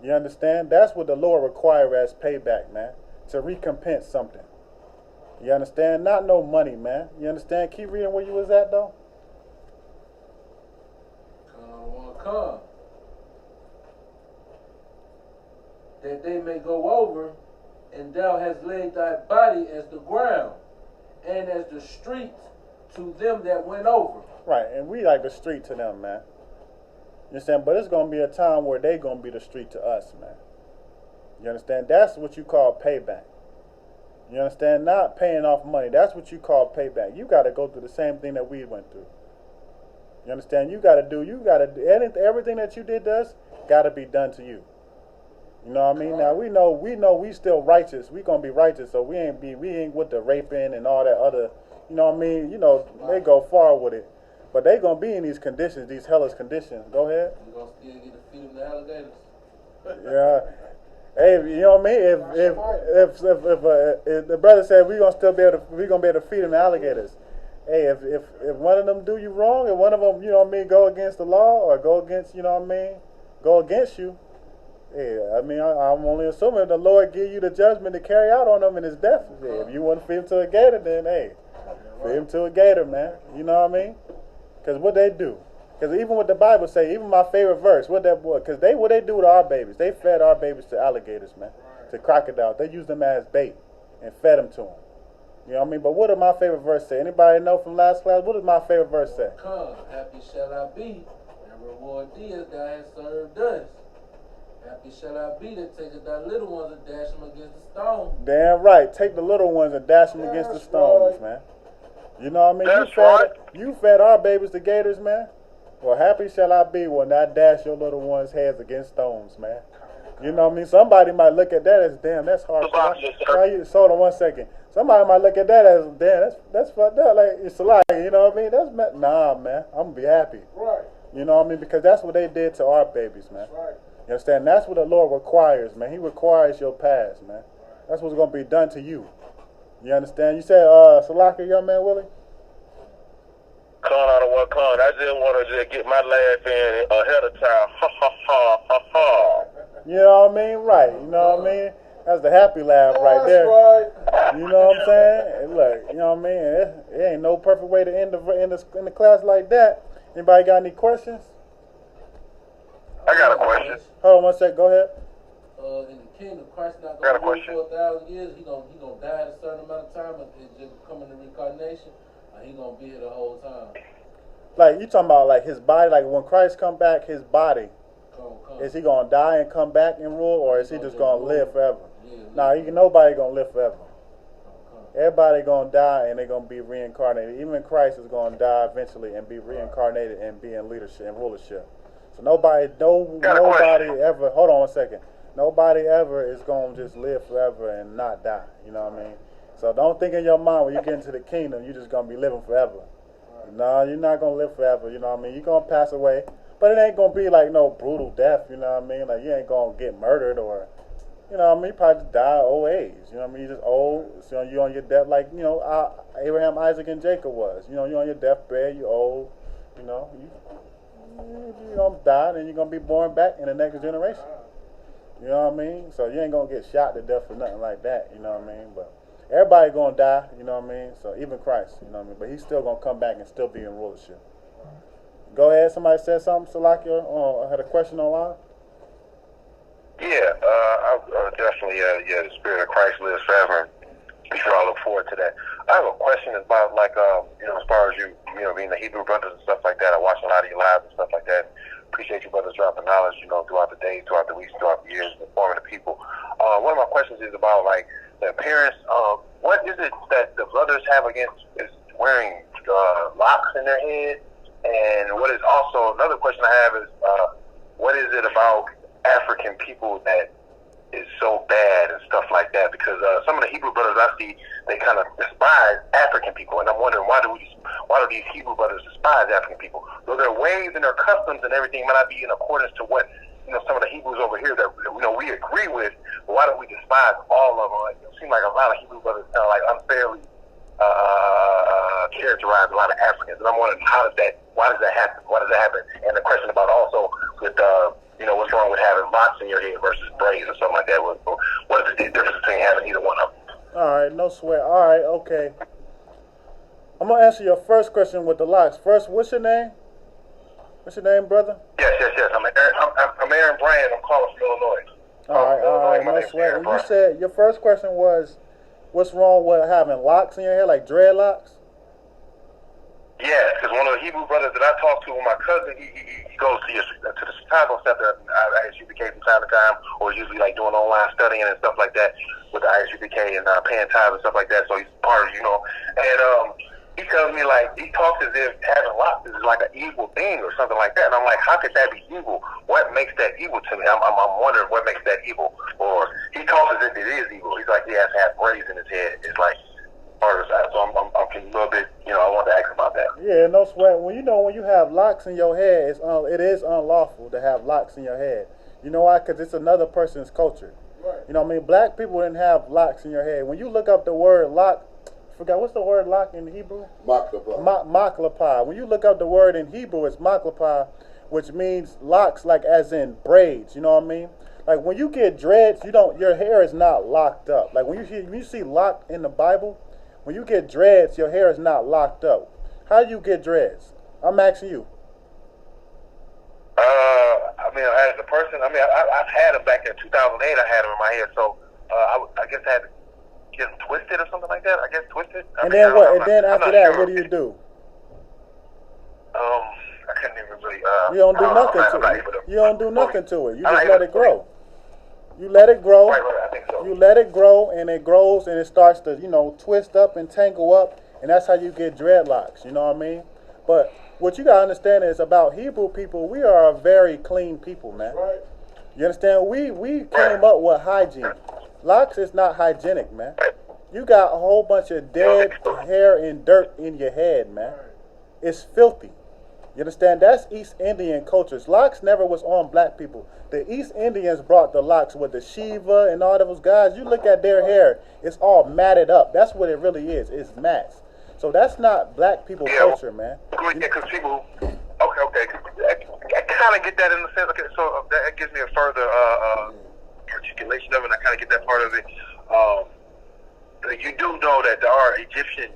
You understand? That's what the Lord requires as payback, man, to recompense something. You understand? Not no money, man. You understand? Keep reading where you was at, though. Come. That they may go over, and thou hast laid thy body as the ground, and as the street to them that went over. Right, and we like the street to them, man. You understand? But it's going to be a time where they going to be the street to us, man. You understand? That's what you call payback. You understand? Not paying off money. That's what you call payback. You got to go through the same thing that we went through. You understand? You got to do everything that you did to us got to be done to you. You know what I mean? Now we know we still righteous. We gonna be righteous, so we ain't with the raping and all that other. You know what I mean? You know they go far with it, but they gonna be in these conditions, these hellish conditions. Go ahead. You gonna still get to feed them the alligators? Yeah. Hey, you know what I mean? If the brother said we gonna be able to feed them the alligators. Hey, if one of them do you wrong, and one of them, you know what I mean, go against the law or go against, you know what I mean, go against you. Yeah, I mean, I'm only assuming the Lord give you the judgment to carry out on them in his death. Yeah, if you want to feed him to a gator, then hey, feed him to a gator, man. You know what I mean? Because what they do. Because even what the Bible say, even my favorite verse, what they do to our babies, they fed our babies to alligators, man, to crocodiles. They used them as bait and fed them to them. You know what I mean? But what did my favorite verse say? Anybody know from last class? What does my favorite verse say? Come, happy shall I be, and reward thee as thou hast served us. Happy shall I be that taketh thy little ones and dash them against the stone. Damn right. Take the little ones and dash them against the stones, man. You know what I mean? You fed our babies to gators, man. Well, happy shall I be when I dash your little ones' heads against stones, man. You know what I mean? Somebody might look at that as, damn, that's hard. Hold on 1 second. Somebody might look at that as, damn, that's fucked up. Like, it's like, you know what I mean? Nah, man. I'm going to be happy. Right. You know what I mean? Because that's what they did to our babies, man. Right. You understand? That's what the Lord requires, man. He requires your past, man. That's what's going to be done to you. You understand? You said, Salaka, young man, Willie? Con out of one con. I just want to just get my laugh in ahead of time. Ha ha ha ha ha. You know what I mean? Right. You know what I mean? That's the happy laugh right there. Right. You know what I'm saying? And look, you know what I mean? It ain't no perfect way to end the class like that. Anybody got any questions? I got a question. Hold on 1 sec. Go ahead. In the kingdom, Christ not going to live for 1,000 years. He gonna die at a certain amount of time and just come in the reincarnation. He gonna be here the whole time. Like you talking about like his body, like when Christ come back, his body. Is he gonna die and come back and rule, or is he just gonna live forever? Nah, nobody gonna live forever. Everybody gonna die and they gonna be reincarnated. Even Christ is gonna die eventually and be reincarnated and be in leadership and rulership. So nobody ever. Hold on 1 second. Nobody ever is gonna just live forever and not die. You know what I mean? So don't think in your mind when you get into the kingdom, you're just going to be living forever. No, you're not going to live forever, you know what I mean? You're going to pass away. But it ain't going to be like no brutal death, you know what I mean? Like you ain't going to get murdered or, you know what I mean? You probably just die of old age, you know what I mean? You're just old, so you're on your death like, you know, Abraham, Isaac, and Jacob was. You know, you're on your deathbed, you're old, you know. You're going to die and you're going to be born back in the next generation. You know what I mean? So you ain't going to get shot to death for nothing like that, you know what I mean? But everybody gonna die, you know what I mean? So even Christ, you know what I mean? But he's still gonna come back and still be in rulership. Go ahead, somebody said something, Salaki, I had a question online. Yeah, I definitely, the Spirit of Christ lives forever. We should all look forward to that. I have a question about, like, as far as you being the Hebrew brothers and stuff like that. I watch a lot of your lives and stuff like that. Appreciate you brothers dropping knowledge, throughout the days, throughout the weeks, throughout the years, informing the people. One of my questions is about, like, the appearance of, what is it that the brothers have against is wearing locks in their head? And what is also, another question I have is, what is it about African people that is so bad and stuff like that? Because some of the Hebrew brothers I see, they kind of despise African people, and I'm wondering why do these Hebrew brothers despise African people? Though their ways and their customs and everything might not be in accordance to what some of the Hebrews over here that we agree with, but why do we despise all of them? Like, it seems like a lot of Hebrew brothers kind of like unfairly characterize a lot of Africans, and I'm wondering why does that happen? Why does that happen? And the question about also with what's wrong with having locks in your head versus braids or something like that? What is the difference between having either one of them? All right, no sweat. All right, okay. I'm gonna answer your first question with the locks. First, what's your name? What's your name, brother? Yes. I'm Aaron Brand. I'm calling from Illinois. All right, no sweat. You said your first question was, What's wrong with having locks in your hair, like dreadlocks? Yeah, because one of the Hebrew brothers that I talked to, my cousin, he goes to the Chicago Center at I.S.U.P.K from time to time, or usually like doing online studying and stuff like that with the I.S.U.P.K and paying tithes and stuff like that. So he's part of, and he tells me like he talks as if having locks is like an evil thing or something like that. And I'm like, how could that be evil? What makes that evil to me? I'm wondering what makes that evil. Or he talks as if it is evil. He's like he has to have braids in his head. It's like part of the side. So I'm a little bit, I want to ask about that. Yeah, no sweat. When you have locks in your head, it is unlawful to have locks in your head. You know why? Because it's another person's culture. Right. You know what I mean? Black people didn't have locks in your head. When you look up the word lock, I forgot what's the word lock in Hebrew? Maklapa. When you look up the word in Hebrew, it's maklapa, which means locks, like as in braids. You know what I mean? Like when you get dreads, your hair is not locked up. Like when you see locked in the Bible, when you get dreads, your hair is not locked up. How do you get dreads? I'm asking you. As a person, I've had them back in 2008. I had them in my head, so I guess I had to get them twisted or something like that. I guess twisted. Then what? And then after that, what do you do? I couldn't even really. You don't do nothing to it. You don't do nothing to it. You just let it grow. You let it grow. Right, I think so. You let it grow, and it grows, and it starts to, twist up and tangle up, and that's how you get dreadlocks. You know what I mean? But what you gotta understand is about Hebrew people, we are a very clean people, man. Right. You understand? We came up with hygiene. Locks is not hygienic, man. You got a whole bunch of dead hair and dirt in your head, man. It's filthy. You understand? That's East Indian cultures. Locks never was on black people. The East Indians brought the locks with the Shiva and all those guys. You look at their hair, it's all matted up. That's what it really is. It's mats. So that's not black people culture, man. Yeah, because people, okay. I kind of get that in the sense. Okay, so that gives me a further articulation of it. I kind of get that part of it. You do know that there are Egyptian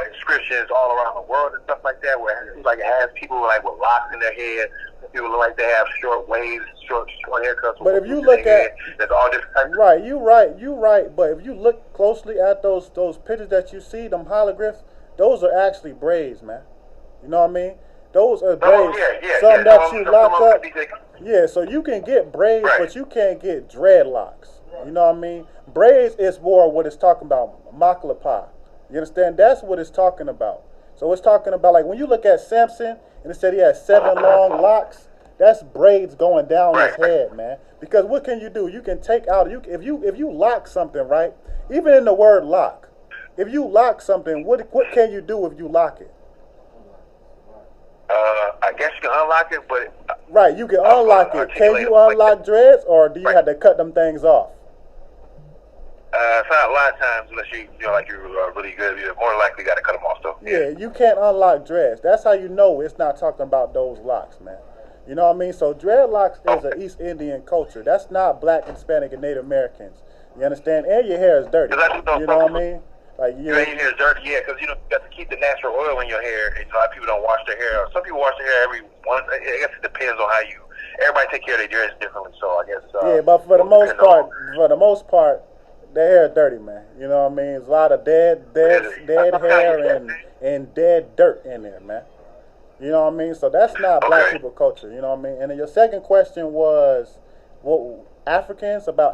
inscriptions all around the world and stuff like that, where it has people like with locks in their head. People look like they have short waves, short haircuts. But if you look at, there's all different types. Right, you right. But if you look closely at those pictures that you see, them hieroglyphs, those are actually braids, man. You know what I mean? Those are braids. Some that you lock up. Yeah, so you can get braids, but you can't get dreadlocks. You know what I mean? Braids is more what it's talking about, maklapa. You understand? That's what it's talking about. So it's talking about, like, when you look at Samson, and it said he had 7 long locks, that's braids going down his head, man. Because what can you do? You can take out, if you lock something, right? Even in the word lock, if you lock something, what can you do if you lock it? I guess you can unlock it, but... Right, you can unlock it. Can you unlock dreads, or do you have to cut them things off? It's not a lot of times unless you're really good. You're more likely got to cut them off, though. Yeah, you can't unlock dreads. That's how you know it's not talking about those locks, man. You know what I mean? So dreadlocks is an East Indian culture. That's not black, Hispanic, and Native Americans. You understand? And your hair is dirty. You know what I mean? Like your hair is dirty, yeah, because you got to keep the natural oil in your hair. And a lot of people don't wash their hair. Some people wash their hair every once. I guess it depends on how you. Everybody take care of their dress differently, so I guess. Yeah, but for the most part, their hair is dirty, man. You know what I mean? There's a lot of dead hair and dead dirt in there, man. You know what I mean? So that's not black people culture. You know what I mean? And then your second question was, about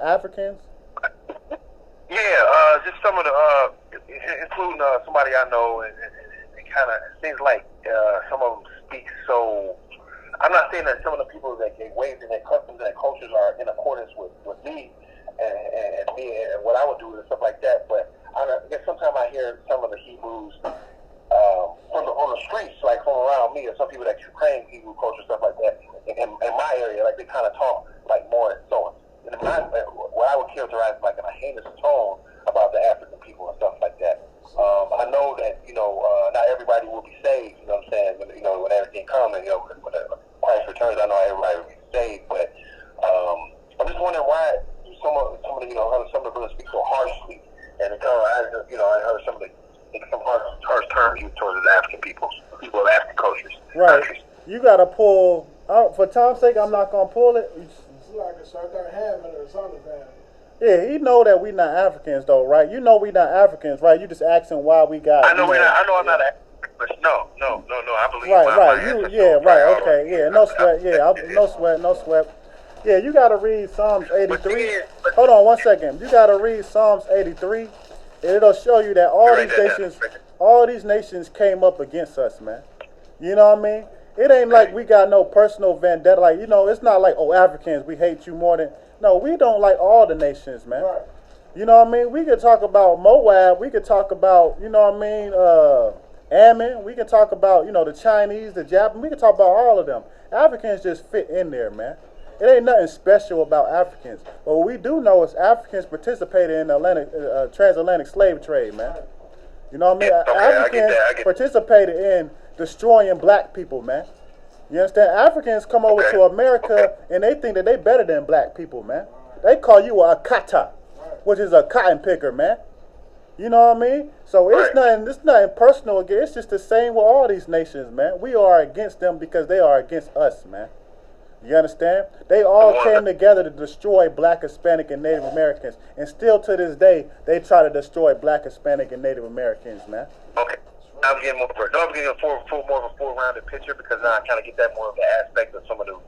Africans? Yeah, just some of the, including somebody I know, and it kind of seems like some of them speak so. I'm not saying that some of the people that get ways and their customs and their cultures are in accordance with me and me and what I would do and stuff like that, but I guess sometimes I hear some of the Hebrews on the streets, like from around me, or some people that Ukraine Hebrew culture, stuff like that, in my area, like they kind of talk like more insolent. And what I would characterize like in a heinous tone about the African people and stuff like that. I know that, not everybody will be saved, you know what I'm saying, when everything comes, and, when Christ returns, I know everybody will be saved, but I'm just wondering why some of the brothers speak so harshly, and I heard some harsh terms used towards the African people of African cultures. Right. You gotta pull, for time's sake, I'm not gonna pull it. It's like a circle ham and a son of Yeah, he know that we not Africans though, right? You know we not Africans, right? You just asking why we got. I know we're not. I know I'm not African, but no. I believe. Right. My You, ancestors yeah, were right. proud. Okay, yeah. No sweat. Yeah, no sweat. Yeah, you gotta read Psalms 83. Hold on 1 second. You gotta read Psalms 83, and it'll show you that all these nations came up against us, man. You know what I mean? It ain't like we got no personal vendetta. Like, you know, it's not like, oh, Africans, we hate you more than. No, we don't like all the nations, man. Right. You know what I mean? We could talk about Moab. We could talk about, you know what I mean, Ammon. We can talk about, you know, the Chinese, the Japanese. We can talk about all of them. Africans just fit in there, man. It ain't nothing special about Africans. But what we do know is Africans participated in the transatlantic slave trade, man. You know what I mean? Africans participated in destroying black people, man. You understand? Africans come over to America and they think that they better than black people, man. They call you a kata, which is a cotton picker, man. You know what I mean? So it's nothing personal again. It's just the same with all these nations, man. We are against them because they are against us, man. You understand? They all came together to destroy black, Hispanic, and Native Americans. And still to this day, they try to destroy black, Hispanic, and Native Americans, man. Okay. I'm getting more of a full-rounded picture because now I kind of get that more of the aspect of some of the, some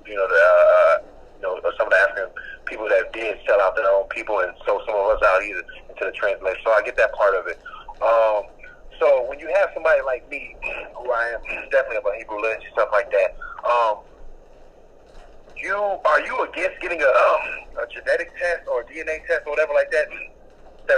of the African people that did sell out their own people and sold some of us out either into the translation. So I get that part of it. So when you have somebody like me, who I am definitely of a Hebrew lineage, stuff like that, are you against getting a genetic test or a DNA test or whatever like that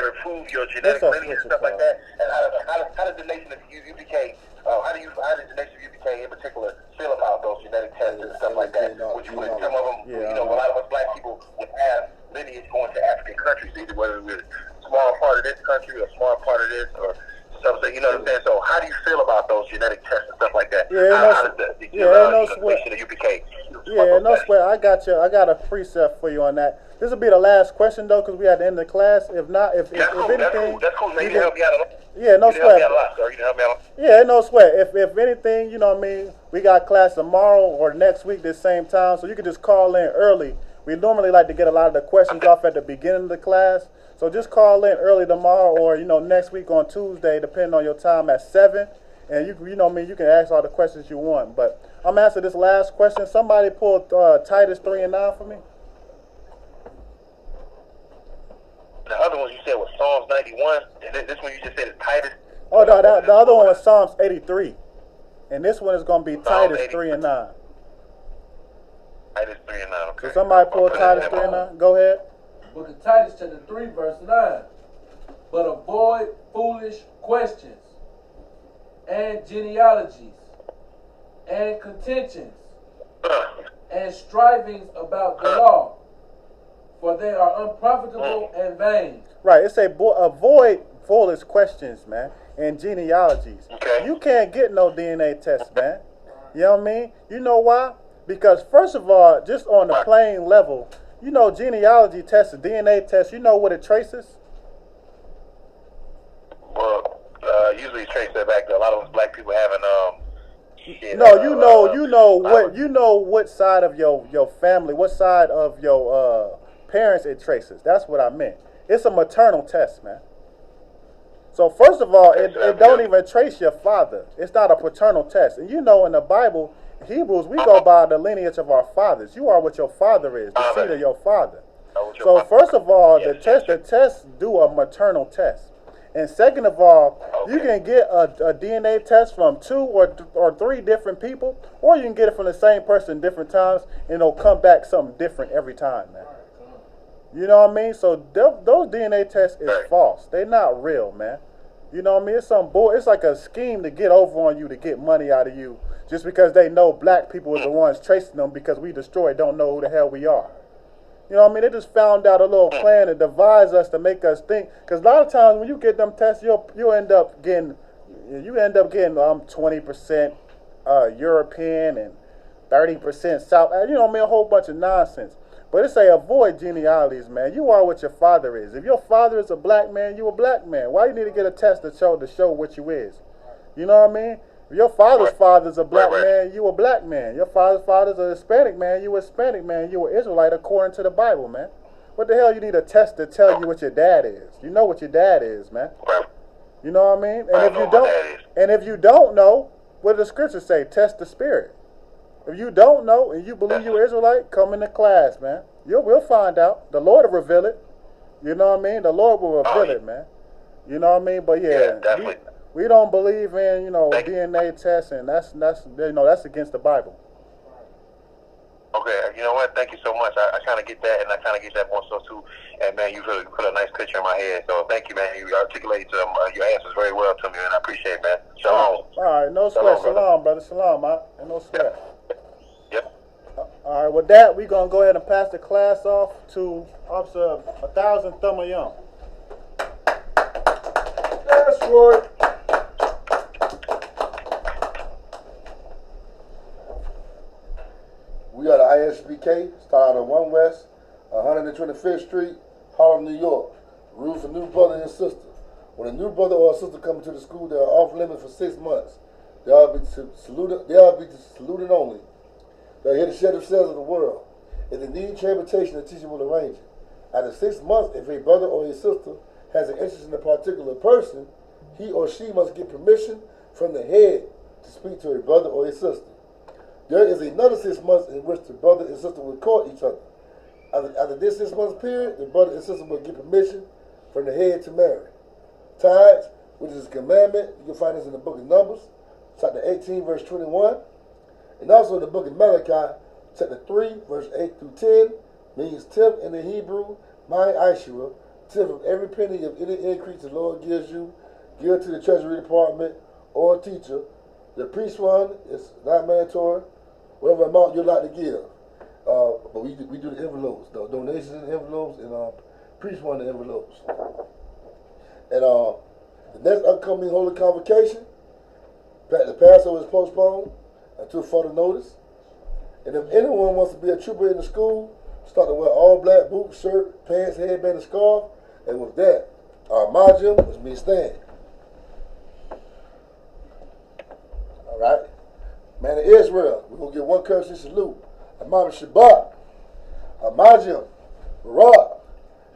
will prove your genetic lineage and stuff like that? And how does the nation of U.P.K. How does the nation of U.P.K. in particular feel about those genetic tests and stuff like that? Which would some of them, a lot of us black people would have lineage going to African countries, either whether we're a small part of this country or a small part of this or something. You know what I'm saying? So how do you feel about those genetic tests and stuff like that? How does the nation of U.P.K. Yeah, no sweat. I got you. I got a precept for you on that. This will be the last question though, because we at the end of the class. If not, if anything, that's cool. Maybe help me out a lot. Yeah, no sweat. Help me out. Yeah, no sweat. If anything, you know what I mean. We got class tomorrow or next week this same time, so you can just call in early. We normally like to get a lot of the questions off at the beginning of the class, so just call in early tomorrow or next week on Tuesday, depending on your time at 7. And you know what I mean. You can ask all the questions you want, but I'm answering this last question. Somebody pull Titus 3 and 9 for me. The other one you said was Psalms 91, and this one you just said is Titus. Oh, no, the other one was Psalms 83, and this one is going to be Titus 3 and 9. Titus 3 and 9, okay. So somebody pull Titus 3 and 9. Go ahead. Book of Titus chapter 3, verse 9. But avoid foolish questions and genealogies and contentions and strivings about the law, for they are unprofitable and vain. Right, it say avoid foolish questions, man, and genealogies. Okay. You can't get no DNA test, man. You know what I mean? You know why? Because first of all, just on the plain level, genealogy tests, a DNA test, you know what it traces? Well, usually it traces that back to a lot of us black people having you know what side of your family, what side of your parents it traces. That's what I meant. It's a maternal test, man. So first of all, it don't even trace your father. It's not a paternal test. And in the Bible, Hebrews, we go by the lineage of our fathers. You are what your father is, the seed of your father. So first of all, the tests do a maternal test. And second of all, you can get a DNA test from 2 or 3 different people, or you can get it from the same person different times, and it'll come back something different every time, man. You know what I mean? So those DNA tests is false. They're not real, man. You know what I mean? It's some bull. It's like a scheme to get over on you, to get money out of you, just because they know black people are the ones tracing them, because we don't know who the hell we are. You know what I mean? They just found out a little plan to devise us, to make us think. Because a lot of times when you get them tests, you end up getting 20% European and 30% South. You know what I mean? A whole bunch of nonsense. But it say avoid genealogies, man. You are what your father is. If your father is a black man, you a black man. Why you need to get a test to show what you is? You know what I mean? If your father's father's a black man, you a black man. Your father's father's a Hispanic man, you a Hispanic man. You an Israelite according to the Bible, man. What the hell you need a test to tell you what your dad is? You know what your dad is, man. Right. You know what I mean? And I if know you what my don't, dad is. and if you don't know, what do the scriptures say? Test the spirit. If you don't know and you believe you're Israelite, come into class, man. We'll find out. The Lord will reveal it. You know what I mean? The Lord will reveal it, man. You know what I mean? But yeah, definitely. we don't believe in, DNA tests, and that's against the Bible. Okay, you know what? Thank you so much. I kind of get that, and I kind of get that more so too. And man, you really put a nice picture in my head. So thank you, man. You articulated your answers very well to me, and I appreciate it, man. Shalom. All right, no sweat. Shalom, brother. Shalom, and no sweat. Yep. All right, with that, we're going to go ahead and pass the class off to Officer 1000 Thumayum. That's right. We are the I.S.U.P.K, start out on 1 West, 125th Street, Harlem, New York. Rules for new brother and sister. When a new brother or a sister comes to the school, they are off limits for 6 months. They are to be saluted only. They are here to share themselves of the world. If they need transportation, the teacher will arrange it. After 6 months, if a brother or a sister has an interest in a particular person, he or she must get permission from the head to speak to a brother or a sister. There is another 6 months in which the brother and sister will court each other. After this 6 months period, the brother and sister will get permission from the head to marry. Tithes, which is a commandment, you can find this in the book of Numbers, chapter 18, verse 21. And also in the book of Malachi, chapter 3, verse 8 through 10, means tenth in the Hebrew, my Ishua, tenth of every penny of any increase the Lord gives you, give to the treasury department or teacher. The priest one is not mandatory, whatever amount you'd like to give. But we do the envelopes, the donations in the envelopes, and priest one the envelopes. And the next upcoming Holy Convocation, the Passover is postponed until further notice. And if anyone wants to be a trooper in the school, start to wear all black boots, shirt, pants, headband, and scarf. And with that, our margin, which means stand. All right. Man of Israel, we're going to get one courtesy salute. Amam Shabbat, Amajim, Barak,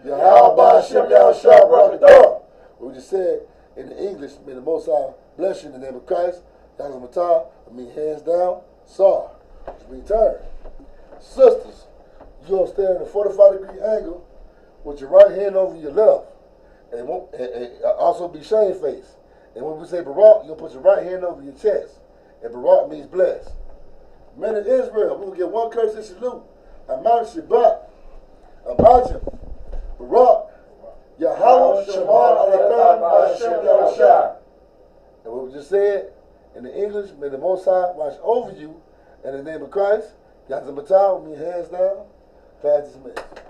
Yahweh Shem Yahushua Barakatah. We just said in the English, may the Most High bless you in the name of Christ. Yahweh Matah, I mean hands down, Sar, which means turn. Sisters, you're going to stand in a 45-degree angle with your right hand over your left. And also be shamefaced. And when we say Barak, you're going to put your right hand over your chest. And Barak means blessed. Men of Israel, we will get one courtesy salute. Amam Shabbat, Amajim, Barak, Yahanna, Shemar, Alakam, Hashem, Yahushua. And what we just said in the English, may the Most High watch over you in the name of Christ. Yahweh Matah, with me hands down, class dismissed.